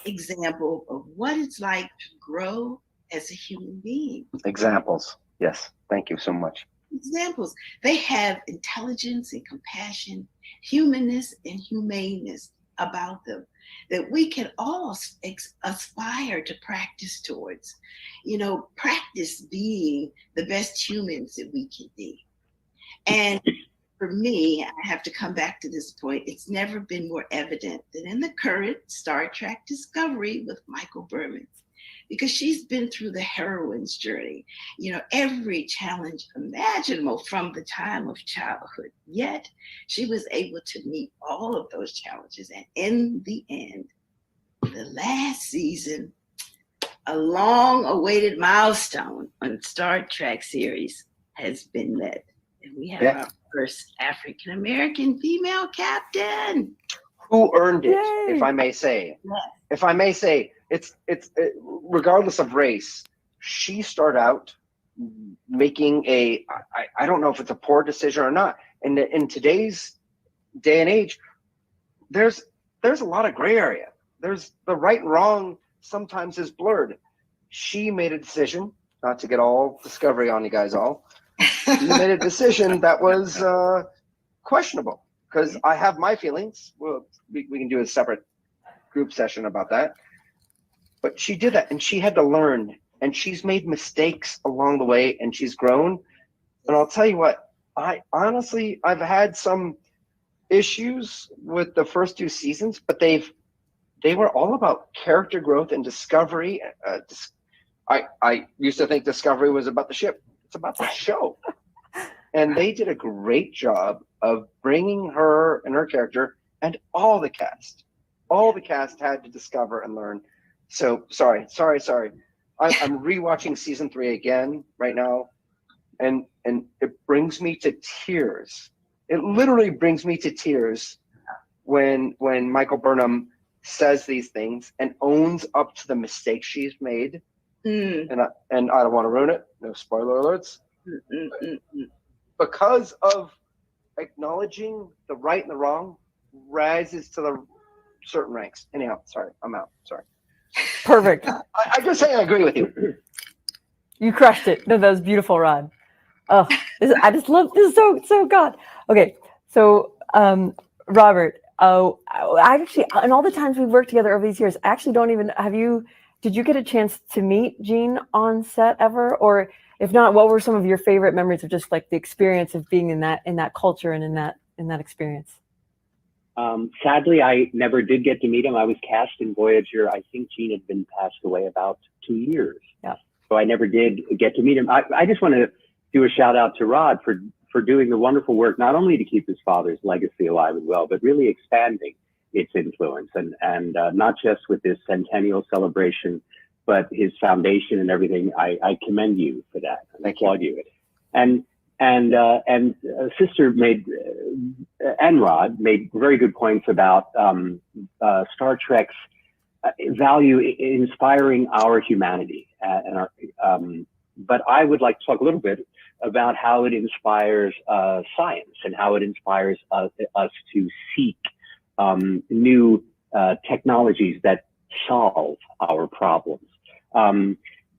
example of what it's like to grow as a human being. Examples. Yes. Thank you so much. examples. They have intelligence and compassion, humanness and humaneness about them that we can all aspire to practice towards. You know, practice being the best humans that we can be. And for me, I have to come back to this point. It's never been more evident than in the current Star Trek Discovery with Michael Berman, because she's been through the heroine's journey, you know, every challenge imaginable from the time of childhood. Yet she was able to meet all of those challenges. And in the end, the last season, a long awaited milestone on Star Trek series has been met. And we have our first African-American female captain. Who earned it, Yay. if I may say. Yes. If I may say, it's regardless of race, she started out making I don't know if it's a poor decision or not. And in today's day and age, there's a lot of gray area. There's the right and wrong sometimes is blurred. She made a decision, not to get all Discovery on you guys all. She made a decision that was questionable, because I have my feelings. Well, we can do a separate group session about that. But she did that, and she had to learn, and she's made mistakes along the way, and she's grown. And I'll tell you what, I've had some issues with the first 2 seasons, but they were all about character growth and discovery. I used to think Discovery was about the ship. It's about the show. And they did a great job of bringing her and her character and all the cast. All the cast had to discover and learn. So sorry. I'm rewatching season 3 again right now, and it brings me to tears. It literally brings me to tears when Michael Burnham says these things and owns up to the mistakes she's made. And I don't want to ruin it. No spoiler alerts. Because of acknowledging the right and the wrong, rises to the certain ranks. Anyhow, sorry, I'm out. Sorry. Perfect. I just say I agree with you. You crushed it. No, that was beautiful, Rod. Oh, I just love this so God. Okay, so Robert, I actually, in all the times we've worked together over these years, I actually don't even did you get a chance to meet Gene on set ever? Or if not, what were some of your favorite memories of just like the experience of being in that culture and in that experience? Sadly, I never did get to meet him. I was cast in Voyager. I think Gene had been passed away about 2 years. Yeah. So I never did get to meet him. I just want to do a shout out to Rod for doing the wonderful work, not only to keep his father's legacy alive and well, but really expanding its influence and not just with this centennial celebration, but his foundation and everything. I commend you for that. I applaud you. And Sister made, and Rod made very good points about Star Trek's value inspiring our humanity. But I would like to talk a little bit about how it inspires science and how it inspires us to seek new technologies that solve our problems. Once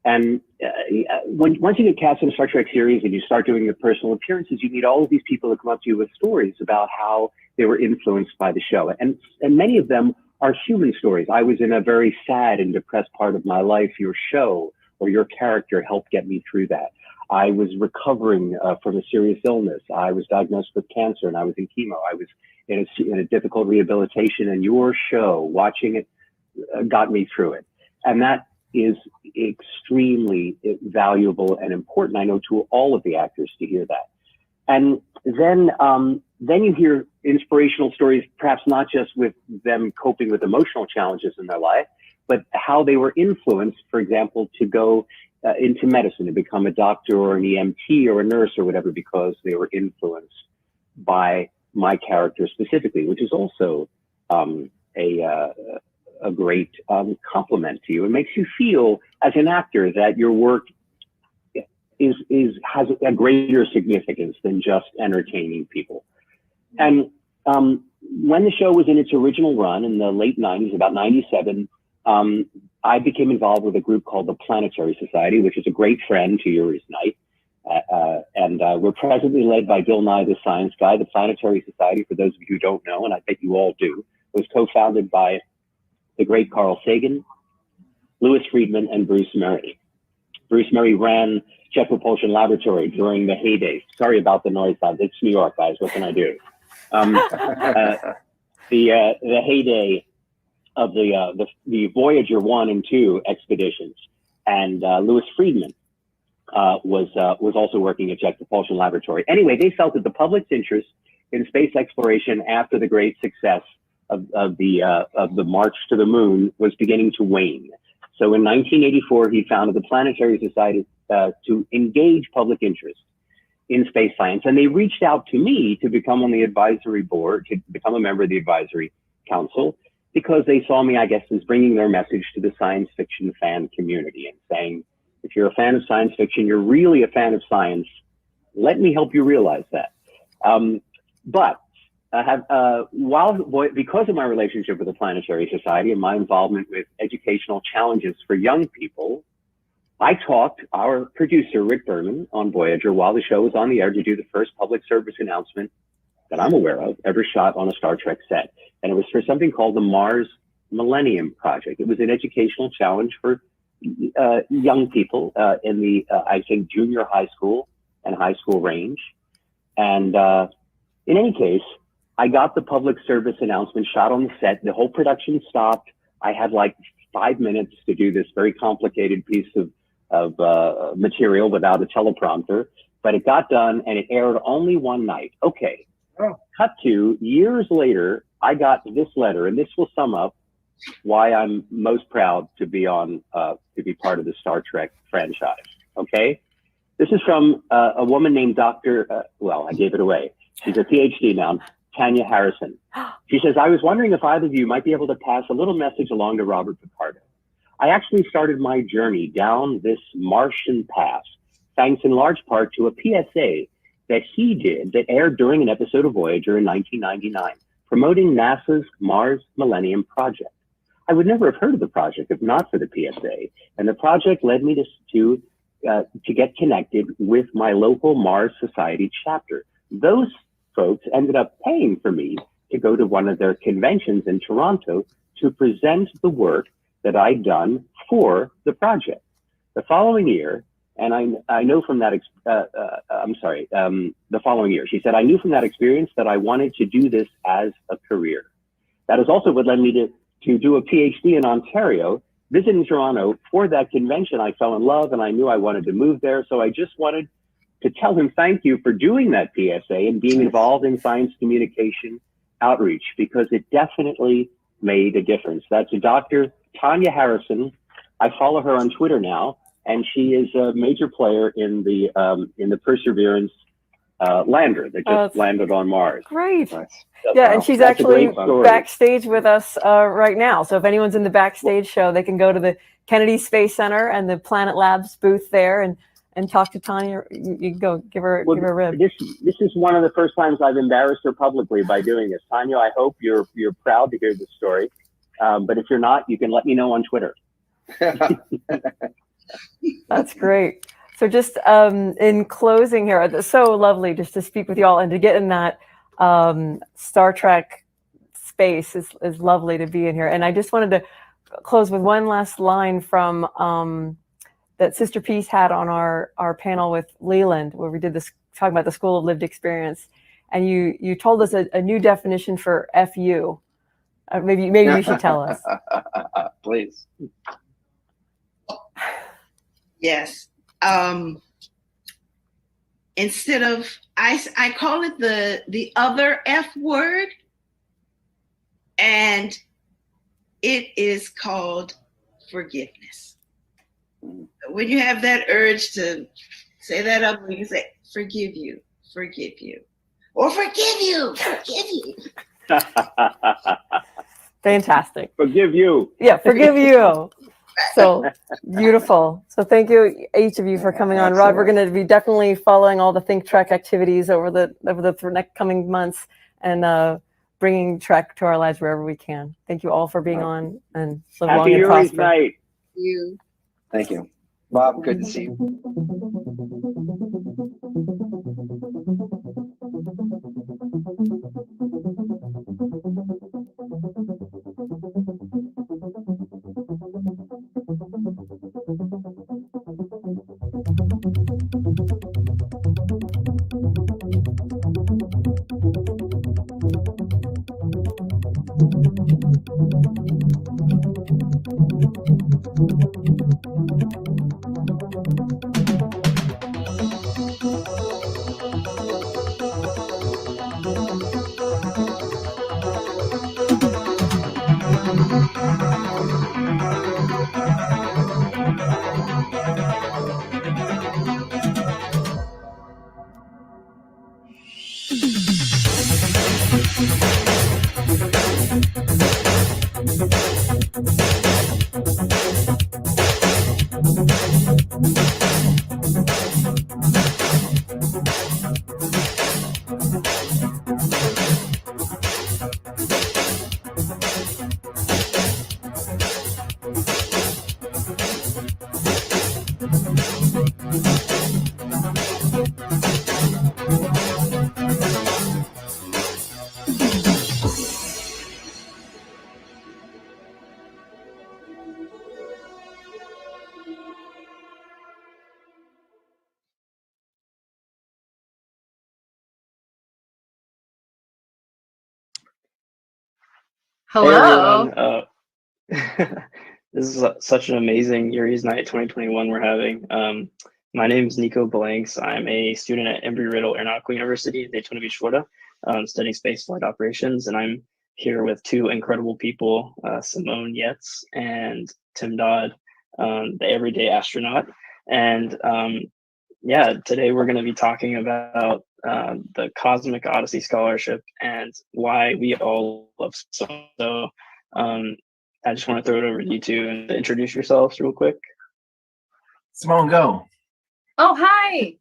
you get cast in a Star Trek series and you start doing your personal appearances, you meet all of these people that come up to you with stories about how they were influenced by the show. And many of them are human stories. I was in a very sad and depressed part of my life. Your show or your character helped get me through that. I was recovering from a serious illness. I was diagnosed with cancer and I was in chemo. I was in a difficult rehabilitation, and your show, watching it, got me through it. And that is extremely valuable and important, I know, to all of the actors to hear that. And then you hear inspirational stories, perhaps not just with them coping with emotional challenges in their life, but how they were influenced, for example, to go into medicine, to become a doctor or an EMT or a nurse or whatever, because they were influenced by my character specifically, which is also a great compliment to you. It makes you feel as an actor that your work has a greater significance than just entertaining people. And when the show was in its original run in the late 90s, about 97, I became involved with a group called the Planetary Society, which is a great friend to Yuri's Night. And And we're presently led by Bill Nye, the Science Guy. The Planetary Society, for those of you who don't know, and I bet you all do, was co-founded by the great Carl Sagan, Lewis Friedman, and Bruce Murray. Bruce Murray ran Jet Propulsion Laboratory during the heyday. Sorry about the noise. It's New York, guys. What can I do? The heyday of the Voyager 1 and 2 expeditions. And Lewis Friedman was also working at Jet Propulsion Laboratory. Anyway, they felt that the public's interest in space exploration after the great success of the March to the Moon was beginning to wane. So in 1984, he founded the Planetary Society to engage public interest in space science. And they reached out to me to become on the advisory board, to become a member of the advisory council, because they saw me, I guess, as bringing their message to the science fiction fan community and saying, if you're a fan of science fiction, you're really a fan of science. Let me help you realize that. But I have, because of my relationship with the Planetary Society and my involvement with educational challenges for young people, I talked our producer, Rick Berman, on Voyager while the show was on the air to do the first public service announcement that I'm aware of ever shot on a Star Trek set. And it was for something called the Mars Millennium Project. It was an educational challenge for young people in the, I think, junior high school and high school range. And in any case, I got the public service announcement shot on the set. The whole production stopped. I had like 5 minutes to do this very complicated piece of material without a teleprompter, but it got done and it aired only one night. Okay. Cut to years later, I got this letter, and this will sum up why I'm most proud to be on, to be part of the Star Trek franchise. Okay. This is from a woman named Dr. Well, I gave it away. She's a PhD now, Tanya Harrison. She says, I was wondering if either of you might be able to pass a little message along to Robert Picardo. I actually started my journey down this Martian path, thanks in large part to a PSA that he did that aired during an episode of Voyager in 1999, promoting NASA's Mars Millennium Project. I would never have heard of the project if not for the PSA, and the project led me to get connected with my local Mars Society chapter. Those folks ended up paying for me to go to one of their conventions in Toronto to present the work that I'd done for the project. The following year, and I know from that, the following year, she said, I knew from that experience that I wanted to do this as a career. That is also what led me to do a PhD in Ontario. Visiting Toronto for that convention, I fell in love and I knew I wanted to move there. So I just wanted to tell him thank you for doing that PSA and being involved in science communication outreach, because it definitely made a difference. That's Dr. Tanya Harrison. I follow her on Twitter now, and she is a major player in the Perseverance lander that just landed on Mars. Great. Yeah, and she's actually backstage with us right now. So if anyone's in the backstage show, they can go to the Kennedy Space Center and the Planet Labs booth there and talk to Tanya. You can go give her a rib. This is one of the first times I've embarrassed her publicly by doing this. Tanya, I hope you're proud to hear this story. But if you're not, you can let me know on Twitter. That's great. So just in closing here, it's so lovely just to speak with you all and to get in that Star Trek space is lovely to be in here. And I just wanted to close with one last line from that Sister Peace had on our panel with Leland, where we did this talking about the School of Lived Experience. And you told us a new definition for FU. Maybe you should tell us. Please. Yes. Instead of, I call it the other F word, and it is called forgiveness. When you have that urge to say that up, you can say, forgive you, or forgive you. Fantastic. Forgive you. Yeah, forgive you. So beautiful. So thank you, each of you, for coming on. Rod, we're going to be definitely following all the Think Trek activities over the next coming months and bringing Trek to our lives wherever we can. Thank you all for being on, and live long and prosper. Night. You. Thank you. Bob, good to see you. Hello. Hey everyone. This is such an amazing Yuri's Night 2021 we're having. My name is Nico Blanks. I'm a student at Embry-Riddle Aeronautical University in Daytona Beach, Florida, studying space flight operations. And I'm here with two incredible people, Simone Yetz and Tim Dodd, the everyday astronaut. And yeah, today we're going to be talking about the Cosmic Odyssey Scholarship and why we all love space. So I just want to throw it over to you two and introduce yourselves real quick. Simone, go. Oh, hi.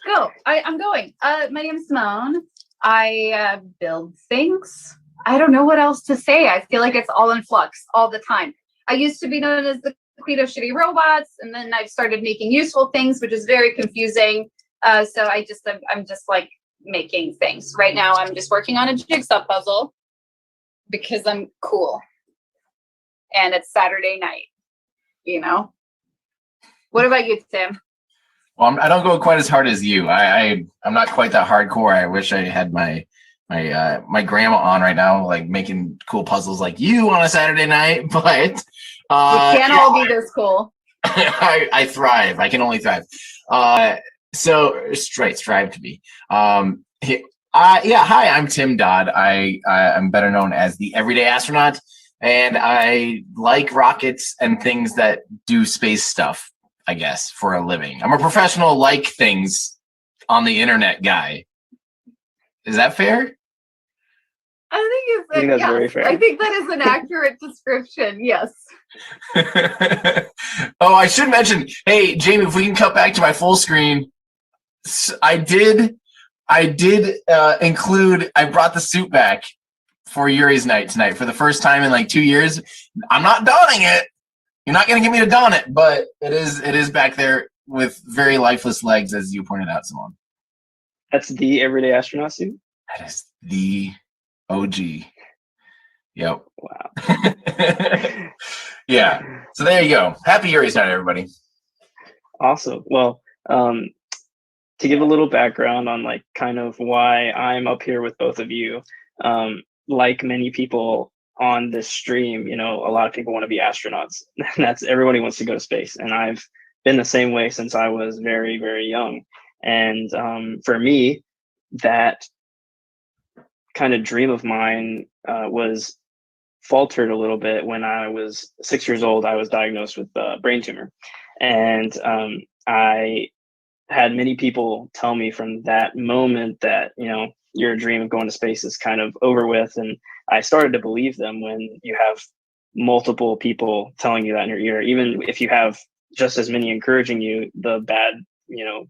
Go. I'm going. My name is Simone. I build things. I don't know what else to say. I feel like it's all in flux all the time. I used to be known as the Queen of Shitty Robots, and then I've started making useful things, which is very confusing. So I'm just like making things. Right now, I'm just working on a jigsaw puzzle because I'm cool. And it's Saturday night, you know? What about you, Tim? Well, I don't go quite as hard as you. I'm not quite that hardcore. I wish I had my grandma on right now, like making cool puzzles like you on a Saturday night. But we can't all be this cool. I thrive. I can only thrive. So strive to be. Yeah. Hi, I'm Tim Dodd. I'm better known as the Everyday Astronaut, and I like rockets and things that do space stuff, I guess, for a living. I'm a professional like things on the internet guy. Is that fair? I think that's very fair. I think that is an accurate description. Yes. Oh, I should mention, hey, Jamie, if we can cut back to my full screen, I did include, I brought the suit back for Yuri's Night tonight for the first time in like 2 years. I'm not donning it. You're not going to get me to don it, but it is back there with very lifeless legs, as you pointed out, Simone. That's the Everyday Astronaut suit? That is the OG. Yep. Wow. Yeah. So there you go. Happy Yuri's Night, everybody. Awesome. Well, to give a little background on like kind of why I'm up here with both of you, like many people on this stream, you know, a lot of people want to be astronauts. That's everybody wants to go to space. And I've been the same way since I was very, very young. And for me, that kind of dream of mine was faltered a little bit when I was 6 years old. I was diagnosed with a brain tumor. And I had many people tell me from that moment that, you know, your dream of going to space is kind of over with. And I started to believe them when you have multiple people telling you that in your ear. Even if you have just as many encouraging you, the bad, you know,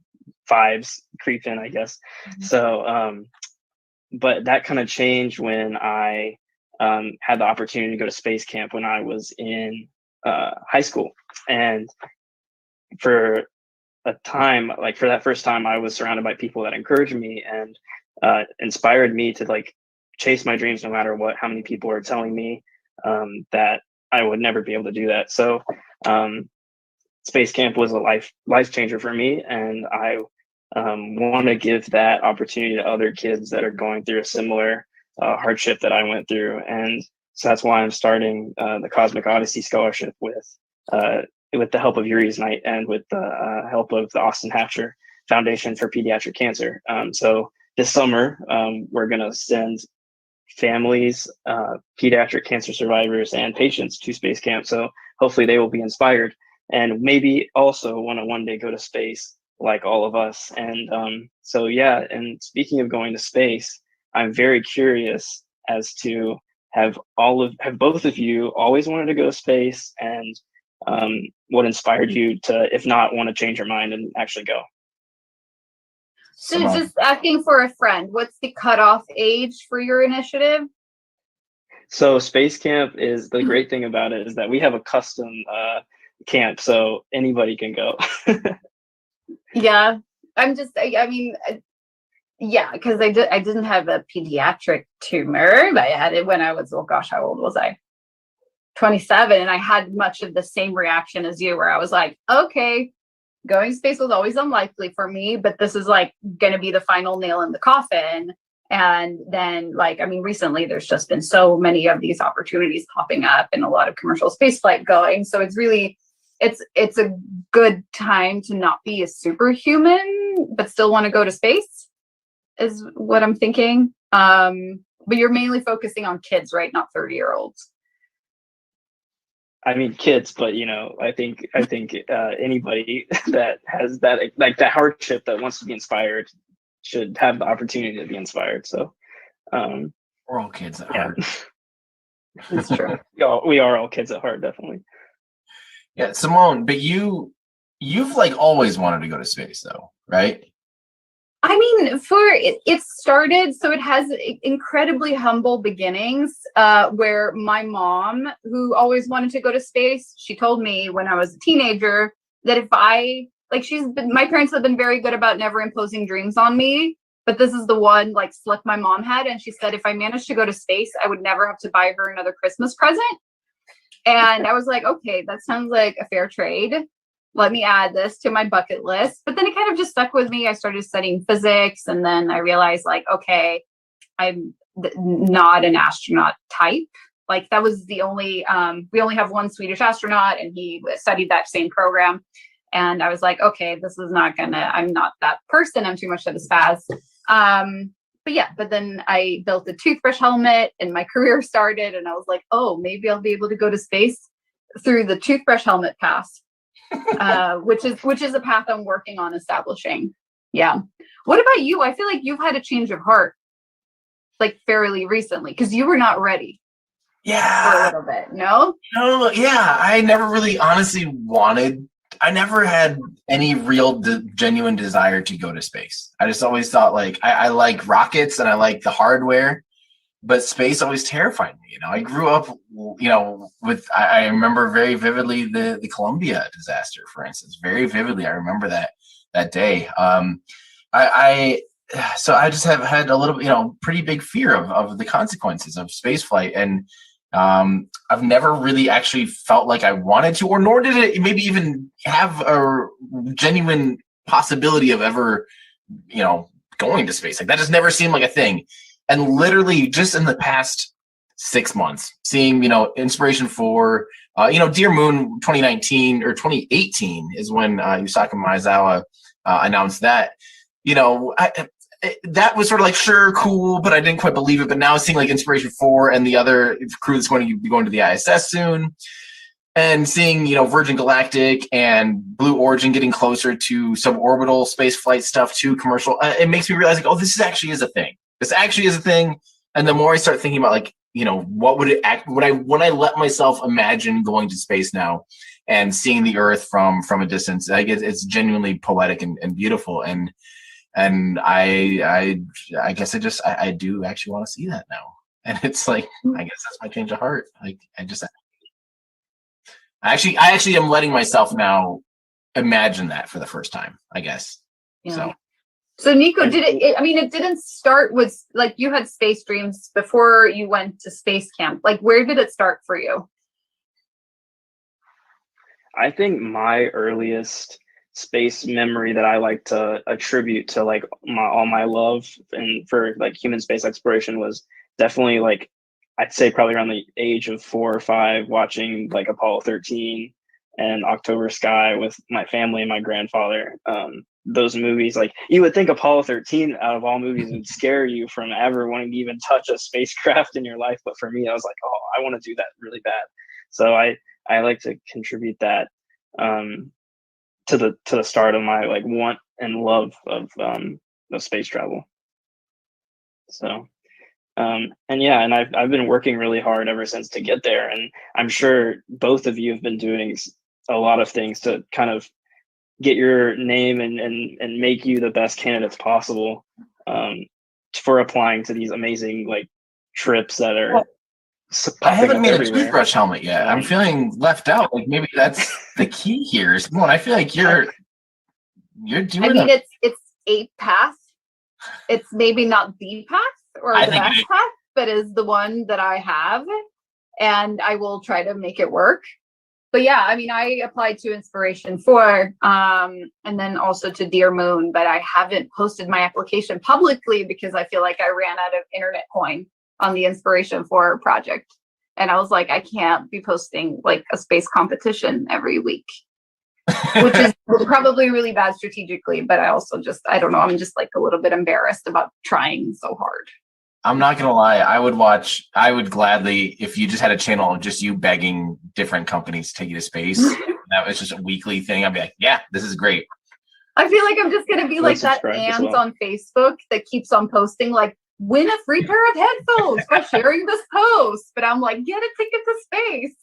vibes creep in, I guess. Mm-hmm. So, but that kind of changed when I had the opportunity to go to space camp when I was in high school. And for a time, like for that first time, I was surrounded by people that encouraged me and inspired me to like chase my dreams no matter what, how many people are telling me that I would never be able to do that. So space camp was a life changer for me, and I want to give that opportunity to other kids that are going through a similar hardship that I went through. And so that's why I'm starting the Cosmic Odyssey Scholarship with the help of Yuri's Night and with the help of the Austin Hatcher Foundation for Pediatric Cancer. So this summer, we're going to send families, pediatric cancer survivors, and patients to space camp. So hopefully they will be inspired and maybe also want to one day go to space like all of us. And so, yeah, and speaking of going to space, I'm very curious as to have both of you always wanted to go to space, and what inspired you to, if not, want to change your mind and actually go? So just asking for a friend, what's the cutoff age for your initiative? So space camp is, the great thing about it is that we have a custom camp, so anybody can go. Yeah, I mean, yeah, because I didn't have a pediatric tumor. I had it when I was, oh gosh, how old was I? 27, and I had much of the same reaction as you, where I was like, okay, going to space was always unlikely for me, but this is like going to be the final nail in the coffin. And then, like, I mean, recently there's just been so many of these opportunities popping up and a lot of commercial spaceflight going. So it's really, it's a good time to not be a superhuman, but still want to go to space, is what I'm thinking. But you're mainly focusing on kids, right? Not 30-year-olds. I mean, kids, but I think anybody that has that, like, that hardship, that wants to be inspired, should have the opportunity to be inspired. So we're all kids at heart. It's true. We are all kids at heart, definitely. Yeah, Simone, but you've like always wanted to go to space, though, right? I mean, it started, so it has incredibly humble beginnings, where my mom, who always wanted to go to space, she told me when I was a teenager that if my parents have been very good about never imposing dreams on me, but this is the one, like, slip my mom had. And she said, if I managed to go to space, I would never have to buy her another Christmas present. And I was like, okay, that sounds like a fair trade. Let me add this to my bucket list. But then it kind of just stuck with me. I started studying physics, and then I realized, like, okay, I'm not an astronaut type. Like, that was the only, we only have one Swedish astronaut, and he studied that same program. And I was like, okay, this is not I'm not that person. I'm too much of a spaz. But then I built a toothbrush helmet and my career started, and I was like, oh, maybe I'll be able to go to space through the toothbrush helmet path. Which is a path I'm working on establishing. Yeah. What about you? I feel like you've had a change of heart, like, fairly recently, because you were not ready. Yeah. For a little bit. No? No, yeah. I never really honestly I never had any real genuine desire to go to space. I just always thought, like, I like rockets and I like the hardware, but space always terrified me. I grew up, with, I remember very vividly the Columbia disaster, for instance, very vividly. I remember that day. So I just have had a little, pretty big fear of the consequences of space flight. And I've never really actually felt like I wanted to, or nor did it maybe even have a genuine possibility of ever, going to space. Like, that just never seemed like a thing. And literally just in the past 6 months, seeing, inspiration for, Dear Moon 2019 or 2018 is when Yusaka Maezawa announced that. That was sort of like, sure, cool, but I didn't quite believe it. But now seeing, like, Inspiration 4 and the other crew that's going to be going to the ISS soon, and seeing, Virgin Galactic and Blue Origin getting closer to suborbital space flight stuff too, commercial, it makes me realize, like, oh, this actually is a thing. This actually is a thing. And the more I start thinking about, like, what would it act when I let myself imagine going to space now and seeing the Earth from a distance, I guess it's genuinely poetic and beautiful. And I guess I do actually want to see that now. And it's like, I guess that's my change of heart. Like, I actually am letting myself now imagine that for the first time, I guess. Yeah. So Nico, it didn't start with, like, you had space dreams before you went to space camp. Like, where did it start for you? I think my earliest space memory that I like to attribute to like all my love and for like human space exploration was definitely like, I'd say probably around the age of 4 or 5, watching like Apollo 13 and October Sky with my family and my grandfather. Those movies, like you would think Apollo 13 out of all movies would scare you from ever wanting to even touch a spacecraft in your life. But for me, I was like, oh, I want to do that really bad. So I like to contribute that to the start of my like want and love of space travel. So and yeah, and I've been working really hard ever since to get there, and I'm sure both of you have been doing a lot of things to kind of get your name and make you the best candidates possible for applying to these amazing like trips that are. I haven't made a toothbrush helmet yet. I'm feeling left out. Like maybe that's the key here. Simone, I feel like you're doing. I mean, it's a path. It's maybe not the path or the best path, but is the one that I have, and I will try to make it work. But yeah, I mean, I applied to Inspiration 4 and then also to Dear Moon, but I haven't posted my application publicly because I feel like I ran out of internet coin on the Inspiration 4 project. And I was like, I can't be posting like a space competition every week, which is probably really bad strategically. But I also I don't know, I'm just like a little bit embarrassed about trying so hard. I'm not gonna lie, I would gladly, if you just had a channel of just you begging different companies to take you to space, that was just a weekly thing, I'd be like, yeah, this is great. I feel like I'm just gonna be like that aunt on Facebook that keeps on posting like, win a free pair of headphones for sharing this post. But I'm like, get a ticket to space.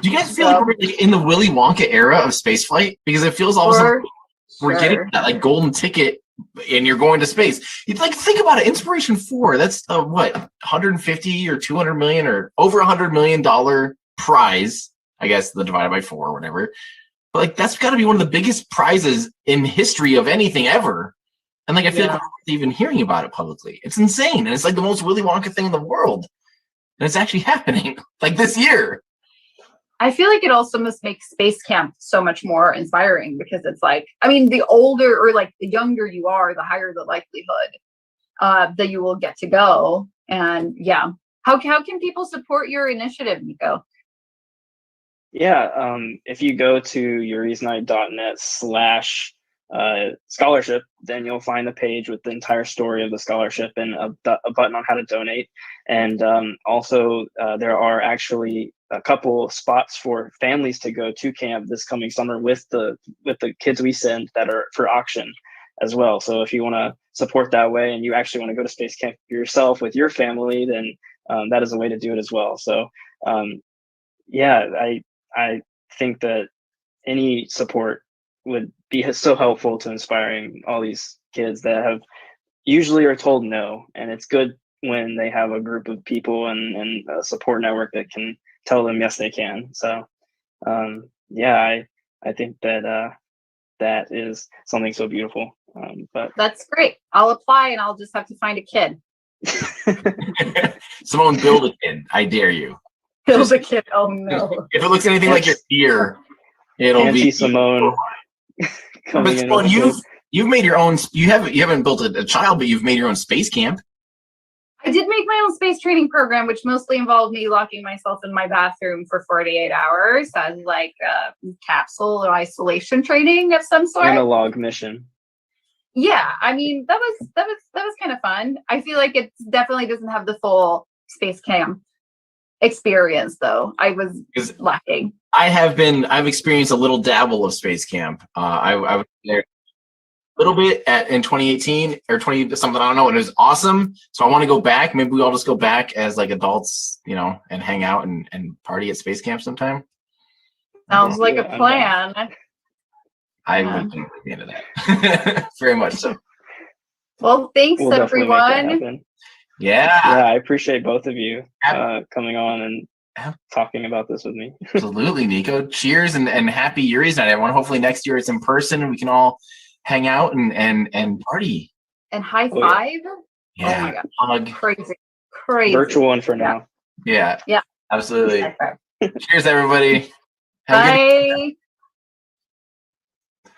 Do you guys feel like we're in the Willy Wonka era of spaceflight? Because it feels all of a sudden we're getting that like golden ticket and you're going to space. It's like, think about it, Inspiration 4, that's what, 150 or 200 million or over $100 million prize, I guess, the divided by 4 or whatever. But like, that's got to be one of the biggest prizes in history of anything ever. And like, I feel like we're not even hearing about it publicly. It's insane. And it's like the most Willy Wonka thing in the world. And it's actually happening like this year. I feel like it also must make space camp so much more inspiring because it's like, I mean, the older or like the younger you are, the higher the likelihood that you will get to go. And yeah, how can people support your initiative, Nico? Yeah, if you go to yurisnight.net /scholarship, then you'll find the page with the entire story of the scholarship and a button on how to donate. And also there are actually a couple spots for families to go to camp this coming summer with the kids we send that are for auction as well. So if you want to support that way and you actually want to go to space camp yourself with your family, then that is a way to do it as well. So yeah, I think that any support would be so helpful to inspiring all these kids that have usually are told no. And it's good when they have a group of people and a support network that can tell them yes they can. So yeah, I think that that is something so beautiful. But that's great. I'll apply and I'll just have to find a kid. Simone, build a kid. I dare you. Build a kid. Oh no. If it looks anything like your ear, it'll be Simone. But Simone, you've made your own. You haven't built a child, but you've made your own space camp. I did make my own space training program, which mostly involved me locking myself in my bathroom for 48 hours as like capsule or isolation training of some sort. Analog mission. Yeah, I mean that was kind of fun. I feel like it definitely doesn't have the full space camp experience though. I was lacking. I've experienced a little dabble of space camp. I was there a little bit in 2018 or 20 something, I don't know, and it was awesome. So I want to go back. Maybe we all just go back as like adults, you know, and hang out and party at space camp sometime. Sounds like a plan. I would be into that. Very much so. Well, thanks everyone. Yeah, I appreciate both of you coming on and talking about this with me. Absolutely, Nico. Cheers and happy Yuri's Night, everyone. Hopefully next year it's in person and we can all hang out and party. And high five. Yeah. Oh my God. Hug. Crazy. Virtual one for now. Yeah. Yeah. Absolutely. Cheers, everybody. Bye.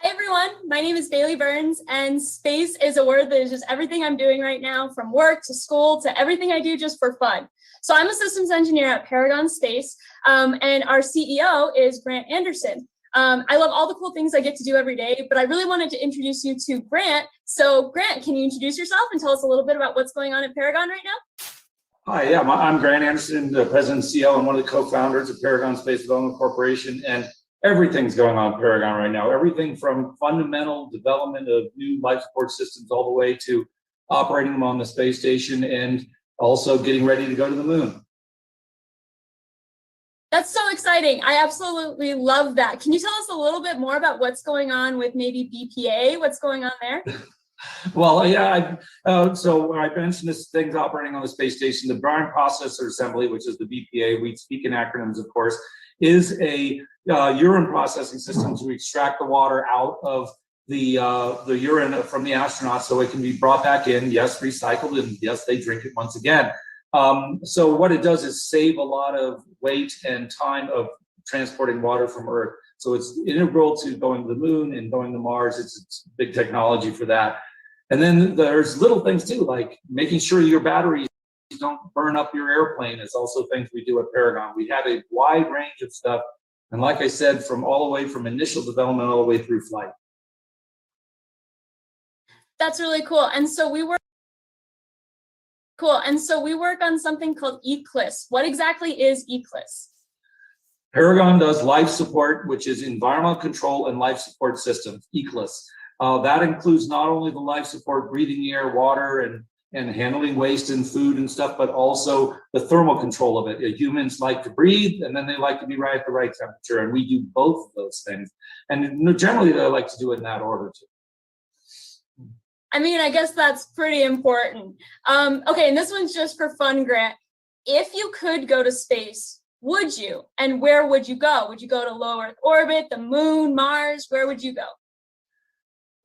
Hey everyone, my name is Bailey Burns, and space is a word that is just everything I'm doing right now, from work to school to everything I do just for fun. So I'm a systems engineer at Paragon Space, and our CEO is Grant Anderson. I love all the cool things I get to do every day, but I really wanted to introduce you to Grant. So Grant, can you introduce yourself and tell us a little bit about what's going on at Paragon right now? Hi, yeah, I'm Grant Anderson, the president and CEO and one of the co-founders of Paragon Space Development Corporation, and everything's going on at Paragon right now. Everything from fundamental development of new life support systems all the way to operating them on the space station and also getting ready to go to the moon. That's so exciting. I absolutely love that. Can you tell us a little bit more about what's going on with maybe BPA? What's going on there? Well, yeah, so I mentioned this thing's operating on the space station. The brine processor assembly, which is the BPA, we speak in acronyms, of course, is a urine processing system to extract the water out of the urine from the astronauts so it can be brought back in, yes, recycled, and yes, they drink it once again. So what it does is save a lot of weight and time of transporting water from Earth. So it's integral to going to the moon and going to Mars. It's big technology for that. And then there's little things too, like making sure your batteries don't burn up your airplane is also things we do at Paragon. We have a wide range of stuff. And like I said, from all the way from initial development all the way through flight. That's really cool. And so we work on something called ECLIS. What exactly is ECLIS? Paragon does life support, which is environmental control and life support systems, ECLIS. That includes not only the life support, breathing air, water, and handling waste and food and stuff, but also the thermal control of it. Humans like to breathe, and then they like to be right at the right temperature, and we do both of those things. And generally, they like to do it in that order too. I mean, I guess that's pretty important. Okay, and this one's just for fun, Grant. If you could go to space, would you? And where would you go? Would you go to low Earth orbit, the moon, Mars? Where would you go?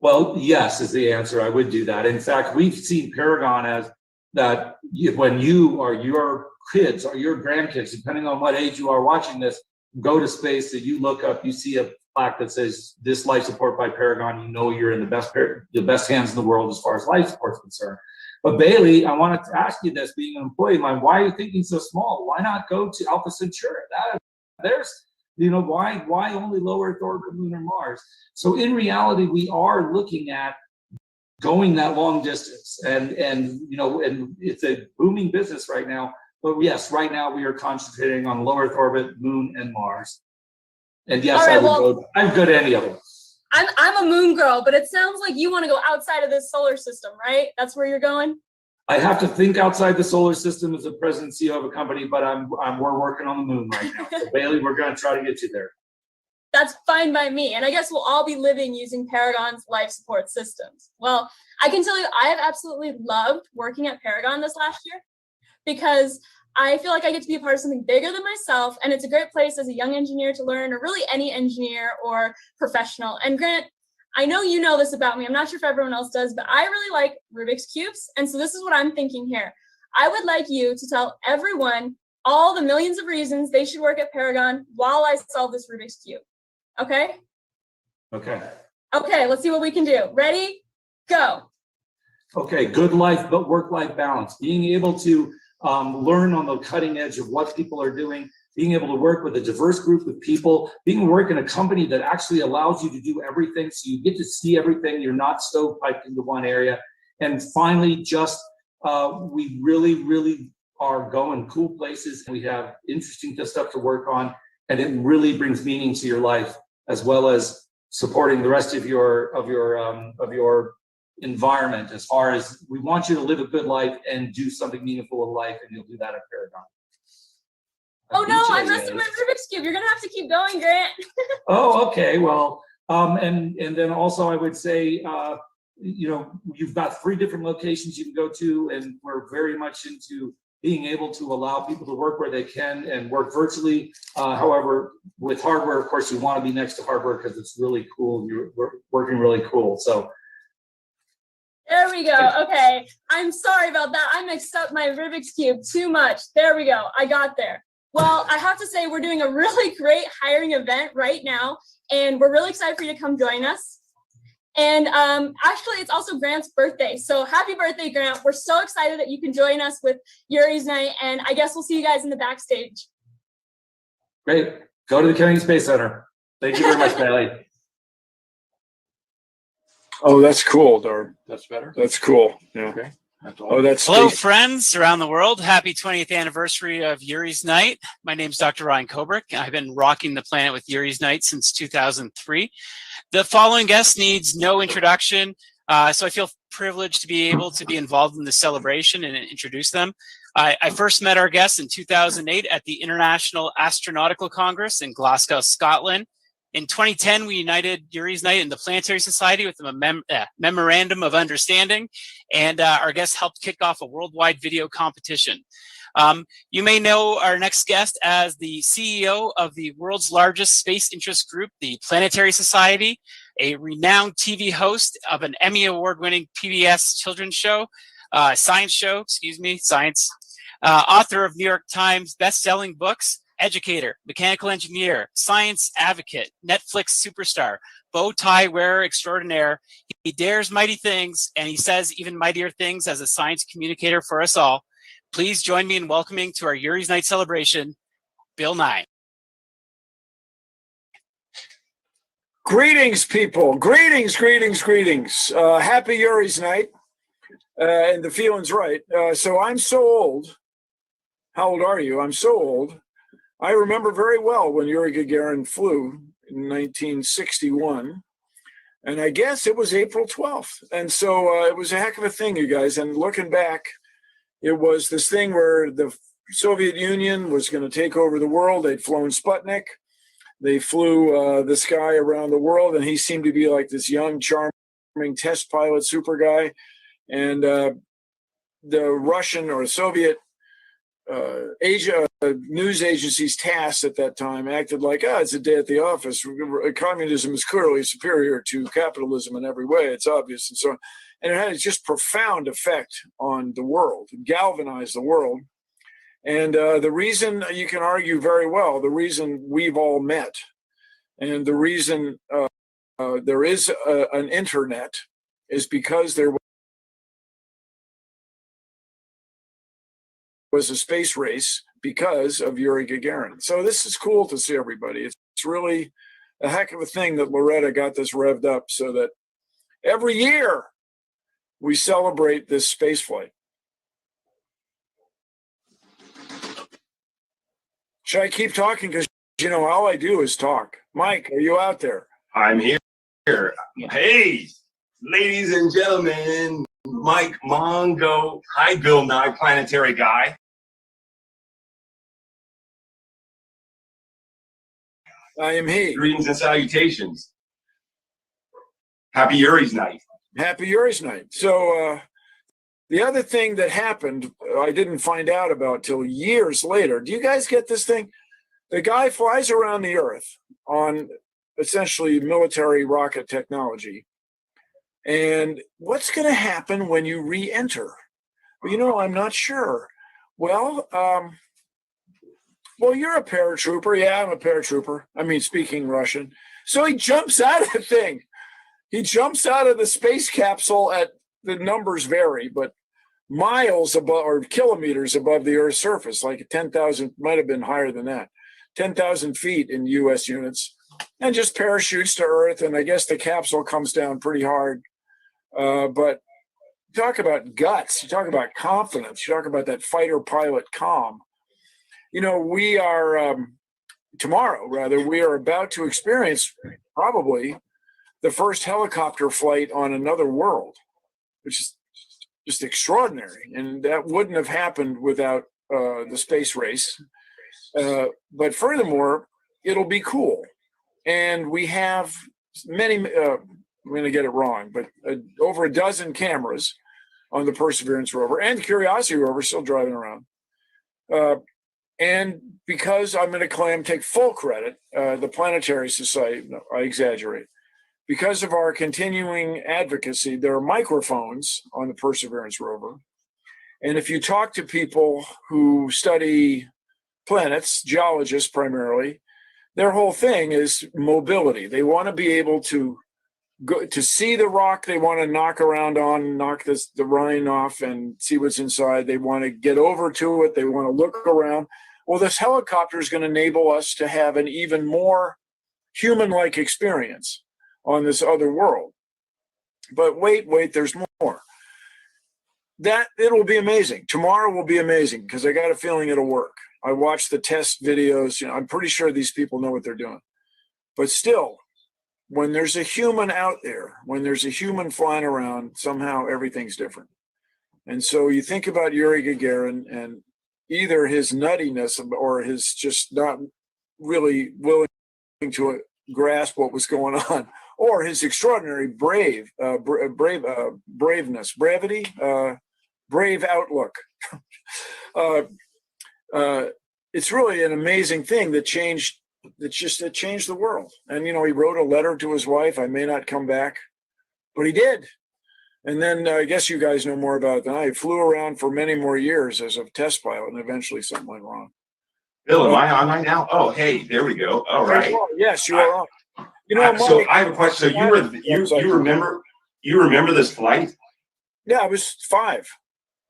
Well, yes is the answer. I would do that. In fact, we've seen Paragon as that when you or your kids or your grandkids, depending on what age you are watching this, go to space, that you look up, you see a plaque that says this life support by Paragon, you know you're in the best hands in the world as far as life support is concerned. But Bailey, I wanted to ask you this, being an employee of mine, why are you thinking so small? Why not go to Alpha Centauri? Why only low Earth orbit, moon, or Mars? So in reality, we are looking at going that long distance, and it's a booming business right now. But yes, right now we are concentrating on low Earth orbit, moon, and Mars. And yes, right, I'd go to any of them. I'm a moon girl, but it sounds like you want to go outside of this solar system, right? That's where you're going? I have to think outside the solar system as a president and CEO of a company, but we're working on the moon right now. So Bailey, we're going to try to get you there. That's fine by me. And I guess we'll all be living using Paragon's life support systems. Well, I can tell you, I have absolutely loved working at Paragon this last year because I feel like I get to be a part of something bigger than myself. And it's a great place as a young engineer to learn, or really any engineer or professional. And Grant, I know you know this about me. I'm not sure if everyone else does, but I really like Rubik's Cubes. And so this is what I'm thinking here. I would like you to tell everyone all the millions of reasons they should work at Paragon while I solve this Rubik's Cube. Okay? Okay. Okay, let's see what we can do. Ready? Go. Okay, good life, but work-life balance. Being able to learn on the cutting edge of what people are doing, being able to work with a diverse group of people, being able to work in a company that actually allows you to do everything, so you get to see everything, you're not stovepiped into one area. And finally, just we really, really are going cool places. We have interesting stuff to work on, and it really brings meaning to your life, as well as supporting the rest of your environment. As far as we want you to live a good life and do something meaningful in life, and you'll do that at Paragon. Oh no, I'm messing with Rubik's Cube. You're gonna have to keep going, Grant. Oh, okay. Well, and then also I would say, you've got 3 different locations you can go to, and we're very much into being able to allow people to work where they can and work virtually. However, with hardware, of course, you want to be next to hardware because it's really cool. You're working really cool. So. There we go. Okay. I'm sorry about that. I mixed up my Rubik's Cube too much. There we go. I got there. Well, I have to say we're doing a really great hiring event right now, and we're really excited for you to come join us. And actually, it's also Grant's birthday. So happy birthday, Grant. We're so excited that you can join us with Yuri's Night. And I guess we'll see you guys in the backstage. Great. Go to the Kennedy Space Center. Thank you very much, Bailey. Oh, that's cool, Darb. That's better. That's cool. Yeah. Okay. Oh, that's Hello, space. friends around the world. Happy 20th anniversary of Yuri's Night. My name is Dr. Ryan Kobrick. I've been rocking the planet with Yuri's Night since 2003. The following guest needs no introduction, so I feel privileged to be able to be involved in the celebration and introduce them. I first met our guests in 2008 at the International Astronautical Congress in Glasgow, Scotland. In 2010, we united Yuri's Night and the Planetary Society with a memorandum of understanding, and our guests helped kick off a worldwide video competition. You may know our next guest as the CEO of the world's largest space interest group, the Planetary Society, a renowned TV host of an Emmy Award-winning PBS children's show, science show, author of New York Times best-selling books, educator, mechanical engineer, science advocate, Netflix superstar, bow tie wearer extraordinaire. He dares mighty things, and he says even mightier things as a science communicator for us all. Please join me in welcoming to our Yuri's Night celebration, Bill Nye. Greetings, people. Greetings, greetings, greetings. Happy Yuri's Night. And the feeling's right. So I'm so old. How old are you? I'm so old. I remember very well when Yuri Gagarin flew in 1961, and I guess it was April 12th. And so it was a heck of a thing, you guys. And looking back, it was this thing where the Soviet Union was going to take over the world. They'd flown Sputnik. They flew the sky around the world, and he seemed to be like this young, charming test pilot super guy. And the Russian or Soviet news agencies tasked at that time acted like, it's a day at the office. Communism is clearly superior to capitalism in every way. It's obvious. And so, and it had a just profound effect on the world, galvanized the world. And the reason, you can argue very well, the reason we've all met and the reason there is an internet is because there was a space race because of Yuri Gagarin. So this is cool to see everybody. It's really a heck of a thing that Loretta got this revved up so that every year we celebrate this space flight. Should I keep talking? Because, you know, all I do is talk. Mike, are you out there? I'm here. Hey, ladies and gentlemen, Mike Mongo. Hi, Bill Nye, planetary guy. I am he. Greetings and salutations. Happy Yuri's Night. Happy Yuri's Night. So the other thing that happened, I didn't find out about till years later. Do you guys get this thing? The guy flies around the Earth on essentially military rocket technology. And what's going to happen when you re-enter? Well, you know, I'm not sure. Well, you're a paratrooper. Yeah, I'm a paratrooper. I mean, speaking Russian. So he jumps out of the thing. He jumps out of the space capsule at, the numbers vary, but miles above or kilometers above the Earth's surface, like 10,000, might have been higher than that, 10,000 feet in US units, and just parachutes to Earth. And I guess the capsule comes down pretty hard. But talk about guts, you talk about confidence, you talk about that fighter pilot calm. You know, we are, tomorrow rather, we are about to experience probably the first helicopter flight on another world, which is just extraordinary. And that wouldn't have happened without the space race. But furthermore, it'll be cool. And we have many, I'm going to get it wrong, but over a dozen cameras on the Perseverance rover and the Curiosity rover still driving around. And because I'm going to claim, take full credit, the Planetary Society, no, I exaggerate, because of our continuing advocacy, there are microphones on the Perseverance rover. And if you talk to people who study planets, geologists primarily, their whole thing is mobility. They want to be able to go to see the rock they want to knock around on, knock the rind off and see what's inside. They want to get over to it. They want to look around. Well, this helicopter is going to enable us to have an even more human-like experience on this other world. But wait, there's more. That it'll be amazing. Tomorrow will be amazing because I got a feeling it'll work. I watched the test videos. You know, I'm pretty sure these people know what they're doing. But still, when there's a human out there, when there's a human flying around, somehow everything's different. And so you think about Yuri Gagarin and either his nuttiness or his just not really willing to grasp what was going on, or his extraordinary brave outlook. It's really an amazing thing that changed the world. And, you know, he wrote a letter to his wife, I may not come back, but he did. And then I guess you guys know more about it than I. He flew around for many more years as a test pilot, and eventually something went wrong. Bill, am I on right now? Oh, hey, there we go. All right. Yes, you are on. You know, so I have a question. So you remember this flight? Yeah, I was 5.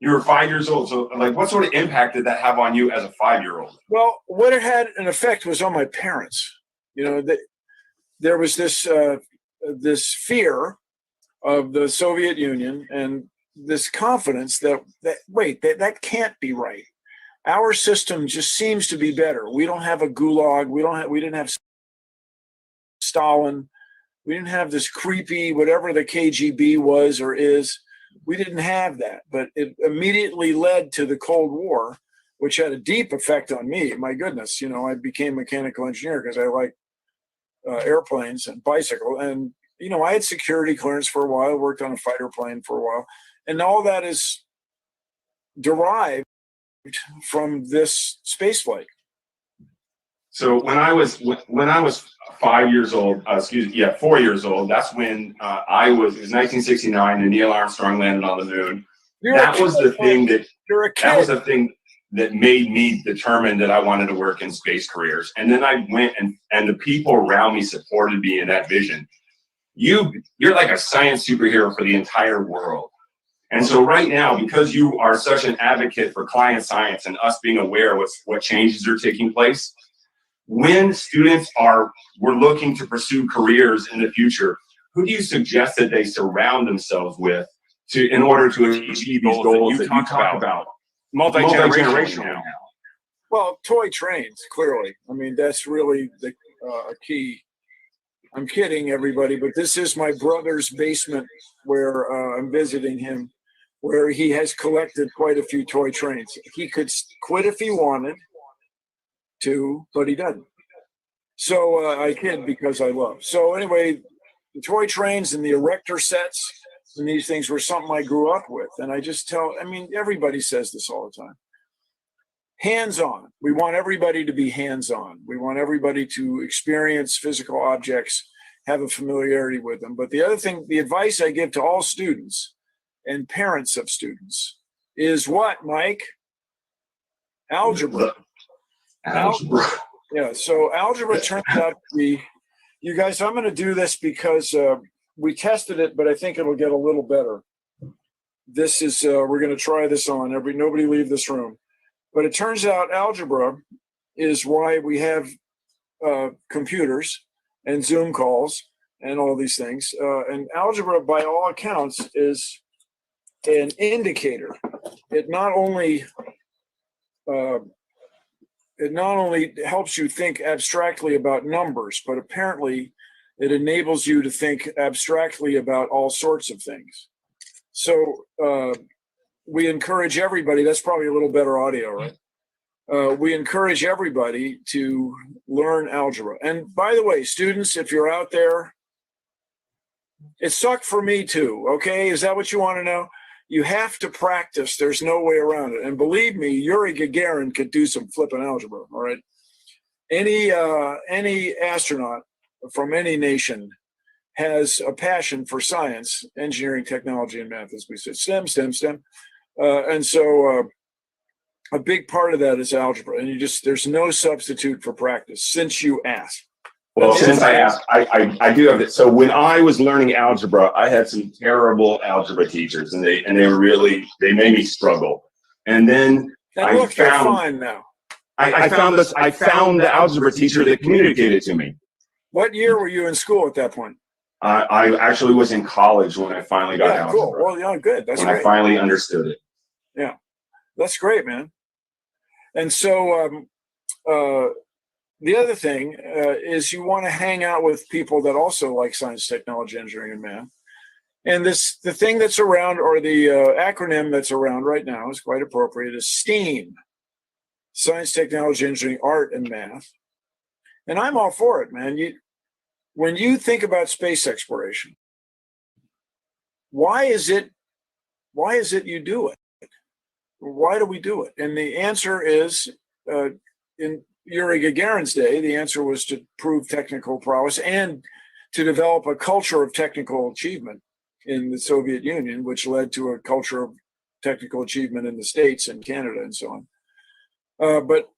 You were 5 years old. So, like, what sort of impact did that have on you as a 5-year-old? Well, what it had an effect was on my parents. You know, there was this fear of the Soviet Union and this confidence that can't be right. Our system just seems to be better. We don't have a gulag. We didn't have Stalin. We didn't have this creepy whatever the KGB was or is. We didn't have that, but it immediately led to the Cold War, which had a deep effect on me. My goodness, you know, I became a mechanical engineer because I like airplanes and bicycle. And, you know, I had security clearance for a while, worked on a fighter plane for a while. And all that is derived from this space flight. So when I was 5 years old, 4 years old, that's when it was 1969 and Neil Armstrong landed on the moon. That was the thing that made me determine that I wanted to work in space careers. And then I went and the people around me supported me in that vision. You're like a science superhero for the entire world. And so right now, because you are such an advocate for client science and us being aware of what changes are taking place, when students were looking to pursue careers in the future, who do you suggest that they surround themselves with in order to achieve these goals that you talk about? Multi-generational now. Well, toy trains, clearly. I mean, that's really the key. I'm kidding, everybody, but this is my brother's basement where I'm visiting him, where he has collected quite a few toy trains. He could quit if he wanted to, but he doesn't. So I kid because I love. So anyway, the toy trains and the erector sets and these things were something I grew up with. And I just everybody says this all the time. Hands-on. We want everybody to be hands-on. We want everybody to experience physical objects, have a familiarity with them. But the other thing, the advice I give to all students and parents of students is what, Mike? Algebra. Algebra. Yeah, so algebra turns out to be, you guys, I'm going to do this because we tested it, but I think it'll get a little better. This is, we're going to try this on. Nobody leave this room. But it turns out algebra is why we have computers and Zoom calls and all these things. And algebra, by all accounts, is an indicator. It not only helps you think abstractly about numbers, but apparently it enables you to think abstractly about all sorts of things. So we encourage everybody, that's probably a little better audio, right? We encourage everybody to learn algebra. And by the way, students, if you're out there, it sucked for me too, okay? Is that what you want to know? You have to practice. There's no way around it. And believe me, Yuri Gagarin could do some flipping algebra, all right? Any astronaut from any nation has a passion for science, engineering, technology, and math, as we said. STEM. And so a big part of that is algebra. And there's no substitute for practice, since you asked. Well, since I asked, I do have it. So when I was learning algebra, I had some terrible algebra teachers, and they made me struggle. And then And look, you're fine now. I found the algebra teacher that communicated to me. What year were you in school at that point? I actually was in college when I finally got algebra. Cool. Well, yeah, good. That's when great. I finally understood it. Yeah, that's great, man. And so the other thing is you want to hang out with people that also like science, technology, engineering, and math. And the thing that's around, or the acronym that's around right now is quite appropriate, is STEAM: Science, Technology, Engineering, Art, and Math. And I'm all for it, man. When you think about space exploration, why is it you do it? Why do we do it? And the answer is, in Yuri Gagarin's day, the answer was to prove technical prowess and to develop a culture of technical achievement in the Soviet Union, which led to a culture of technical achievement in the States and Canada and so on. But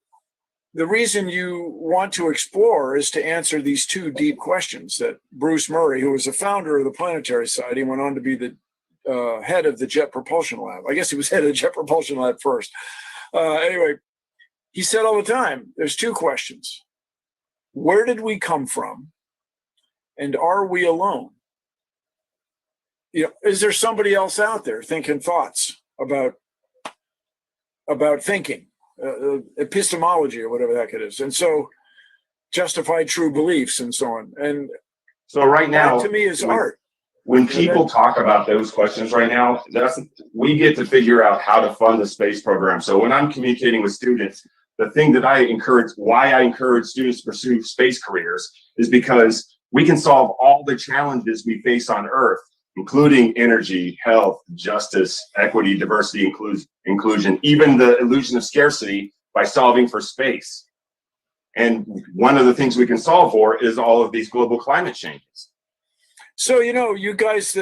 the reason you want to explore is to answer these two deep questions that Bruce Murray, who was the founder of the Planetary Society, went on to be the head of the Jet Propulsion Lab. I guess he was head of the Jet Propulsion Lab first. Anyway, he said all the time, there's two questions. Where did we come from? And are we alone? Is there somebody else out there thinking thoughts about thinking, epistemology, or whatever the heck it is? And so justified true beliefs and so on. And so right now, that to me is art. When people talk about those questions right now, we get to figure out how to fund the space program. So when I'm communicating with students, the thing that why I encourage students to pursue space careers is because we can solve all the challenges we face on Earth, including energy, health, justice, equity, diversity, inclusion, even the illusion of scarcity, by solving for space. And one of the things we can solve for is all of these global climate changes. So, you guys,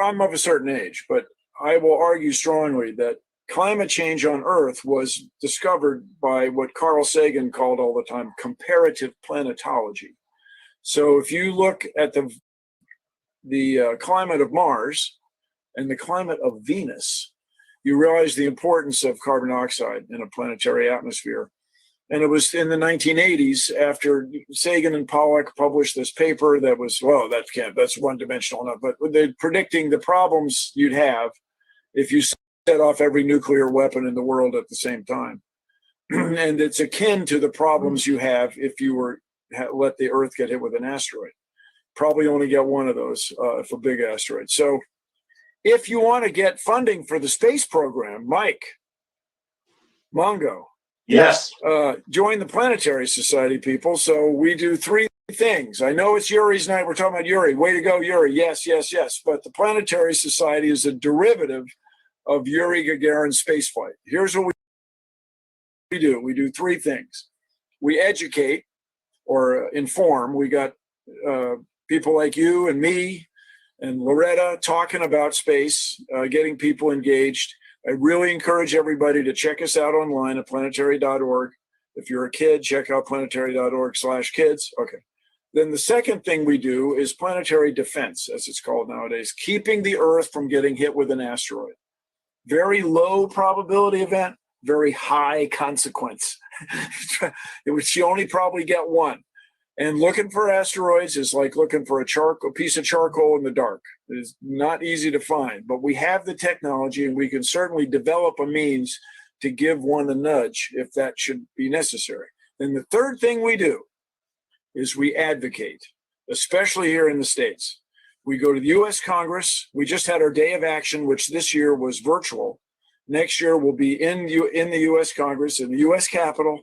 I'm of a certain age, but I will argue strongly that climate change on Earth was discovered by what Carl Sagan called all the time comparative planetology. So if you look at the climate of Mars and the climate of Venus, you realize the importance of carbon dioxide in a planetary atmosphere. And it was in the 1980s, after Sagan and Pollack published this paper that was, that's one-dimensional enough, but they're predicting the problems you'd have if you set off every nuclear weapon in the world at the same time. And it's akin to the problems you have if you let the Earth get hit with an asteroid. Probably only get one of those if a big asteroid. So if you want to get funding for the space program, Mike, Mongo, yes, join the Planetary Society, people. So we do three things. I know it's Yuri's night. We're talking about Yuri. Way to go, Yuri. Yes, yes, yes. But the Planetary Society is a derivative of Yuri Gagarin's spaceflight. Here's what we do. We do three things. We educate or inform. We got people like you and me and Loretta talking about space, getting people engaged. I really encourage everybody to check us out online at planetary.org. If you're a kid, check out planetary.org/kids. Okay. Then the second thing we do is planetary defense, as it's called nowadays, keeping the Earth from getting hit with an asteroid. Very low probability event, very high consequence, which you only probably get one. And looking for asteroids is like looking for a piece of charcoal in the dark. It is not easy to find, but we have the technology and we can certainly develop a means to give one a nudge if that should be necessary. Then the third thing we do is we advocate, especially here in the States. We go to the U.S. Congress. We just had our Day of Action, which this year was virtual. Next year we'll be in the U.S. Congress, in the U.S. Capitol,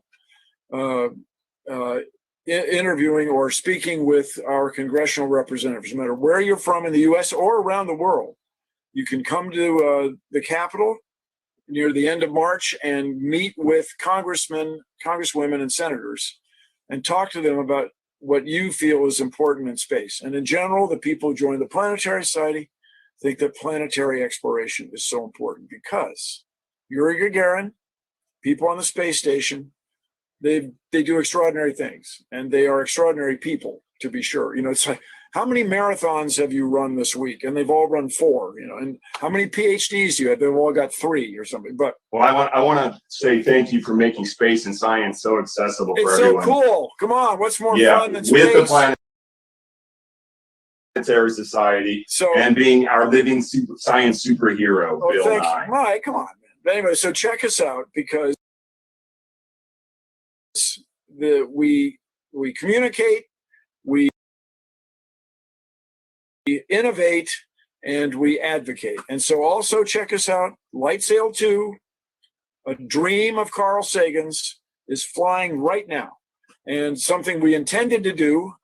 interviewing or speaking with our congressional representatives. No matter where you're from in the U.S. or around the world, you can come to the Capitol near the end of March and meet with congressmen, congresswomen, and senators and talk to them about what you feel is important in space. And in general, the people who join the Planetary Society think that planetary exploration is so important because Yuri Gagarin, people on the space station, They do extraordinary things, and they are extraordinary people, to be sure. You know, it's like, how many marathons have you run this week? And they've all run 4, you know, and how many PhDs do you have? They've all got 3 or something. But well, I want to say thank you for making space and science so accessible for it's everyone. so cool. Come on, what's more Yeah, fun than with the space? Planetary Society and being our living science superhero, Oh, Bill thank Nye. you, Mike. Come on, man. But anyway, so check us out, because we communicate, we innovate, and we advocate. And so also check us out. Light Sail 2, a dream of Carl Sagan's, is flying right now. And something we intended to do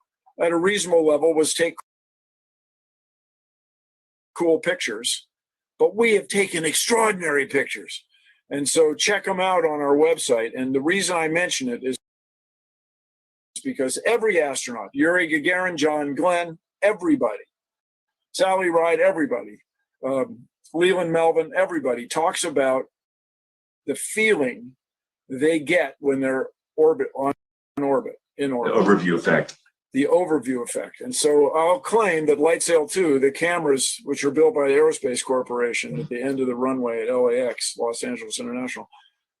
at a reasonable level was take cool pictures, but we have taken extraordinary pictures. And so check them out on our website. And the reason I mention it is because every astronaut, Yuri Gagarin, John Glenn, everybody, Sally Ride, everybody, Leland Melvin, everybody talks about the feeling they get when they're in orbit. The overview effect. The overview effect. And so I'll claim that Light Sail 2, the cameras, which are built by the Aerospace Corporation at the end of the runway at LAX, Los Angeles International,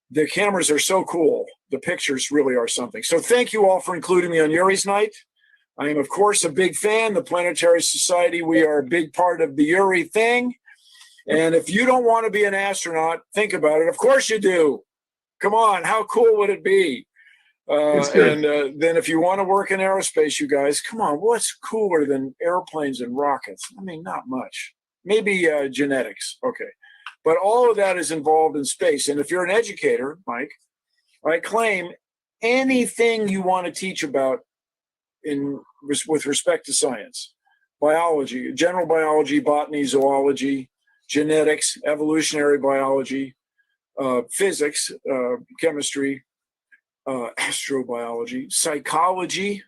the cameras are so cool. The pictures really are something. So thank you all for including me on Yuri's Night. I am, of course, a big fan. The Planetary Society, we are a big part of the Yuri thing. And if you don't want to be an astronaut, think about it. Of course you do. Come on, how cool would it be? And then if you want to work in aerospace, you guys, come on, what's cooler than airplanes and rockets? I mean, not much. Maybe genetics. Okay. But all of that is involved in space. And if you're an educator, Mike, I claim anything you want to teach about with respect to science, biology, general biology, botany, zoology, genetics, evolutionary biology, physics, chemistry, astrobiology, psychology,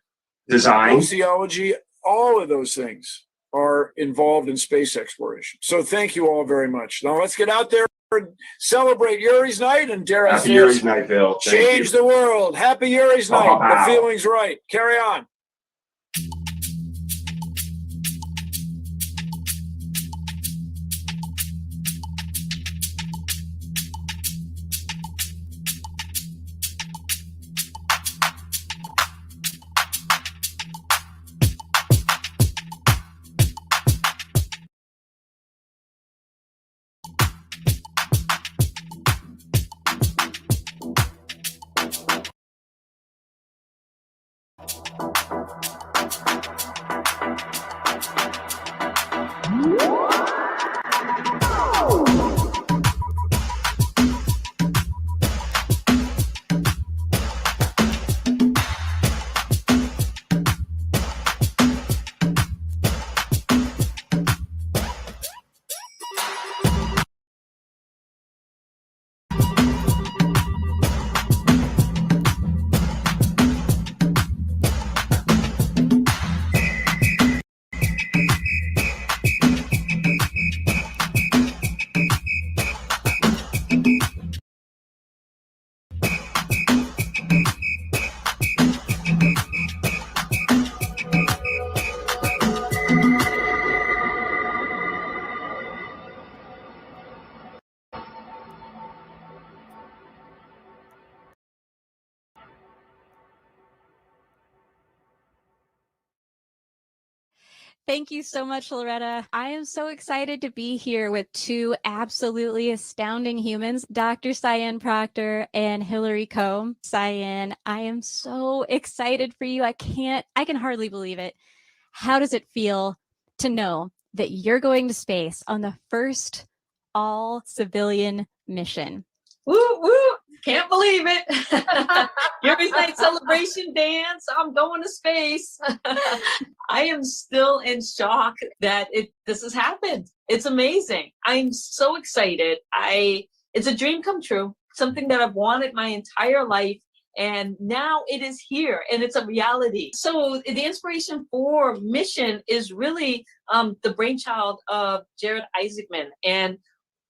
design, sociology, all of those things are involved in space exploration. So thank you all very much. Now let's get out there and celebrate Yuri's Night, and dare I say, Yuri's Night, Bill. Thank change the world. Happy Yuri's Night. The feeling's right. Carry on. Thank you so much, Loretta. I am so excited to be here with 2 absolutely astounding humans, Dr. Cyan Proctor and Hillary Combe. Cyan, I am so excited for you. I can hardly believe it. How does it feel to know that you're going to space on the first all-civilian mission? Woo, woo. Can't believe it. Yuri's Night celebration dance. I'm going to space. I am still in shock that this has happened. It's amazing. I'm so excited. It's a dream come true, something that I've wanted my entire life. And now it is here and it's a reality. So the inspiration for mission is really the brainchild of Jared Isaacman. And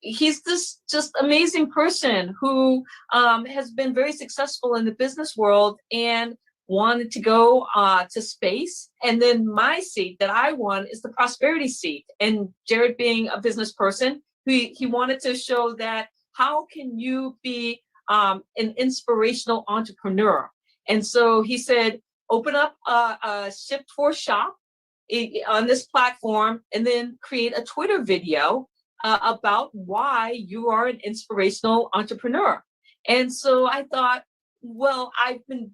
he's this just amazing person who has been very successful in the business world and wanted to go to space. And then my seat that I won is the prosperity seat. And Jared, being a business person, he wanted to show that how can you be an inspirational entrepreneur? And so he said, open up a Shift for Shop on this platform, and then create a Twitter video about why you are an inspirational entrepreneur. And so I thought, well, I've been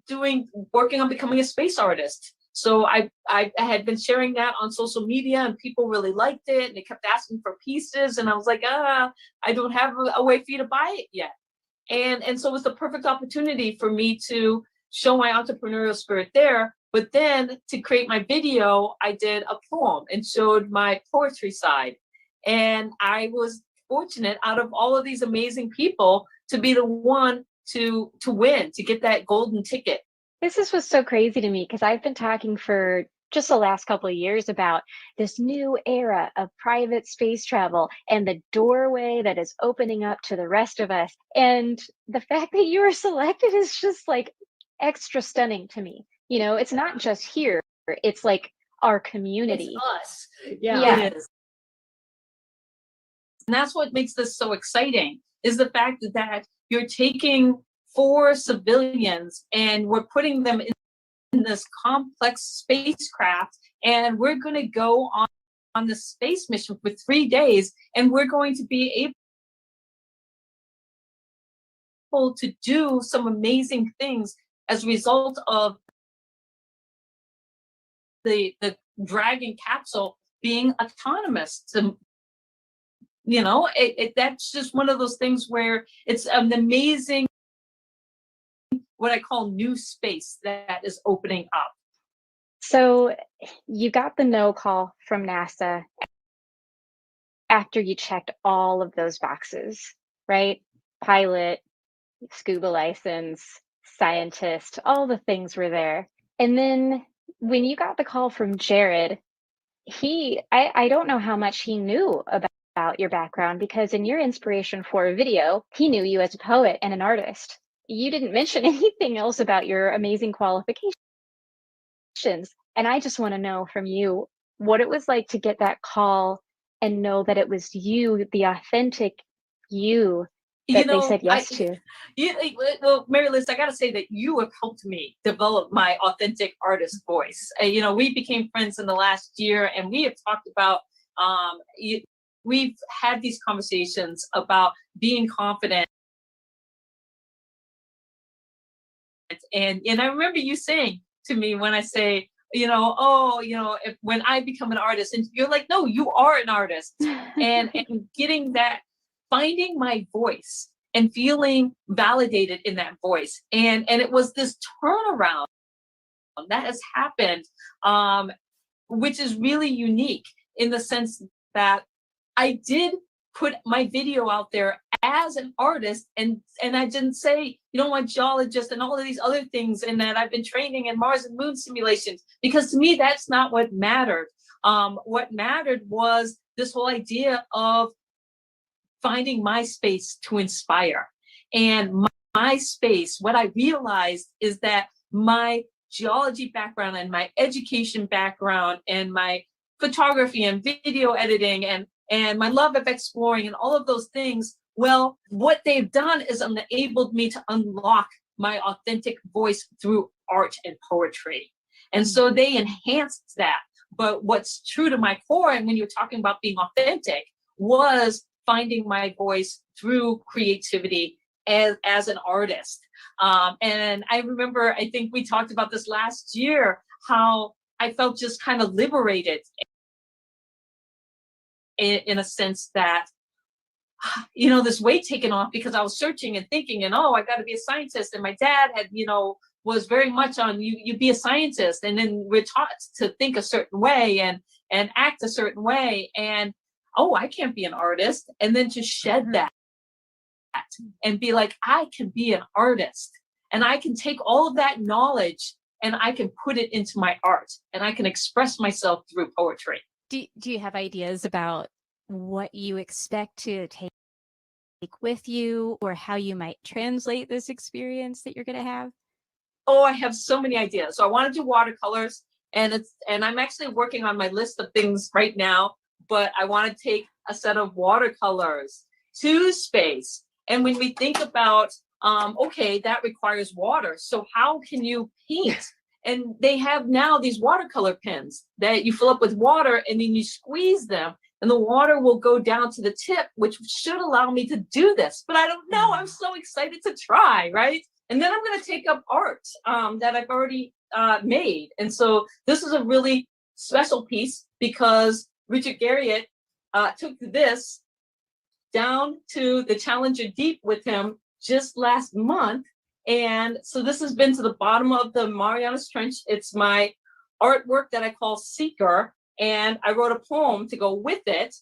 working on becoming a space artist. So I had been sharing that on social media, and people really liked it, and they kept asking for pieces. And I was like, I don't have a way for you to buy it yet. And so it was the perfect opportunity for me to show my entrepreneurial spirit there. But then to create my video, I did a poem and showed my poetry side. And I was fortunate, out of all of these amazing people, to be the one to win, to get that golden ticket. This is what's so crazy to me, because I've been talking for just the last couple of years about this new era of private space travel and the doorway that is opening up to the rest of us. And the fact that you were selected is just like extra stunning to me. You know, it's not just here, it's like our community. It's us. Yeah. It is. And that's what makes this so exciting, is the fact that you're taking 4 civilians and we're putting them in this complex spacecraft, and we're going to go on the space mission for 3 days, and we're going to be able to do some amazing things as a result of the Dragon capsule being autonomous. You know, that's just one of those things where it's an amazing, what I call new space that is opening up. So you got the no call from NASA after you checked all of those boxes, right? Pilot, scuba license, scientist, all the things were there. And then when you got the call from Jared, I don't know how much he knew about your background, because in your inspiration for a video, he knew you as a poet and an artist. You didn't mention anything else about your amazing qualifications. And I just want to know from you what it was like to get that call and know that it was you, the authentic you, that they said yes to. Well, Mary Liz, I got to say that you have helped me develop my authentic artist voice. We became friends in the last year, and we have talked about, we've had these conversations about being confident. And I remember you saying to me when I say, when I become an artist, and you're like, no, you are an artist. and getting that, finding my voice and feeling validated in that voice. And it was this turnaround that has happened, which is really unique in the sense that I did put my video out there as an artist, and I didn't say, I'm a geologist and all of these other things, and that I've been training in Mars and Moon simulations, because to me, that's not what mattered. What mattered was this whole idea of finding my space to inspire. And my space, what I realized is that my geology background and my education background and my photography and video editing and my love of exploring and all of those things, well, what they've done is enabled me to unlock my authentic voice through art and poetry. And so they enhanced that. But what's true to my core, and when you're talking about being authentic, was finding my voice through creativity as an artist. And I remember, I think we talked about this last year, how I felt just kind of liberated in a sense that, this weight taken off, because I was searching and thinking, and I got to be a scientist. And my dad had, was very much on you be a scientist. And then we're taught to think a certain way and act a certain way. And, I can't be an artist. And then to shed that and be like, I can be an artist, and I can take all of that knowledge and I can put it into my art, and I can express myself through poetry. Do you have ideas about what you expect to take with you, or how you might translate this experience that you're going to have? Oh, I have so many ideas. So I want to do watercolors, and I'm actually working on my list of things right now, but I want to take a set of watercolors to space. And when we think about, okay, that requires water. So how can you paint? And they have now these watercolor pens that you fill up with water and then you squeeze them and the water will go down to the tip, which should allow me to do this. But I don't know. I'm so excited to try, right? And then I'm going to take up art that I've already made. And so this is a really special piece because Richard Garriott took this down to the Challenger Deep with him just last month. And so this has been to the bottom of the Marianas Trench. It's my artwork that I call Seeker. And I wrote a poem to go with it.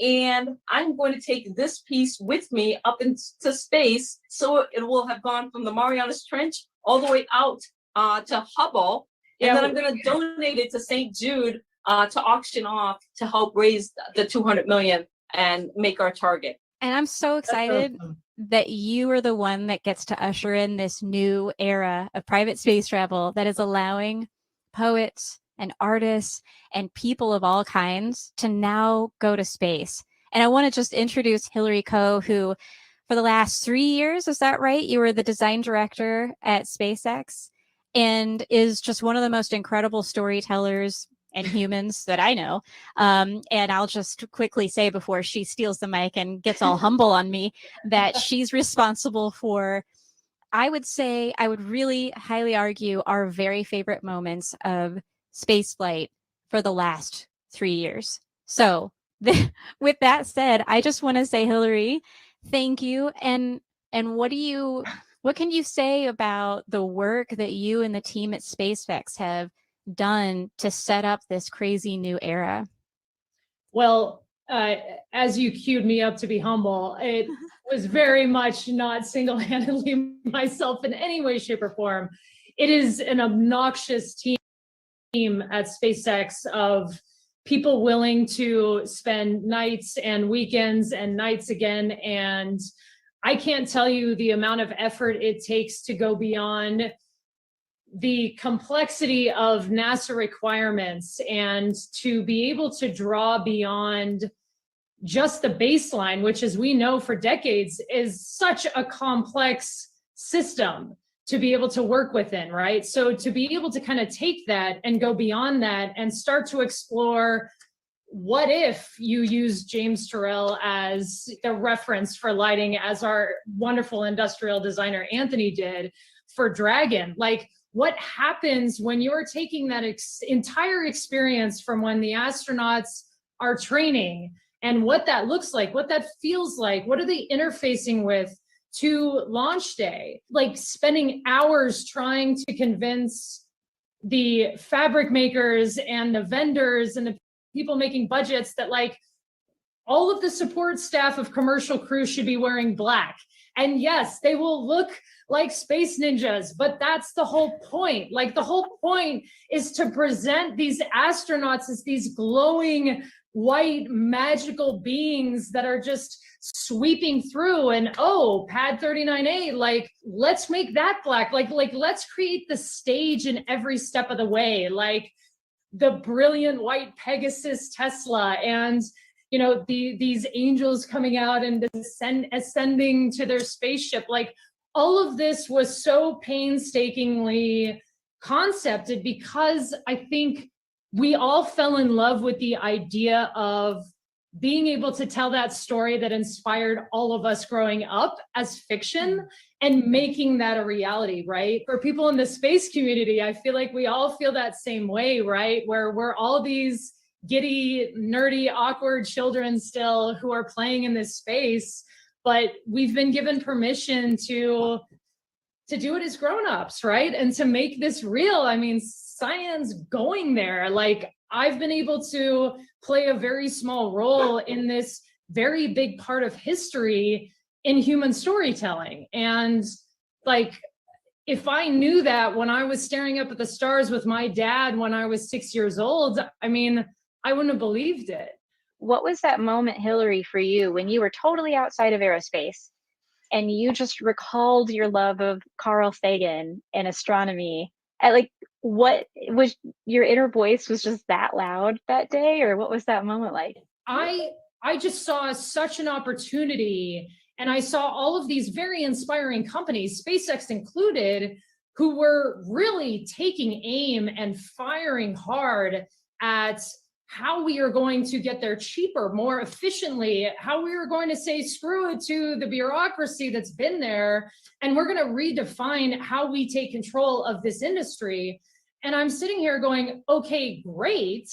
And I'm going to take this piece with me up into space. So it will have gone from the Marianas Trench all the way out to Hubble. And then I'm going to donate it to St. Jude to auction off to help raise the 200 million and make our target. And I'm so excited that you are the one that gets to usher in this new era of private space travel that is allowing poets and artists and people of all kinds to now go to space. And I want to just introduce Hillary Ko, who for the last 3 years, is that right? You were the design director at SpaceX and is just one of the most incredible storytellers and humans that I know. And I'll just quickly say before she steals the mic and gets all humble on me that she's responsible for, I would say, I would really highly argue, our very favorite moments of spaceflight for the last 3 years. So with that said, I just want to say, Hillary, thank you. And what can you say about the work that you and the team at SpaceX have done to set up this crazy new era? Well, as you cued me up to be humble, it was very much not single-handedly myself in any way, shape, or form. It is an obnoxious team at SpaceX of people willing to spend nights and weekends and nights again. And I can't tell you the amount of effort it takes to go beyond the complexity of NASA requirements and to be able to draw beyond just the baseline, which, as we know for decades, is such a complex system to be able to work within, right? So to be able to kind of take that and go beyond that and start to explore, what if you use James Turrell as the reference for lighting, as our wonderful industrial designer Anthony did for Dragon? Like, what happens when you're taking that entire experience from when the astronauts are training and what that looks like, what that feels like, what are they interfacing with to launch day? Like spending hours trying to convince the fabric makers and the vendors and the people making budgets that like all of the support staff of commercial crews should be wearing black. And yes, they will look like space ninjas, but that's the whole point. Like the whole point is to present these astronauts as these glowing white magical beings that are just sweeping through and, oh, pad 39A, like, let's make that black. Like let's create the stage in every step of the way. Like the brilliant white Pegasus Tesla and these angels coming out and ascending to their spaceship. Like all of this was so painstakingly concepted because I think we all fell in love with the idea of being able to tell that story that inspired all of us growing up as fiction and making that a reality, right? For people in the space community, I feel like we all feel that same way, right? Where we're all these giddy, nerdy, awkward children still who are playing in this space, but we've been given permission to do it as grown-ups, right? And to make this real. I mean, science going there. Like I've been able to play a very small role in this very big part of history in human storytelling. And like, if I knew that when I was staring up at the stars with my dad when I was 6 years old, I mean, I wouldn't have believed it. what was that moment, Hillary, for you when you were totally outside of aerospace and you just recalled your love of Carl Sagan and astronomy? And like, what was your inner voice was just that loud that day, or what was that moment like? I just saw such an opportunity, and I saw all of these very inspiring companies, SpaceX included, who were really taking aim and firing hard at how we are going to get there cheaper, more efficiently, how we are going to say screw it to the bureaucracy that's been there, and we're going to redefine how we take control of this industry. And I'm sitting here going, okay, great,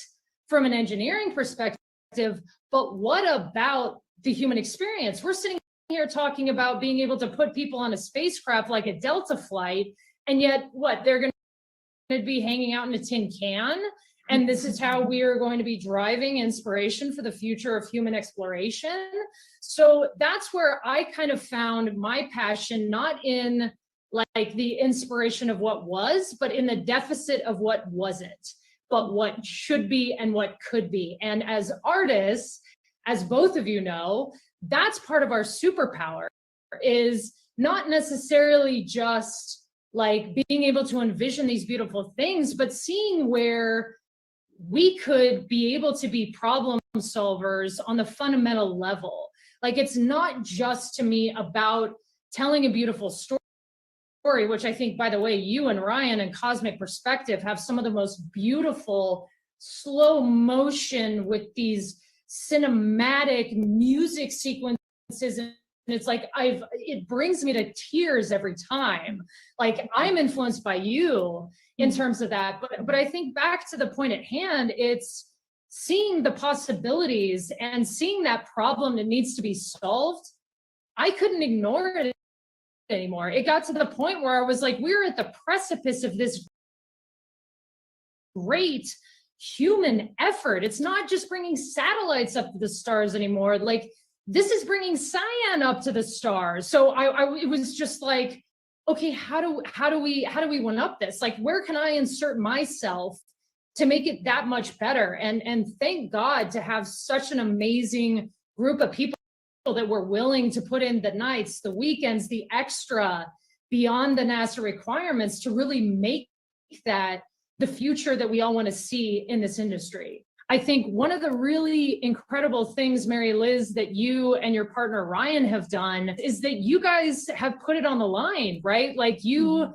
from an engineering perspective, but what about the human experience? We're sitting here talking about being able to put people on a spacecraft like a Delta flight, and yet what, they're going to be hanging out in a tin can? And this is how we are going to be driving inspiration for the future of human exploration. So that's where I kind of found my passion, not in like the inspiration of what was, but in the deficit of what wasn't, but what should be and what could be. And as artists, as both of you know, that's part of our superpower, is not necessarily just like being able to envision these beautiful things, but seeing where we could be able to be problem solvers on the fundamental level. Like, it's not just to me about telling a beautiful story, which I think, by the way, you and Ryan and Cosmic Perspective have some of the most beautiful slow motion with these cinematic music sequences. And it's like, it brings me to tears every time. Like, I'm influenced by you in terms of that. But I think back to the point at hand, it's seeing the possibilities and seeing that problem that needs to be solved. I couldn't ignore it anymore. It got to the point where I was like, we're at the precipice of this great human effort. It's not just bringing satellites up to the stars anymore. Like, this is bringing Cyan up to the stars. So it was just like, okay, how do we one up this? Like, where can I insert myself to make it that much better? And thank God to have such an amazing group of people that were willing to put in the nights, the weekends, the extra beyond the NASA requirements to really make that the future that we all want to see in this industry. I think one of the really incredible things, Mary Liz, that you and your partner Ryan have done is that you guys have put it on the line, right? Like, you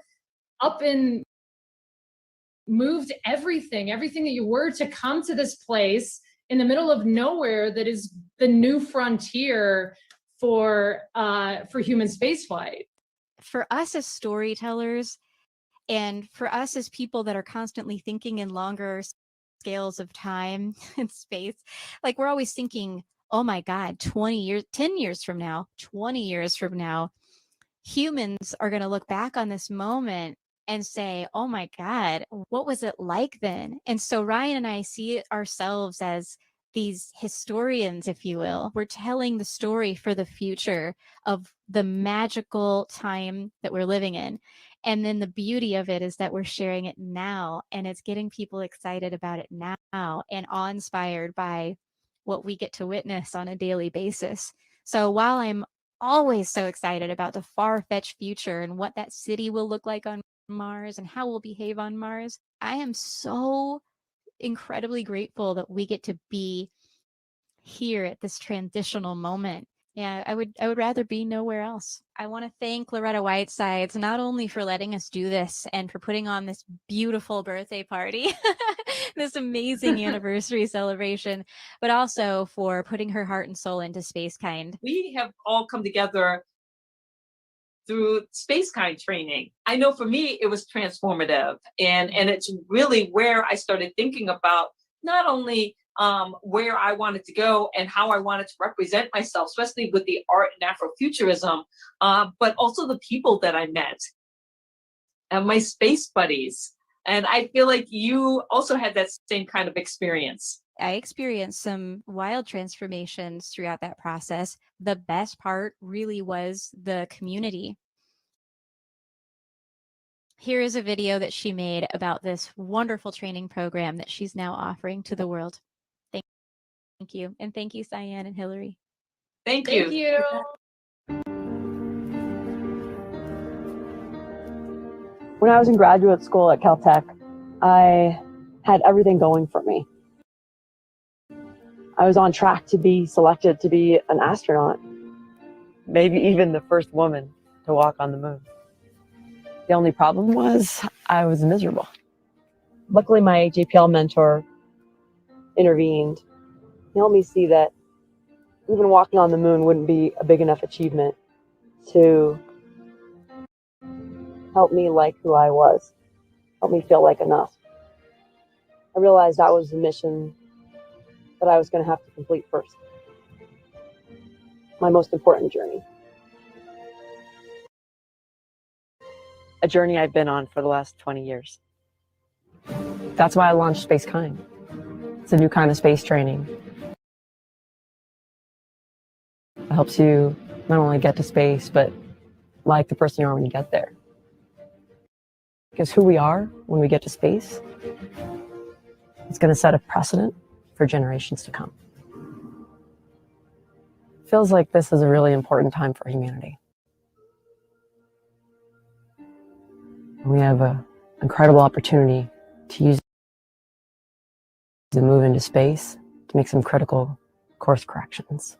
up and moved everything that you were to come to this place in the middle of nowhere that is the new frontier for human spaceflight. For us as storytellers, and for us as people that are constantly thinking in longer scales of time and space, like, we're always thinking, oh my God, 20 years, 10 years from now, 20 years from now, humans are going to look back on this moment and say, oh my God, what was it like then? And so Ryan and I see ourselves as these historians, if you will. We're telling the story for the future of the magical time that we're living in. And then the beauty of it is that we're sharing it now, and it's getting people excited about it now and awe-inspired by what we get to witness on a daily basis. So while I'm always so excited about the far-fetched future and what that city will look like on Mars and how we'll behave on Mars, I am so incredibly grateful that we get to be here at this transitional moment. Yeah, I would rather be nowhere else. I want to thank Loretta Whitesides not only for letting us do this and for putting on this beautiful birthday party, this amazing anniversary celebration, but also for putting her heart and soul into SpaceKind. We have all come together through SpaceKind training. I know for me, it was transformative. And it's really where I started thinking about not only where I wanted to go and how I wanted to represent myself, especially with the art and Afrofuturism, but also the people that I met and my space buddies. And I feel like you also had that same kind of experience. I experienced some wild transformations throughout that process. The best part really was the community. Here is a video that she made about this wonderful training program that she's now offering to the world. Thank you. And thank you, Cyan and Hillary. Thank you. Thank you. When I was in graduate school at Caltech, I had everything going for me. I was on track to be selected to be an astronaut, maybe even the first woman to walk on the moon. The only problem was I was miserable. Luckily, my JPL mentor intervened. He helped me see that even walking on the moon wouldn't be a big enough achievement to help me like who I was, help me feel like enough. I realized that was the mission that I was going to have to complete first. My most important journey. A journey I've been on for the last 20 years. That's why I launched Space Kind. It's a new kind of space training. It helps you not only get to space, but like the person you are when you get there. Because who we are when we get to space, it's going to set a precedent for generations to come. Feels like this is a really important time for humanity. We have an incredible opportunity to use the move into space to make some critical course corrections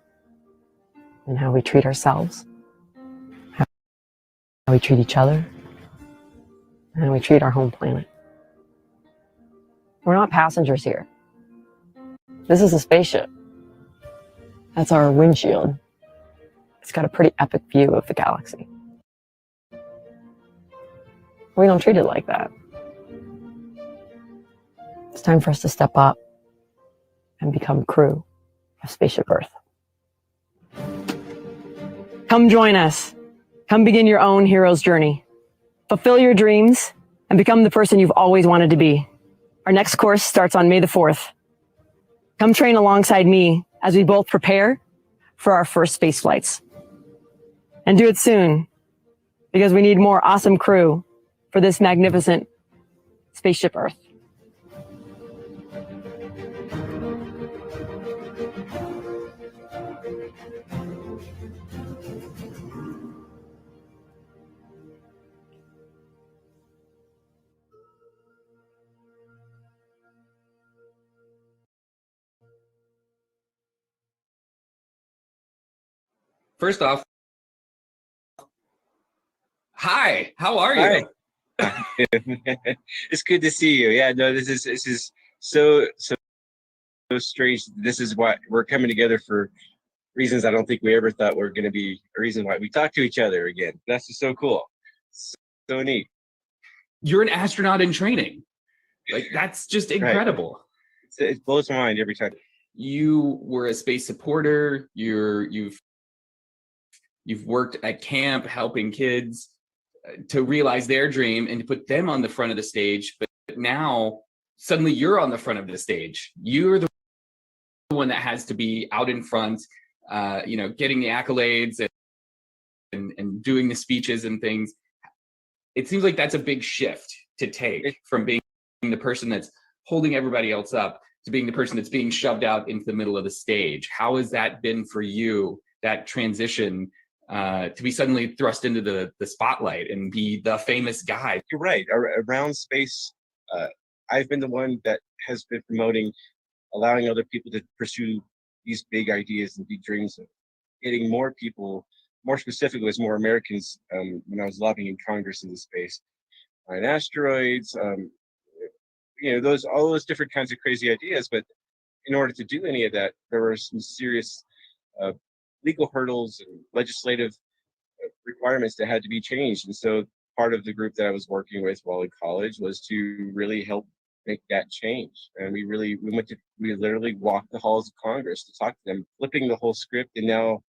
in how we treat ourselves, how we treat each other, and how we treat our home planet. We're not passengers here. This is a spaceship. That's our windshield. It's got a pretty epic view of the galaxy. We don't treat it like that. It's time for us to step up and become crew of Spaceship Earth. Come join us. Come begin your own hero's journey. Fulfill your dreams and become the person you've always wanted to be. Our next course starts on May the 4th. Come train alongside me as we both prepare for our first space flights. And do it soon, because we need more awesome crew for this magnificent Spaceship Earth. First off, hi, how are you? Hi. It's good to see you. Yeah, no, this is so strange. This is why we're coming together for reasons I don't think we ever thought were going to be a reason why we talk to each other again. That's just so cool. So neat. You're an astronaut in training. Like, that's just incredible. Right. It blows my mind every time. You were a space supporter. You've worked at camp helping kids to realize their dream and to put them on the front of the stage. But now suddenly you're on the front of the stage. You're the one that has to be out in front, getting the accolades and doing the speeches and things. It seems like that's a big shift to take from being the person that's holding everybody else up to being the person that's being shoved out into the middle of the stage. How has that been for you, that transition, to be suddenly thrust into the spotlight and be the famous guy? You're right. Around space, I've been the one that has been promoting, allowing other people to pursue these big ideas and big dreams of getting more people, more specifically, as more Americans, when I was lobbying in Congress into space, on asteroids, all those different kinds of crazy ideas. But in order to do any of that, there were some serious legal hurdles and legislative requirements that had to be changed. And so part of the group that I was working with while in college was to really help make that change. And we literally walked the halls of Congress to talk to them, flipping the whole script, and now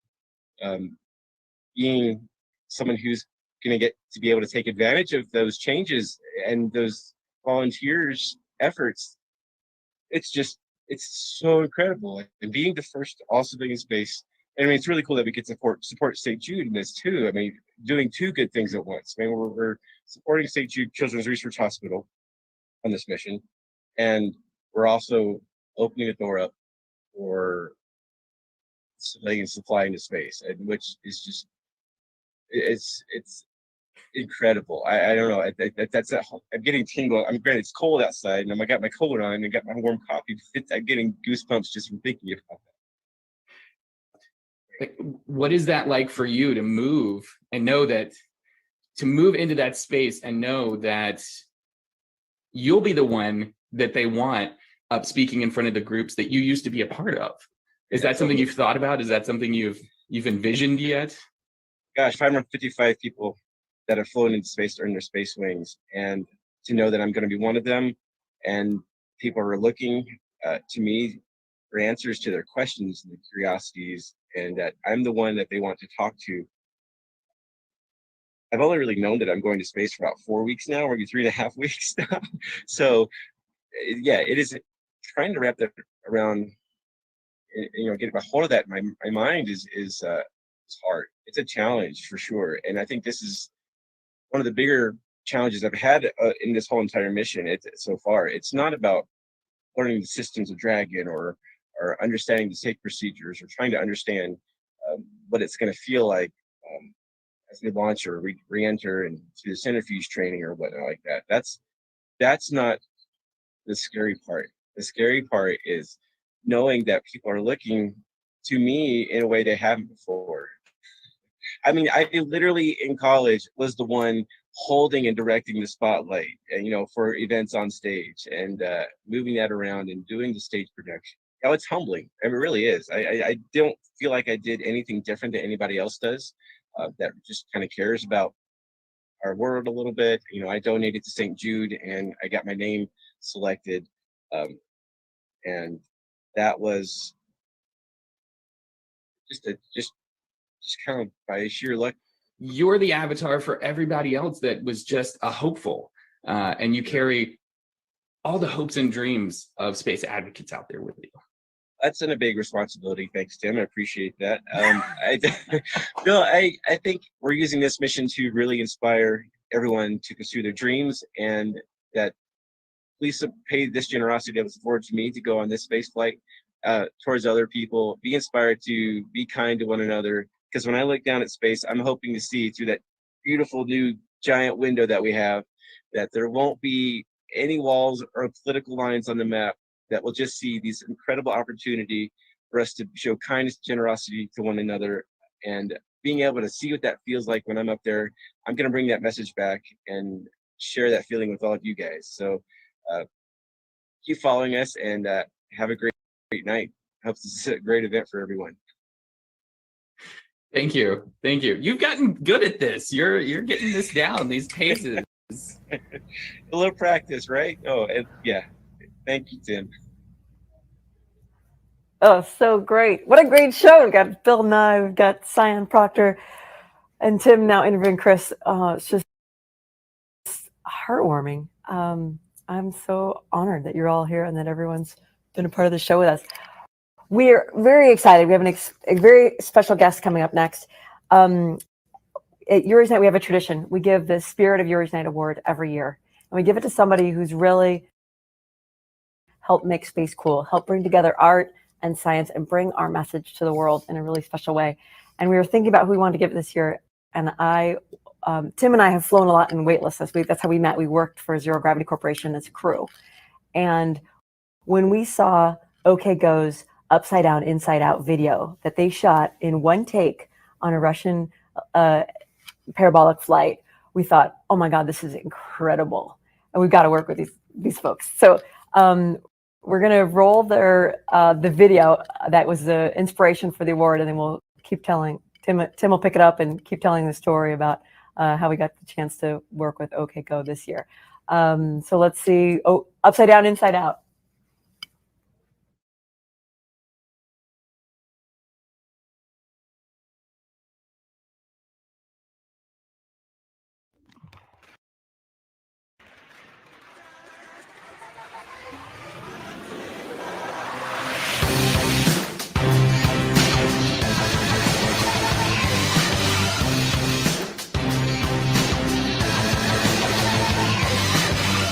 being someone who's going to get to be able to take advantage of those changes and those volunteers' efforts. It's so incredible. And being the first to also be in space, I mean, it's really cool that we get to support St. Jude in this too. I mean, doing two good things at once. I mean, we're supporting St. Jude Children's Research Hospital on this mission, and we're also opening the door up for letting us fly into space, and which is just it's incredible. I don't know. That's I'm getting tingle. I'm granted it's cold outside, and I got my coat on and got my warm coffee. I'm getting goosebumps just from thinking about that. What is that like for you to move and know that, to move into that space and know that you'll be the one that they want up speaking in front of the groups that you used to be a part of? Is that something you've thought about? Is that something you've envisioned yet? Gosh, 555 people that have flown into space during their space wings, and to know that I'm going to be one of them, and people are looking to me for answers to their questions and their curiosities, and that I'm the one that they want to talk to. I've only really known that I'm going to space for about 4 weeks now, maybe 3.5 weeks now. So yeah, it is trying to wrap that around, getting a hold of that in my mind is hard. It's a challenge for sure. And I think this is one of the bigger challenges I've had in this whole entire mission so far. It's not about learning the systems of Dragon or understanding the safe procedures or trying to understand what it's going to feel like as we launch or re-enter and do the centrifuge training or whatnot like that. That's not the scary part. The scary part is knowing that people are looking to me in a way they haven't before. I mean, I literally in college was the one holding and directing the spotlight, for events on stage and moving that around and doing the stage production. It's humbling. I mean, it really is. I don't feel like I did anything different than anybody else does that just kind of cares about our world a little bit. I donated to St. Jude and I got my name selected. And that was just kind of by sheer luck. You're the avatar for everybody else that was just a hopeful, and you carry all the hopes and dreams of space advocates out there with you. That's a big responsibility. Thanks, Tim. I appreciate that. I think we're using this mission to really inspire everyone to pursue their dreams, and that please pay this generosity that was afforded to me to go on this space flight towards other people. Be inspired to be kind to one another. Because when I look down at space, I'm hoping to see through that beautiful new giant window that we have, that there won't be any walls or political lines on the map, that we'll just see these incredible opportunity for us to show kindness, generosity to one another, and being able to see what that feels like when I'm up there. I'm going to bring that message back and share that feeling with all of you guys. So keep following us and have a great night. I hope this is a great event for everyone. Thank you. You've gotten good at this. You're getting this down, these paces. A little practice, right? Yeah. Thank you, Tim. Oh, so great. What a great show. We've got Bill Nye, we've got Cyan Proctor, and Tim now interviewing Chris. It's just heartwarming. I'm so honored that you're all here and that everyone's been a part of the show with us. We're very excited. We have a very special guest coming up next. At Yuri's Night, we have a tradition. We give the Spirit of Yuri's Night Award every year. And we give it to somebody who's really helped make space cool, help bring together art and science and bring our message to the world in a really special way. And we were thinking about who we wanted to give it this year. And Tim and I have flown a lot in weightlessness. That's how we met. We worked for Zero Gravity Corporation as a crew. And when we saw OK Go's Upside Down, Inside Out video that they shot in one take on a Russian parabolic flight, we thought, oh my God, this is incredible. And we've got to work with these folks. So we're going to roll the video that was the inspiration for the award, and then we'll keep telling, Tim will pick it up and keep telling the story about how we got the chance to work with OK Go this year. So let's see. Oh, Upside Down, Inside Out.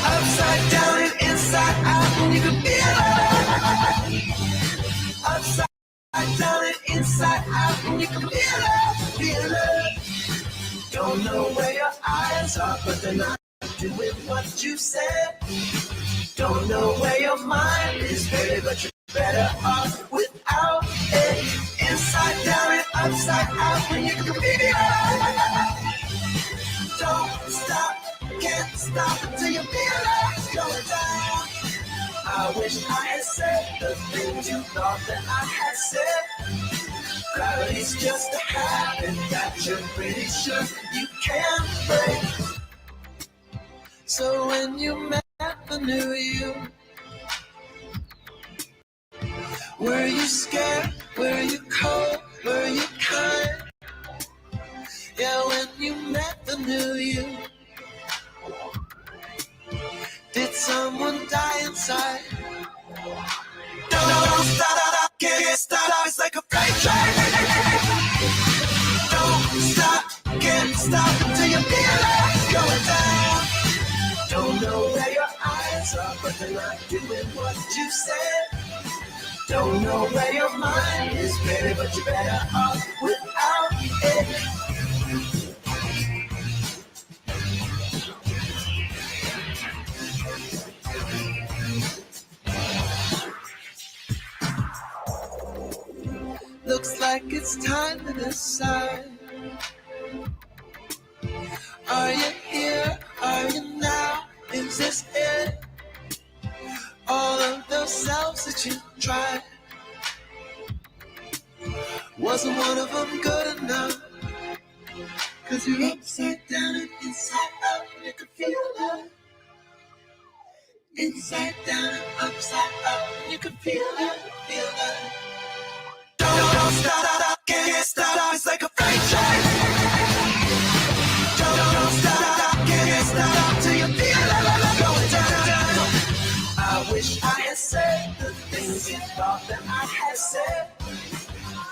Upside down and inside out. you can feel it. Don't know where your eyes are, but they're not doing what you said. Don't know where your mind is, baby, but you're better off without it. Inside down and upside out when you can feel it. Don't stop, can't stop until you feel it going down. I wish I had said the things you thought that I had said. Gravity's just a habit that you're pretty sure you can't break. So when you met the new you, were you scared? Were you cold? Were you kind? Yeah, when you met the new you, did someone die inside? Don't stop, can't stop, it's like a freight train. Don't stop, can't stop until you feel it going down. Don't know where your eyes are, but they're not doing what you said. Don't know where your mind is, baby, but you're better off without it. Looks like it's time to decide. Are you here? Are you now? Is this it? All of those selves that you tried, wasn't one of them good enough? Cause you're upside down and inside out, you can feel it. Inside down and upside out, you can feel it, feel it. Don't stop, can't stop, it's like a freight train. Don't stop, can't stop till you feel it going down. I wish I had said the things you thought that I had said.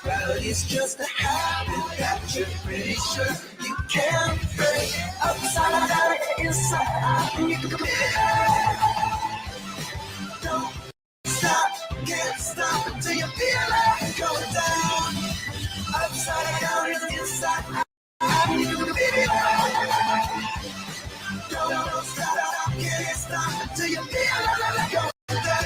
Gravity's just a habit that you're pretty sure you can't break. Upside down, inside out, and you can feel it. Don't stop, can't stop until you feel it going down. Upside down, inside out, and you can feel it. Don't stop, can't stop until you feel it going down.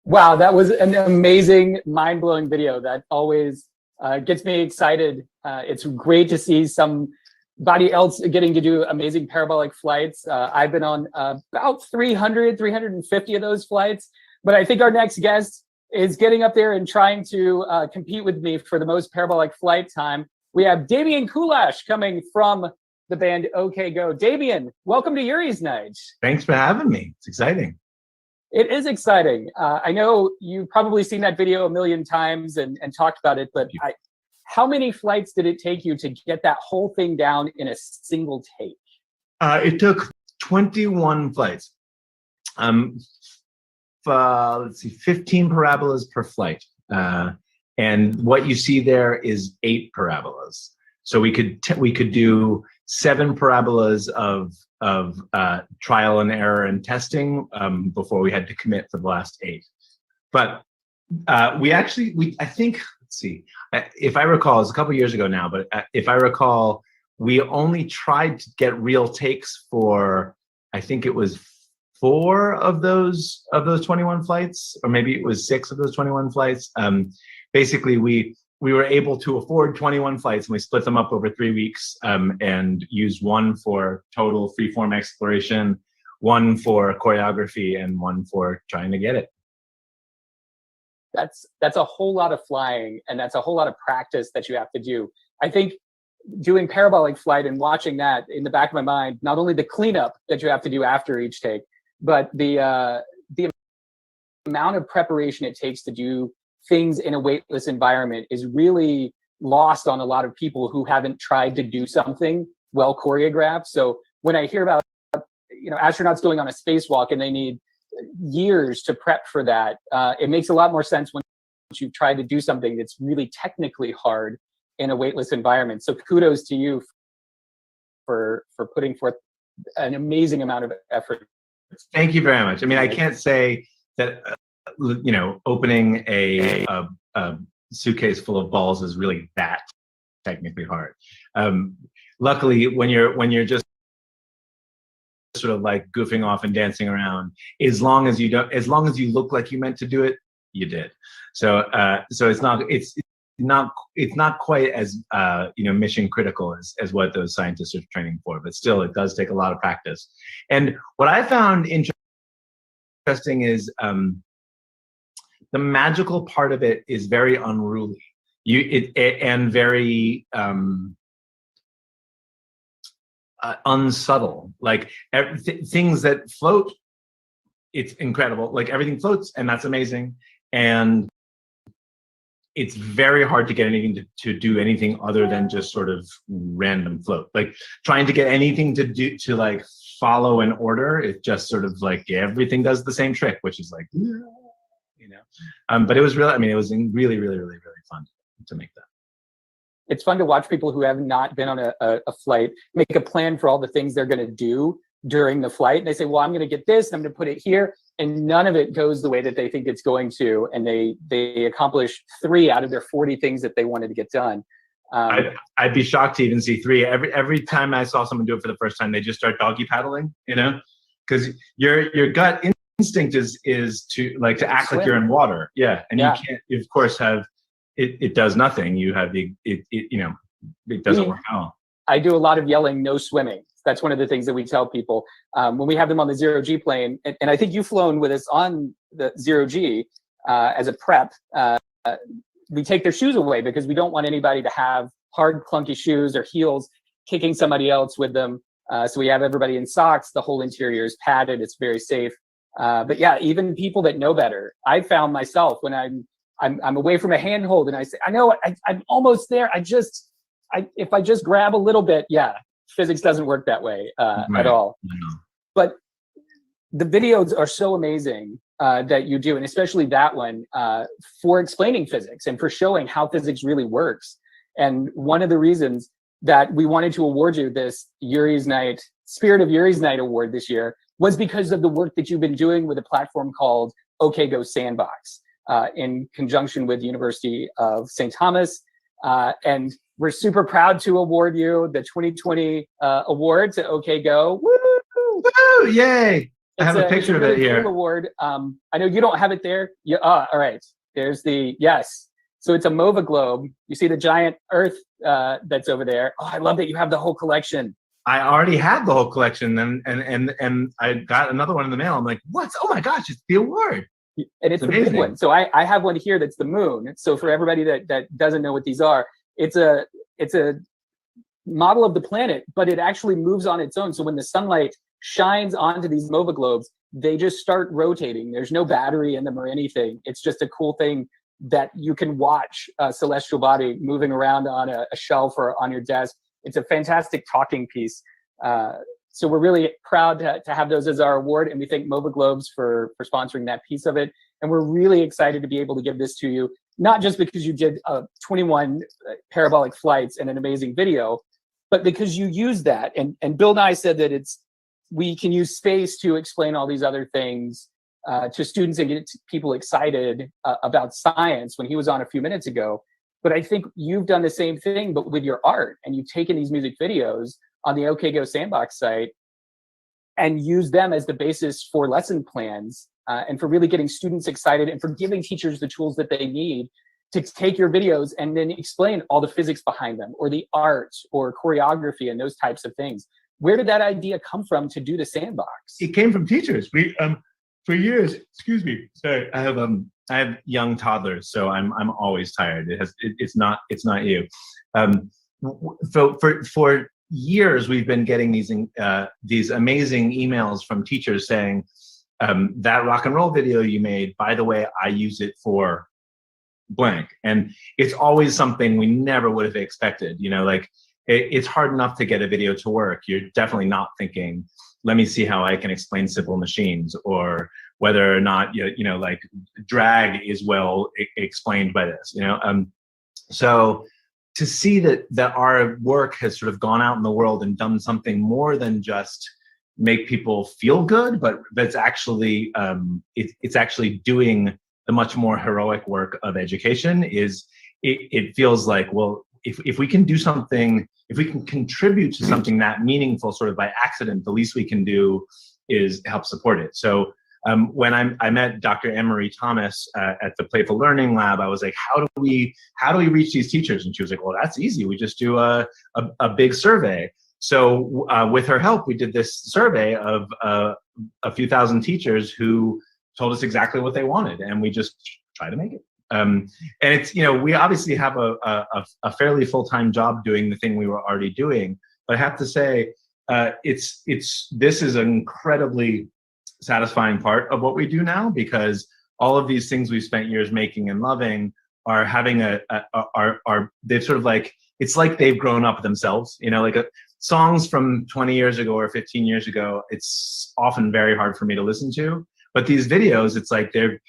Wow, that was an amazing, mind-blowing video. That always gets me excited. It's great to see somebody else getting to do amazing parabolic flights. I've been on about 300, 350 of those flights, but I think our next guest is getting up there and trying to compete with me for the most parabolic flight time. We have Damian Kulash coming from the band OK Go. Damian, welcome to Yuri's Night. Thanks for having me. It's exciting. It is exciting. I know you've probably seen that video a million times and talked about it, but how many flights did it take you to get that whole thing down in a single take? It took 21 flights. Let's see, 15 parabolas per flight. And what you see there is 8 parabolas. So we could do 7 parabolas of trial and error and testing before we had to commit for the last 8. But I think, let's see, if I recall, it's a couple years ago now, but if I recall, we only tried to get real takes for, I think it was 4 of those 21 flights, or maybe it was 6 of those 21 flights. Basically, we were able to afford 21 flights, and we split them up over 3 weeks and used 1 for total freeform exploration, 1 for choreography, and 1 for trying to get it. That's a whole lot of flying, and that's a whole lot of practice that you have to do. I think doing parabolic flight and watching that in the back of my mind, not only the cleanup that you have to do after each take, but the amount of preparation it takes to do things in a weightless environment is really lost on a lot of people who haven't tried to do something well choreographed. So when I hear about astronauts going on a spacewalk and they need years to prep for that, it makes a lot more sense when you've tried to do something that's really technically hard in a weightless environment. So kudos to you for putting forth an amazing amount of effort. Thank you very much. I mean, I can't say that, opening a suitcase full of balls is really that technically hard. Luckily, when you're just sort of like goofing off and dancing around, as long as you look like you meant to do it, you did. So it's not quite as mission critical as what those scientists are training for, but still it does take a lot of practice. And what I found interesting is the magical part of it is very unruly. And very unsubtle. Like things that float, it's incredible. Like everything floats, and that's amazing. And it's very hard to get anything to do anything other than just sort of random float. Like trying to get anything to like follow an order, it just sort of like everything does the same trick, which is like, but it was really, it was really, really, really, really fun to make that. It's fun to watch people who have not been on a flight make a plan for all the things they're going to do during the flight. And they say, well, I'm going to get this, and I'm going to put it here. And none of it goes the way that they think it's going to. And they accomplish 3 out of their 40 things that they wanted to get done. I'd be shocked to even see 3. Every time I saw someone do it for the first time, they just start doggy paddling, because your gut instinct is to act like you're in water. Yeah. And you can't, you of course have, it does nothing. You have it doesn't work out. I do a lot of yelling, no swimming. That's one of the things that we tell people when we have them on the 0G plane. And I think you've flown with us on the 0G as a prep. We take their shoes away because we don't want anybody to have hard, clunky shoes or heels kicking somebody else with them. So we have everybody in socks. The whole interior is padded. It's very safe. But yeah, even people that know better. I found myself when I'm away from a handhold and I say, I know I'm almost there. If I just grab a little bit, physics doesn't work that way at all. But the videos are so amazing that you do, and especially that one for explaining physics and for showing how physics really works. And one of the reasons that we wanted to award you this Yuri's Night, Spirit of Yuri's Night award this year was because of the work that you've been doing with a platform called OK Go Sandbox in conjunction with the University of St. Thomas. And we're super proud to award you the 2020 award to OK Go. Woo! Woo! Yay! I have a picture of it here. Cool award. I know you don't have it there. All right. There's the, yes. So it's a MOVA globe. You see the giant Earth that's over there. Oh, I love that you have the whole collection. I already had the whole collection, and I got another one in the mail. I'm like, what? Oh my gosh, it's the award. And it's the big one. So I have one here that's the moon. So for everybody that doesn't know what these are, it's a model of the planet, but it actually moves on its own. So when the sunlight shines onto these MOVA globes, they just start rotating. There's no battery in them or anything. It's just a cool thing that you can watch a celestial body moving around on a shelf or on your desk. It's a fantastic talking piece. So we're really proud to have those as our award, and we thank MOVA Globes for sponsoring that piece of it. And we're really excited to be able to give this to you, not just because you did 21 parabolic flights and an amazing video, but because you use that. And Bill Nye said that we can use space to explain all these other things to students and get people excited about science when he was on a few minutes ago. But I think you've done the same thing, but with your art, and you've taken these music videos on the OK Go Sandbox site and used them as the basis for lesson plans and for really getting students excited and for giving teachers the tools that they need to take your videos and then explain all the physics behind them, or the art or choreography and those types of things. Where did that idea come from to do the sandbox? It came from teachers. We for years, excuse me, sorry, I have young toddlers, so I'm always tired. It's not you. For years we've been getting these amazing emails from teachers saying, that rock and roll video you made, by the way, I use it for blank. And it's always something we never would have expected. It's hard enough to get a video to work. You're definitely not thinking, let me see how I can explain simple machines, or whether or not like drag is well explained by this. So to see that our work has sort of gone out in the world and done something more than just make people feel good, but that's actually it's actually doing the much more heroic work of education. It feels like, well, if we can do something, if we can contribute to something that meaningful sort of by accident, the least we can do is help support it. So when I met Dr. Anne-Marie Thomas at the Playful Learning Lab, I was like, how do we reach these teachers? And she was like, well, that's easy. We just do a big survey. So with her help, we did this survey of a few thousand teachers who told us exactly what they wanted, and we just try to make it. And it's, we obviously have a fairly full-time job doing the thing we were already doing, but I have to say, this is an incredibly satisfying part of what we do now, because all of these things we've spent years making and loving are having they've sort of like, it's like they've grown up themselves, like songs from 20 years ago or 15 years ago, it's often very hard for me to listen to. But these videos, it's like they're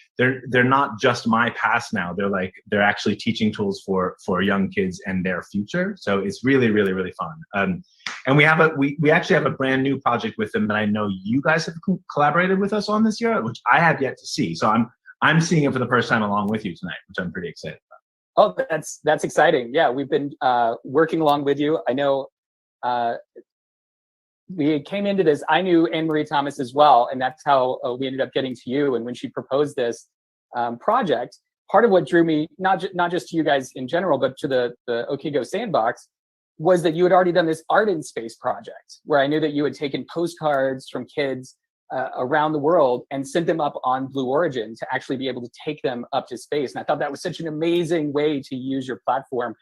not just my past now. They're actually teaching tools for young kids and their future. So it's really, really, really fun. And we actually have a brand new project with them that I know you guys have collaborated with us on this year, which I have yet to see. So I'm seeing it for the first time along with you tonight, which I'm pretty excited about. Oh, that's exciting. Yeah, we've been working along with you. I know we came into this, I knew Anne-Marie Thomas as well, and that's how we ended up getting to you. And when she proposed this project, part of what drew me, not just to you guys in general, but to the OK Go Sandbox, was that you had already done this art in space project, where I knew that you had taken postcards from kids around the world and sent them up on Blue Origin to actually be able to take them up to space. And I thought that was such an amazing way to use your platform,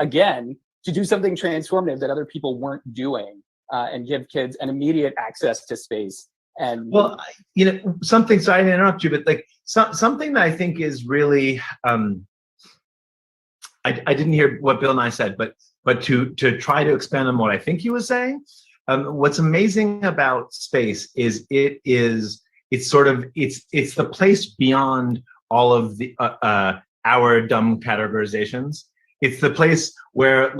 again, to do something transformative that other people weren't doing. And give kids an immediate access to space. And well, something. Sorry to interrupt you, but like something that I think is really, I didn't hear what Bill and I said, but to try to expand on what I think he was saying. What's amazing about space is it's the place beyond all of the our dumb categorizations. It's the place where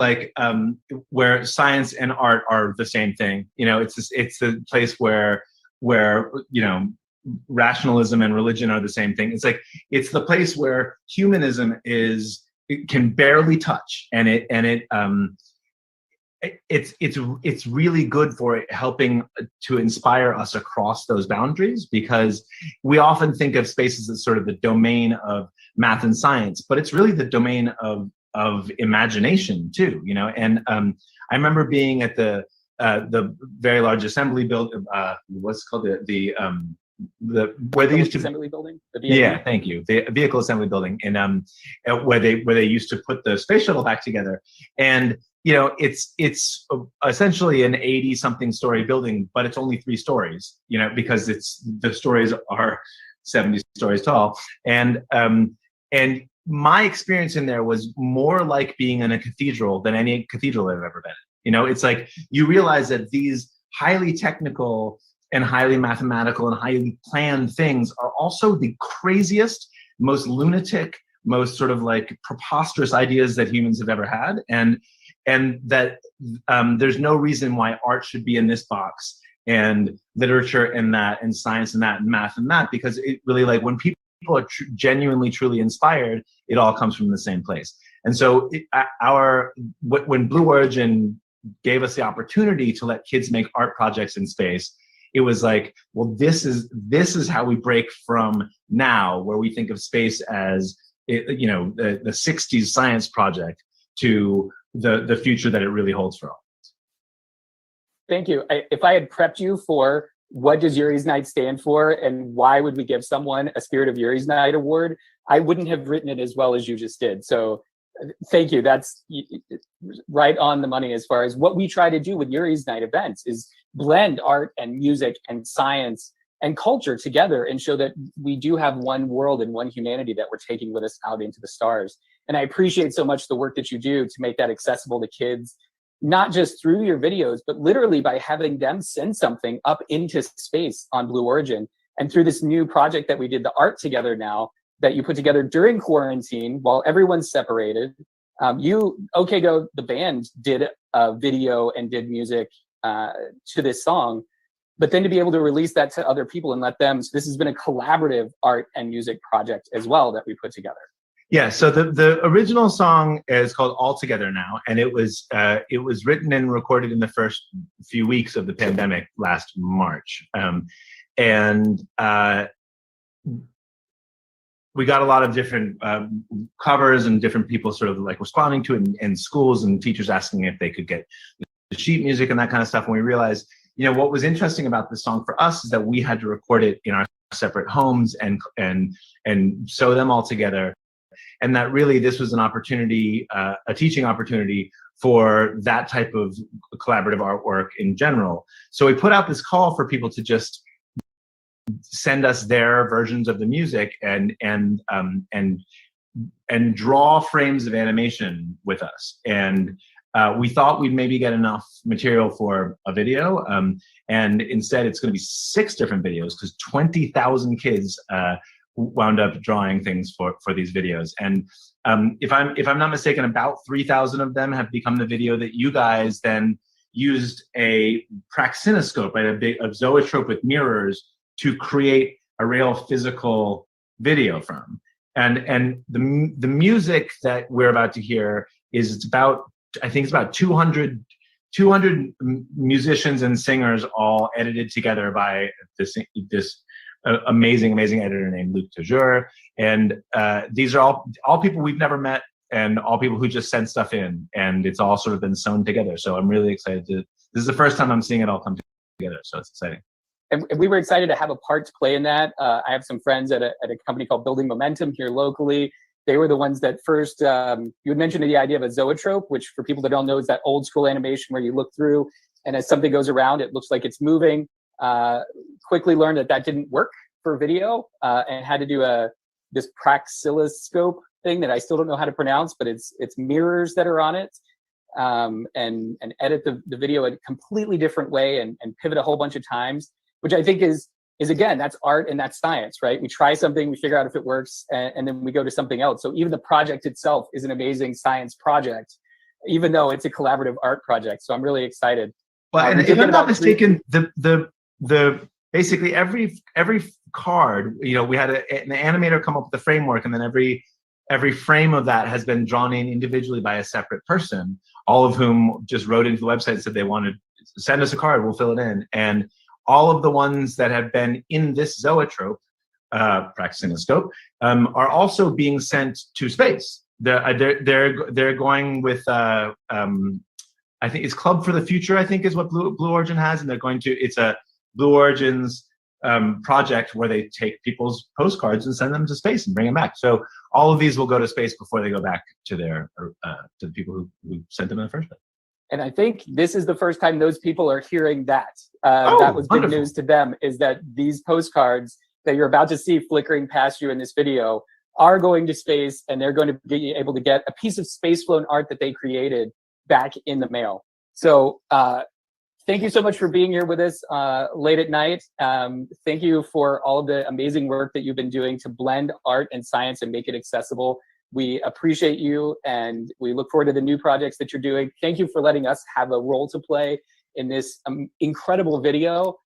where science and art are the same thing. It's the place where rationalism and religion are the same thing. It's the place where humanism can barely touch, and it's really good for helping to inspire us across those boundaries, because we often think of space as sort of the domain of math and science, but it's really the domain of imagination too, and I remember being at the very large assembly building, what's called the where they used to assembly building. Yeah, thank you. The vehicle assembly building, and where they used to put the space shuttle back together, and it's essentially an 80-something story building, but it's only 3 stories, because the stories are 70 stories tall, and my experience in there was more like being in a cathedral than any cathedral I've ever been in. It's like you realize that these highly technical and highly mathematical and highly planned things are also the craziest, most lunatic, most sort of like preposterous ideas that humans have ever had, and that there's no reason why art should be in this box, and literature in that, and science in that, and math in that, because it really, like, when people are genuinely, truly inspired, it all comes from the same place. And so when Blue Origin gave us the opportunity to let kids make art projects in space, it was like, well, this is how we break from now, where we think of space as the 60s science project, to the future that it really holds for all. Thank you. If I had prepped you for what does Yuri's Night stand for and why would we give someone a Spirit of Yuri's Night award, I wouldn't have written it as well as you just did. So thank you. That's right on the money as far as what we try to do with Yuri's Night events, is blend art and music and science and culture together and show that we do have one world and one humanity that we're taking with us out into the stars. And I appreciate so much the work that you do to make that accessible to kids, not just through your videos, but literally by having them send something up into space on Blue Origin. And through this new project that we did, the art together now, that you put together during quarantine while everyone's separated, OK Go, the band, did a video and did music to this song, but then to be able to release that to other people and let them, so this has been a collaborative art and music project as well that we put together. Yeah, so the original song is called All Together Now, and it was written and recorded in the first few weeks of the pandemic last March, and we got a lot of different covers and different people sort of like responding to it, and schools and teachers asking if they could get the sheet music and that kind of stuff. And we realized, what was interesting about this song for us is that we had to record it in our separate homes and sew them all together. And that really this was an opportunity, a teaching opportunity for that type of collaborative artwork in general. So we put out this call for people to just send us their versions of the music and draw frames of animation with us. And we thought we'd maybe get enough material for a video, and instead it's going to be 6 different videos because 20,000 kids wound up drawing things for these videos. And if I'm not mistaken, about 3,000 of them have become the video that you guys then used a praxinoscope, right, a zoetrope with mirrors to create a real physical video from. And the music that we're about to hear is I think it's about 200 musicians and singers all edited together by this amazing editor named Luc Toujours. And these are all people we've never met and all people who just sent stuff in, and it's all sort of been sewn together. So I'm really excited this is the first time I'm seeing it all come together, so it's exciting. And we were excited to have a part to play in that. I have some friends at a company called Building Momentum here locally. They were the ones that first, you had mentioned the idea of a zoetrope, which for people that don't know is that old school animation where you look through and as something goes around, it looks like it's moving. Quickly learned that didn't work for video and had to do this praxiloscope thing that I still don't know how to pronounce, but it's mirrors that are on it, and edit the video in a completely different way and pivot a whole bunch of times, which I think is again, that's art and that's science, right? We try something, we figure out if it works, and then we go to something else. So even the project itself is an amazing science project, even though it's a collaborative art project. So I'm really excited. Well, and if I'm not mistaken, the basically every card, we had an animator come up with the framework, and then every frame of that has been drawn in individually by a separate person, all of whom just wrote into the website and said they wanted to send us a card, we'll fill it in. And all of the ones that have been in this zoetrope, praxinoscope, are also being sent to space. They're going with I think it's Club for the Future, I think is what Blue Origin has, and it's a Blue Origin's project where they take people's postcards and send them to space and bring them back. So all of these will go to space before they go back to to the people who sent them in the first place. And I think this is the first time those people are hearing that. That was big news to them, is that these postcards that you're about to see flickering past you in this video are going to space, and they're going to be able to get a piece of space-flown art that they created back in the mail. So thank you so much for being here with us late at night. Thank you for all of the amazing work that you've been doing to blend art and science and make it accessible. We appreciate you, and we look forward to the new projects that you're doing. Thank you for letting us have a role to play in this incredible video.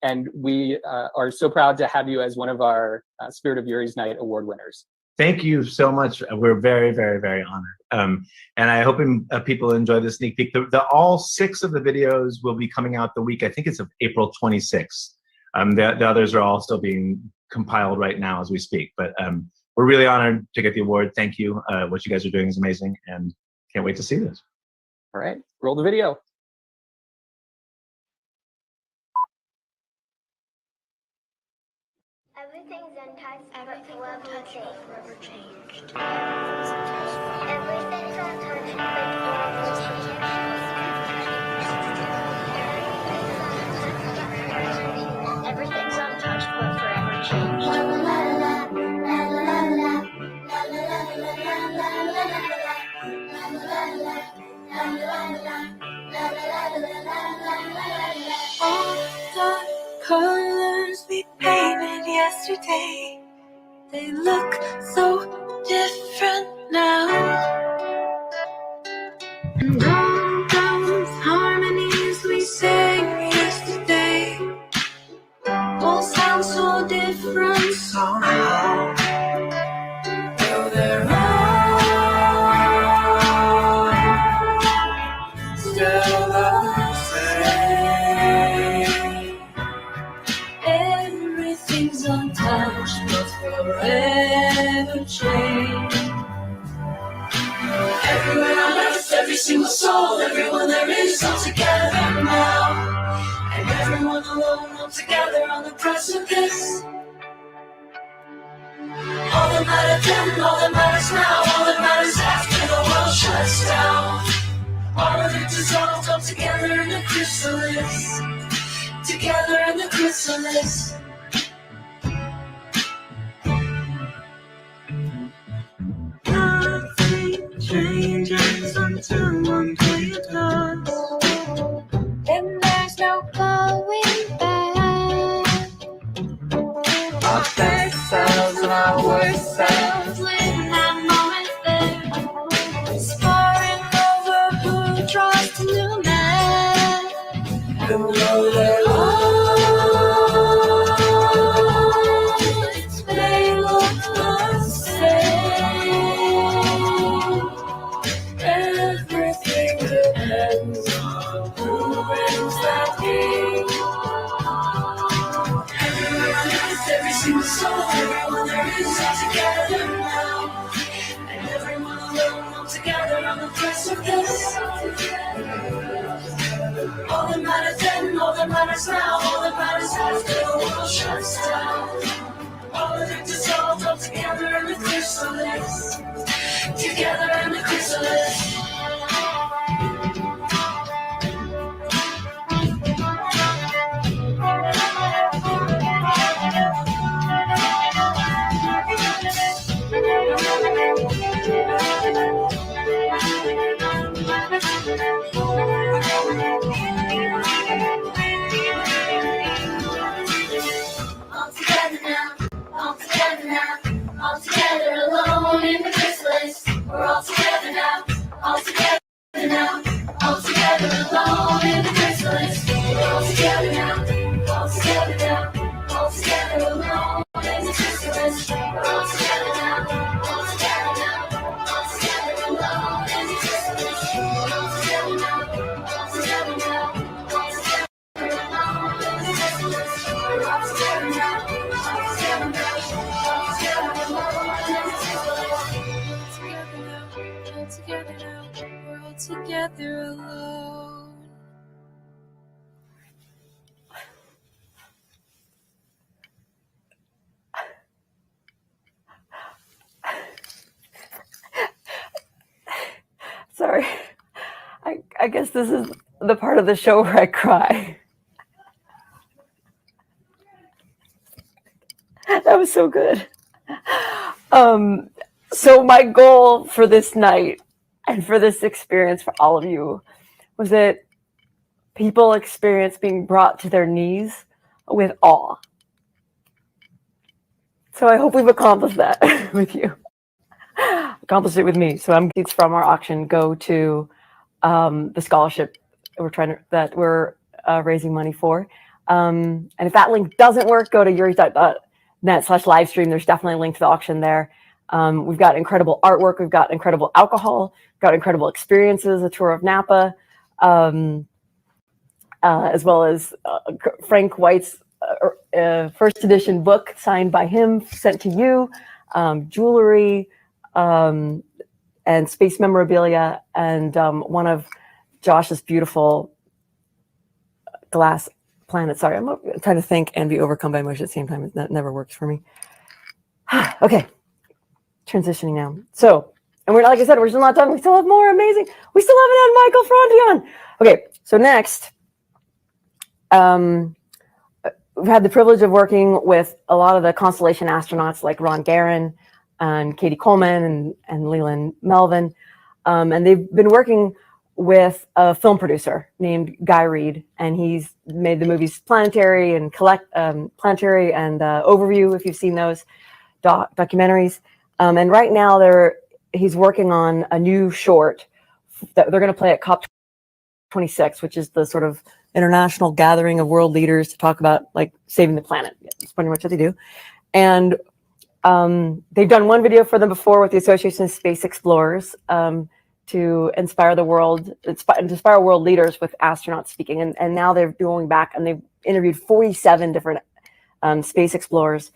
And we are so proud to have you as one of our Spirit of Yuri's Night Award winners. Thank you so much. We're very, very, very honored. And I hope people enjoy the sneak peek. All 6 of the videos will be coming out the week, I think it's of April 26th. The others are all still being compiled right now as we speak. But we're really honored to get the award. Thank you. What you guys are doing is amazing, and can't wait to see this. All right, roll the video. Everything's untouched, but forever changed. Everything's untouched, everything's untouched, but forever changed. All the colors we painted yesterday, they look so different now. no different somehow. Though they're all still the same. Everything's untouched, but forever changed. Everywhere on earth, every single soul, everyone there is all together now. And everyone alone, all together on the precipice. All that mattered then, all that matters now, all that matters after the world shuts down. All of it dissolved, all together in the chrysalis. Together in the chrysalis. Nothing changes until one day it does. Then there's no going back. Our best selves and our worst selves Live in that moment there. Sparring over who draws to new man. who know their lives may look the same. Everything depends on who wins that game. Everywhere on earth, every single soul, everyone there is all together now. And everyone alone, all together on the precipice. All that matters then, all that matters now, all that matters after the world shuts down. All of it dissolved, all together in the chrysalis. Together in the chrysalis. All together now, all together now, all together alone in the chrysalis. We're all together now, all together now, all together alone in the chrysalis. We're all together now, all together now, all together alone in the chrysalis. We're all together now, all together now, all together alone in the chrysalis. We're all together now, all together now, all together alone in the chrysalis. We're all together now, all together now, all together alone in the chrysalis. All together now, we're all together alone. Sorry. I guess this is the part of the show where I cry. That was so good. So my goal for this night and for this experience for all of you was that people experience being brought to their knees with awe. So I hope we've accomplished that with you. Accomplished it with me. So it's from our auction go to the scholarship that we're raising money for. And if that link doesn't work, go to yuri.net/livestream. There's definitely a link to the auction there. We've got incredible artwork. We've got incredible alcohol. We've got incredible experiences, a tour of Napa, as well as Frank White's first edition book signed by him, sent to you, jewelry, and space memorabilia, and one of Josh's beautiful glass planets. Sorry, I'm trying to think and be overcome by emotion at the same time. That never works for me. Okay, transitioning now. So, and we're, like I said, we're still not done. We still have more amazing. We still haven't had Michael Frondion. Okay, so next, we've had the privilege of working with a lot of the Constellation astronauts like Ron Guerin and Katie Coleman and Leland Melvin. And they've been working with a film producer named Guy Reed, and he's made the movies Planetary and Overview, if you've seen those documentaries. And right now he's working on a new short that they're going to play at COP26, which is the sort of international gathering of world leaders to talk about like saving the planet. That's pretty much what they do. And they've done one video for them before with the Association of Space Explorers to inspire the world, inspire world leaders with astronauts speaking. And now they're going back and they've interviewed 47 different space explorers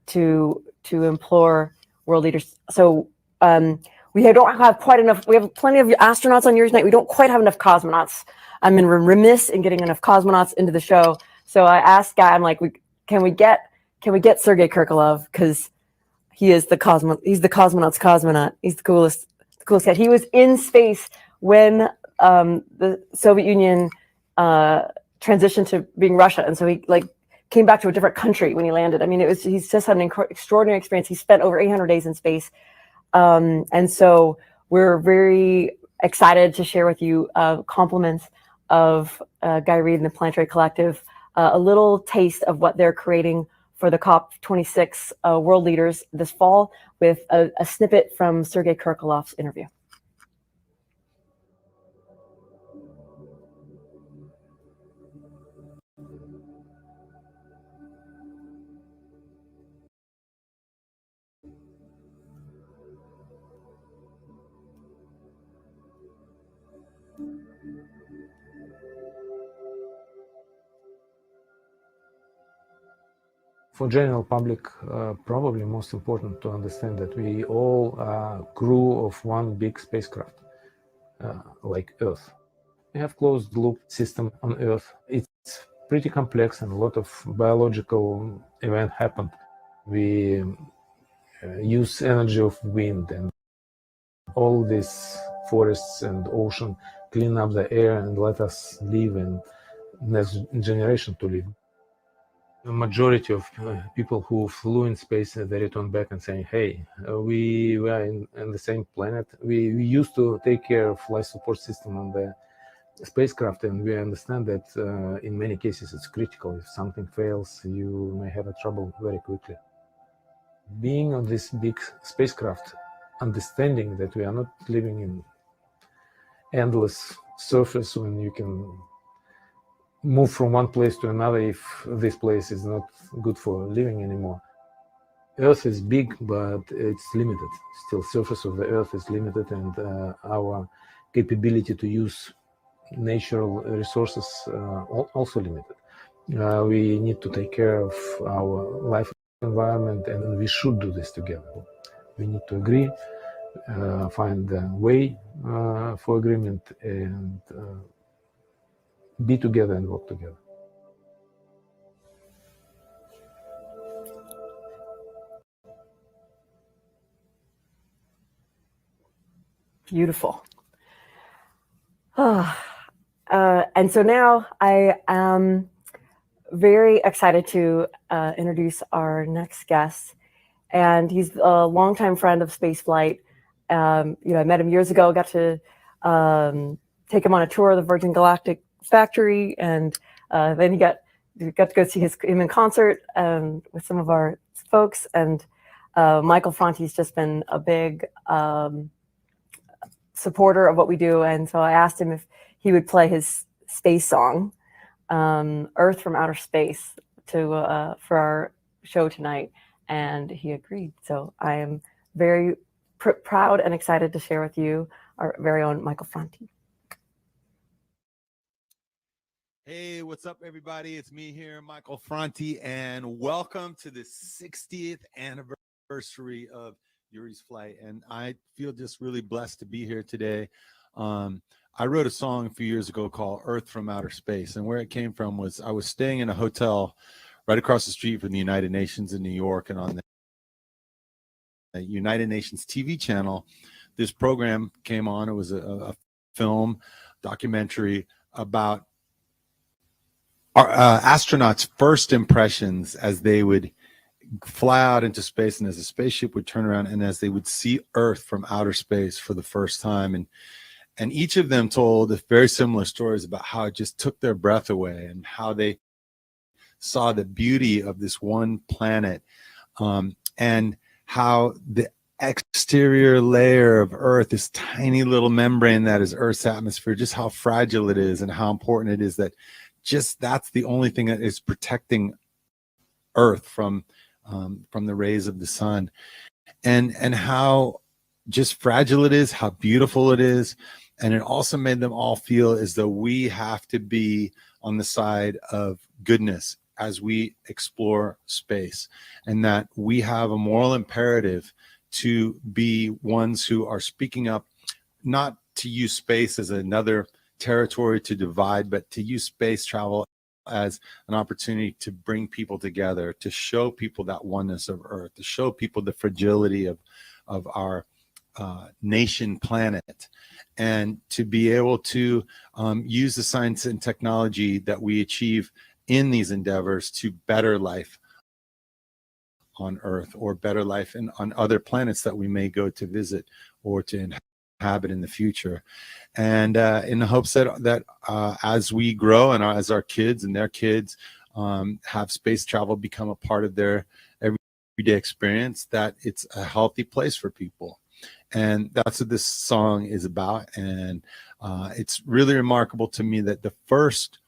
to implore world leaders. So we don't have quite enough. We have plenty of astronauts on Yuri's Night. We don't quite have enough cosmonauts. I'm remiss in getting enough cosmonauts into the show. So I asked Guy, I'm like, can we get Sergei Krikalev, because he is the he's the cosmonaut's cosmonaut. He's the coolest guy. He was in space when the Soviet Union transitioned to being Russia, and so he like came back to a different country when he landed. I mean, he's just had an extraordinary experience. He spent over 800 days in space, and so we're very excited to share with you compliments of Guy Reed and the Planetary Collective, a little taste of what they're creating for the COP26 world leaders this fall, with a snippet from Sergei Krikalev's interview. For general public, probably most important to understand that we all are crew of one big spacecraft, like Earth. We have closed loop system on Earth. It's pretty complex and a lot of biological event happened. We use energy of wind and all these forests and ocean clean up the air and let us live and next generation to live. The majority of people who flew in space, they return back and saying, hey, we were in the same planet. We used to take care of life support system on the spacecraft, and we understand that in many cases it's critical. If something fails, you may have a trouble very quickly. Being on this big spacecraft, understanding that we are not living in endless surface when you can move from one place to another if this place is not good for living anymore. Earth is big, but it's limited. Still, surface of the Earth is limited, and our capability to use natural resources also limited. We need to take care of our life environment, and we should do this together. We need to agree, find a way for agreement, and be together and work together. Beautiful. And so now I am very excited to introduce our next guest. And he's a longtime friend of spaceflight. I met him years ago, got to take him on a tour of the Virgin Galactic factory, and then he got to go see him in concert with some of our folks. And Michael Franti's just been a big supporter of what we do, and so I asked him if he would play his space song, "Earth from Outer Space," for our show tonight, and he agreed. So I am very proud and excited to share with you our very own Michael Franti. Hey, what's up, everybody? It's me here, Michael Franti, and welcome to the 60th anniversary of Yuri's flight. And I feel just really blessed to be here today. I wrote a song a few years ago called Earth from Outer Space. And where it came from was I was staying in a hotel right across the street from the United Nations in New York. And on the United Nations TV channel, this program came on. It was a film documentary about our astronauts' first impressions as they would fly out into space, and as the spaceship would turn around, and as they would see Earth from outer space for the first time. And each of them told very similar stories about how it just took their breath away, and how they saw the beauty of this one planet, and how the exterior layer of Earth, this tiny little membrane that is Earth's atmosphere, just how fragile it is, and how important it is that just that's the only thing that is protecting Earth from the rays of the sun, and how just fragile it is, how beautiful it is. And it also made them all feel as though we have to be on the side of goodness as we explore space, and that we have a moral imperative to be ones who are speaking up, not to use space as another territory to divide, but to use space travel as an opportunity to bring people together, to show people that oneness of Earth, to show people the fragility of our nation planet, and to be able to use the science and technology that we achieve in these endeavors to better life on Earth, or better life on other planets that we may go to visit or to inhabit in the future. And in the hopes that as we grow and as our kids and their kids have space travel become a part of their everyday experience, that it's a healthy place for people. And that's what this song is about. And it's really remarkable to me that the first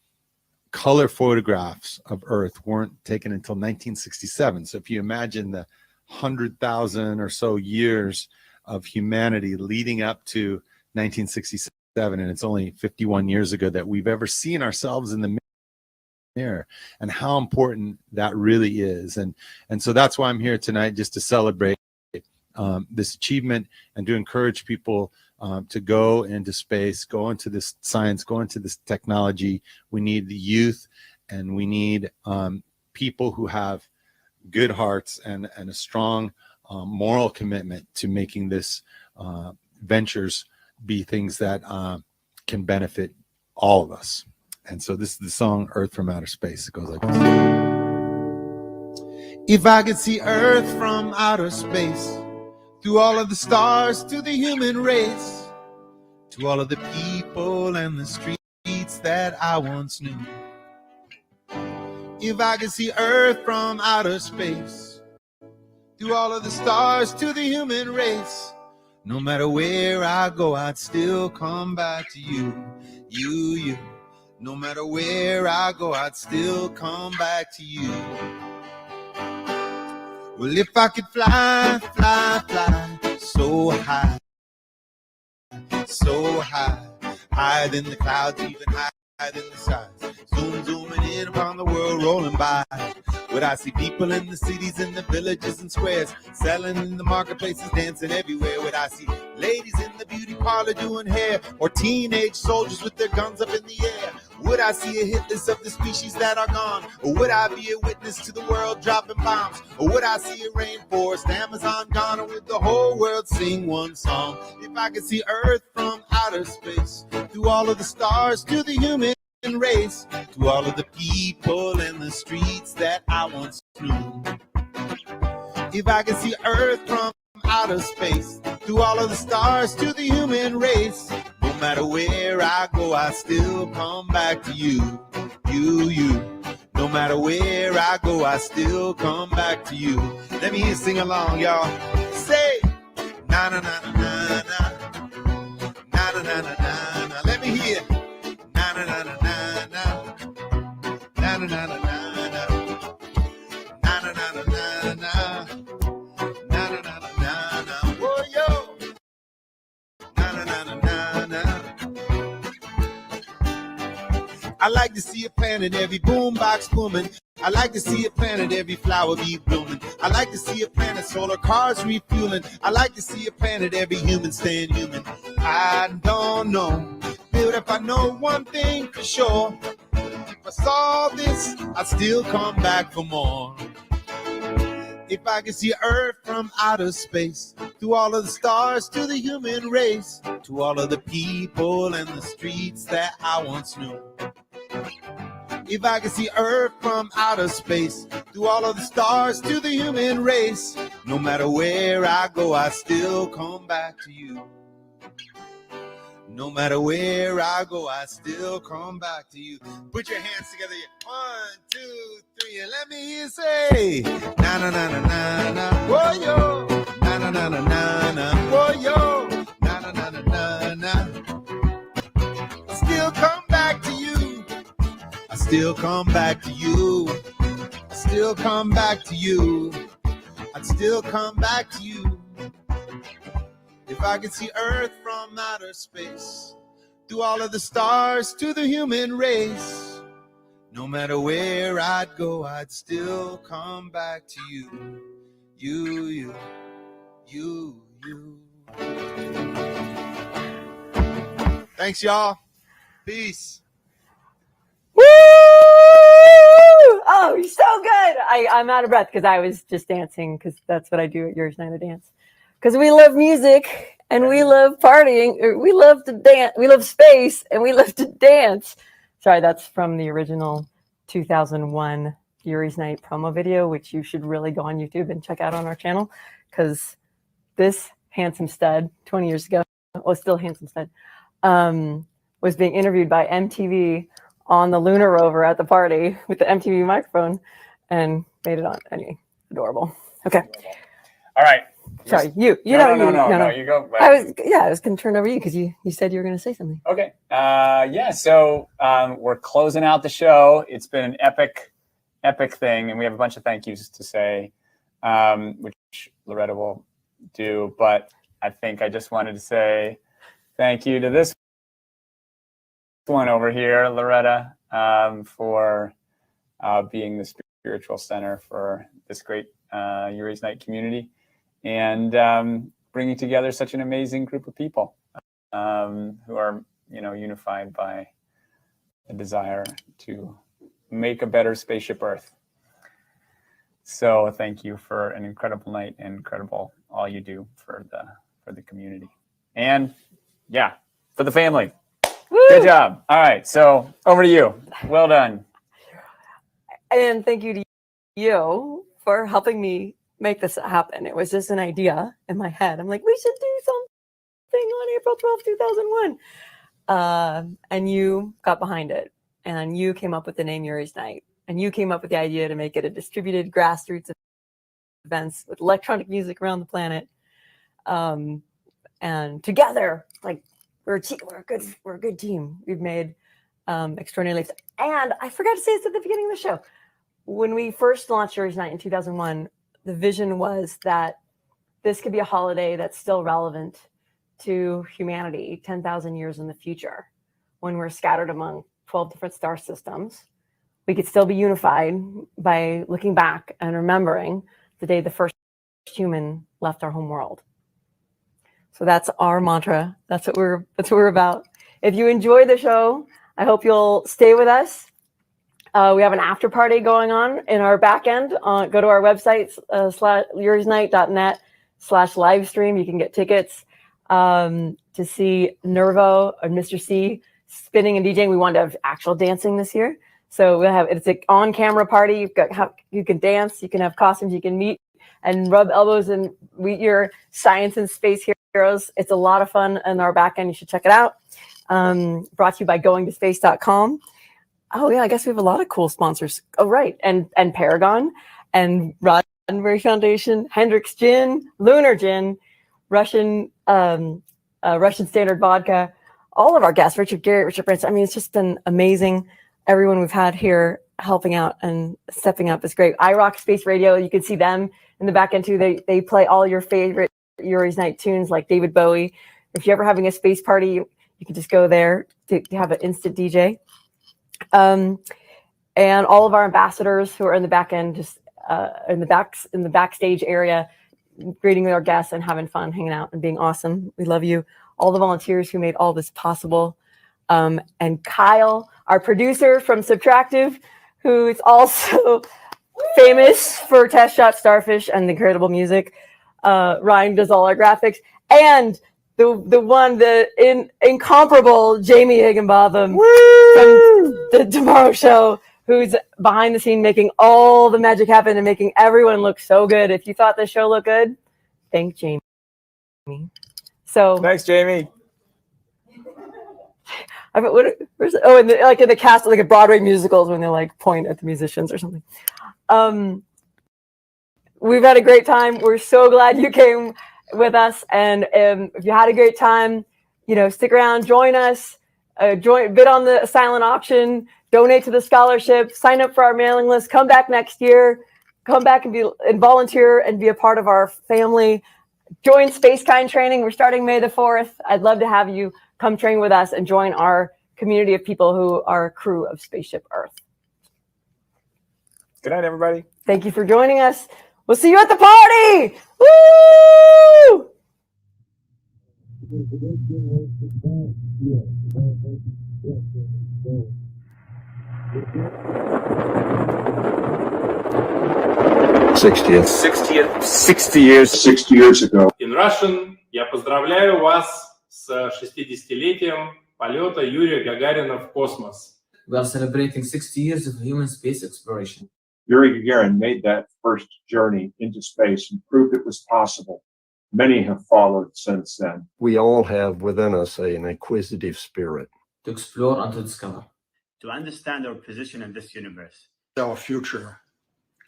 color photographs of Earth weren't taken until 1967. So if you imagine the 100,000 or so years of humanity leading up to 1967, and it's only 51 years ago that we've ever seen ourselves in the mirror, and how important that really is. And so that's why I'm here tonight, just to celebrate this achievement and to encourage people to go into space, go into this science, go into this technology. We need the youth, and we need people who have good hearts and a strong moral commitment to making this ventures be things that can benefit all of us. And so this is the song Earth from Outer Space. It goes like this. If I could see Earth from outer space, through all of the stars to the human race, to all of the people and the streets that I once knew. If I could see Earth from outer space, through all of the stars to the human race, no matter where I go, I'd still come back to you, you. No matter where I go, I'd still come back to you. Well, if I could fly so high, higher than the clouds, even higher than the stars, zooming in upon the world rolling by, would I see people in the cities and the villages and squares, selling in the marketplaces, dancing everywhere? Would I see ladies in the beauty parlor doing hair, or teenage soldiers with their guns up in the air? Would I see a hit list of the species that are gone? Or would I be a witness to the world dropping bombs? Or would I see a rainforest, Amazon gone, and would the whole world sing one song? If I could see Earth from outer space, through all of the stars to the human race, to all of the people and the streets that I once knew. If I could see Earth from outer space, through all of the stars to the human race, no matter where I go, I still come back to you, you. No matter where I go, I still come back to you. Let me hear you sing along, y'all. Say, na na na na na na, na na na na na na. Let me hear, na na na na na na, na na na na na na, na na na na na na, na na na na na. Oh yo, na na na na na na. I like to see a planet, every boombox booming. I like to see a planet, every flower be blooming. I like to see a planet, solar cars refueling. I like to see a planet, every human staying human. I don't know, but if I know one thing for sure, if I saw this, I'd still come back for more. If I could see Earth from outer space, through all of the stars to the human race, to all of the people and the streets that I once knew. If I could see Earth from outer space, through all of the stars to the human race, no matter where I go, I still come back to you. No matter where I go, I still come back to you. Put your hands together. 1, 2, 3, and let me hear you say, na na na na na na, whoa yo, na na na na na na, whoa yo, na na na na na na. I still come back to you. I still come back to you. I'd still come back to you. I'd still come back to you. If I could see Earth from outer space, through all of the stars to the human race, no matter where I'd go, I'd still come back to you. You. Thanks, y'all. Peace. Woo! Oh, you're so good. I'm out of breath because I was just dancing, because that's what I do at Yuri's Night of Dance. Because we love music and we love partying. We love to dance. We love space and we love to dance. Sorry, that's from the original 2001 Yuri's Night promo video, which you should really go on YouTube and check out on our channel, because this handsome stud 20 years ago, well, still handsome stud, was being interviewed by MTV on the lunar rover at the party with the MTV microphone and made it on. Anyway, adorable. Okay. All right. Sorry, you No, you go. I was going to turn it over to you because you said you were going to say something. Okay. So we're closing out the show. It's been an epic thing, and we have a bunch of thank yous to say, which Loretta will do. But I think I just wanted to say thank you to this one over here, Loretta, for being the spiritual center for this great Yuri's Night community, and bringing together such an amazing group of people who are, unified by a desire to make a better spaceship Earth. So thank you for an incredible night and incredible all you do for the community, and for the family. Woo! Good job. All right, so over to you. Well done. And thank you to you for helping me make this happen. It was just an idea in my head. I'm like, we should do something on April 12th, 2001. And you got behind it. And you came up with the name Yuri's Night. And you came up with the idea to make it a distributed grassroots events with electronic music around the planet. And together, like, we're a good team. We've made extraordinary lives. And I forgot to say this at the beginning of the show. When we first launched Yuri's Night in 2001, the vision was that this could be a holiday that's still relevant to humanity 10,000 years in the future. When we're scattered among 12 different star systems, we could still be unified by looking back and remembering the day the first human left our home world. So that's our mantra. That's what we're about. If you enjoy the show, I hope you'll stay with us. We have an after party going on in our back end. Go to our website, yurisnight.net/livestream. You can get tickets to see Nervo or Mr. C spinning and DJing. We wanted to have actual dancing this year. So it's an on-camera party. You can dance, you can have costumes, you can meet and rub elbows and meet your science and space heroes. It's a lot of fun in our back end. You should check it out. Brought to you by goingtospace.com. Oh yeah, I guess we have a lot of cool sponsors. Oh right, and Paragon, and Roddenberry Foundation, Hendrix Gin, Lunar Gin, Russian Standard Vodka. All of our guests, Richard Garrett, Richard Branson. I mean, it's just been amazing. Everyone we've had here helping out and stepping up is great. iRock Space Radio, you can see them in the back end too. They play all your favorite Yuri's Night tunes like David Bowie. If you're ever having a space party, you can just go there to have an instant DJ. And all of our ambassadors who are in the back end, just in the backstage area, greeting with our guests and having fun, hanging out and being awesome. We love you. All the volunteers who made all this possible. And Kyle, our producer from Subtractive, who is also famous for Test Shot Starfish and the incredible music. Ryan does all our graphics. And the incomparable Jamie Higginbotham from the Tomorrow Show, who's behind the scene making all the magic happen and making everyone look so good. If you thought the show looked good, thank Jamie. So thanks, Jamie. I mean, where's it? Oh, in the cast, like at Broadway musicals when they like point at the musicians or something. We've had a great time. We're so glad you came with us, and if you had a great time, stick around, join us, bid on the silent auction, donate to the scholarship, sign up for our mailing list, come back next year, come back and volunteer and be a part of our family. Join Spacekind training. We're starting May the 4th. I'd love to have you come train with us and join our community of people who are a crew of Spaceship Earth. Good night, everybody. Thank you for joining us. We'll see you at the party. Woo! 60 years ago. In Russian, я поздравляю вас с 60-летием полета Юрия Гагарина в космос. We are celebrating 60 years of human space exploration. Yuri Gagarin made that first journey into space and proved it was possible. Many have followed since then. We all have within us an inquisitive spirit. To explore and to discover. To understand our position in this universe. Our future,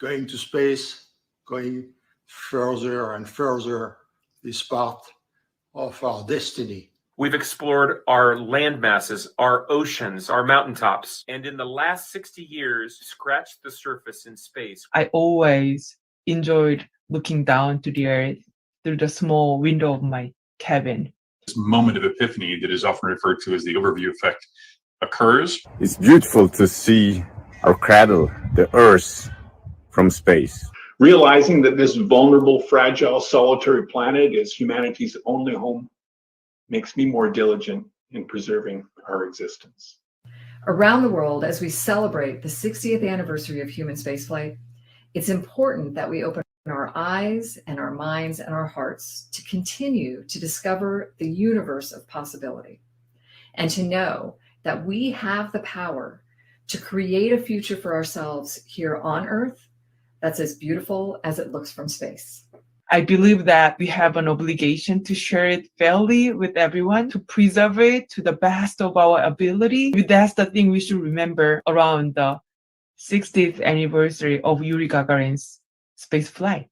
going to space, going further and further, is part of our destiny. We've explored our land masses, our oceans, our mountaintops, and in the last 60 years, scratched the surface in space. I always enjoyed looking down to the earth through the small window of my cabin. This moment of epiphany that is often referred to as the overview effect occurs. It's beautiful to see our cradle, the Earth, from space. Realizing that this vulnerable, fragile, solitary planet is humanity's only home makes me more diligent in preserving our existence. Around the world, as we celebrate the 60th anniversary of human spaceflight, it's important that we open our eyes and our minds and our hearts to continue to discover the universe of possibility and to know that we have the power to create a future for ourselves here on Earth that's as beautiful as it looks from space. I believe that we have an obligation to share it fairly with everyone, to preserve it to the best of our ability. That's the thing we should remember around the 60th anniversary of Yuri Gagarin's space flight.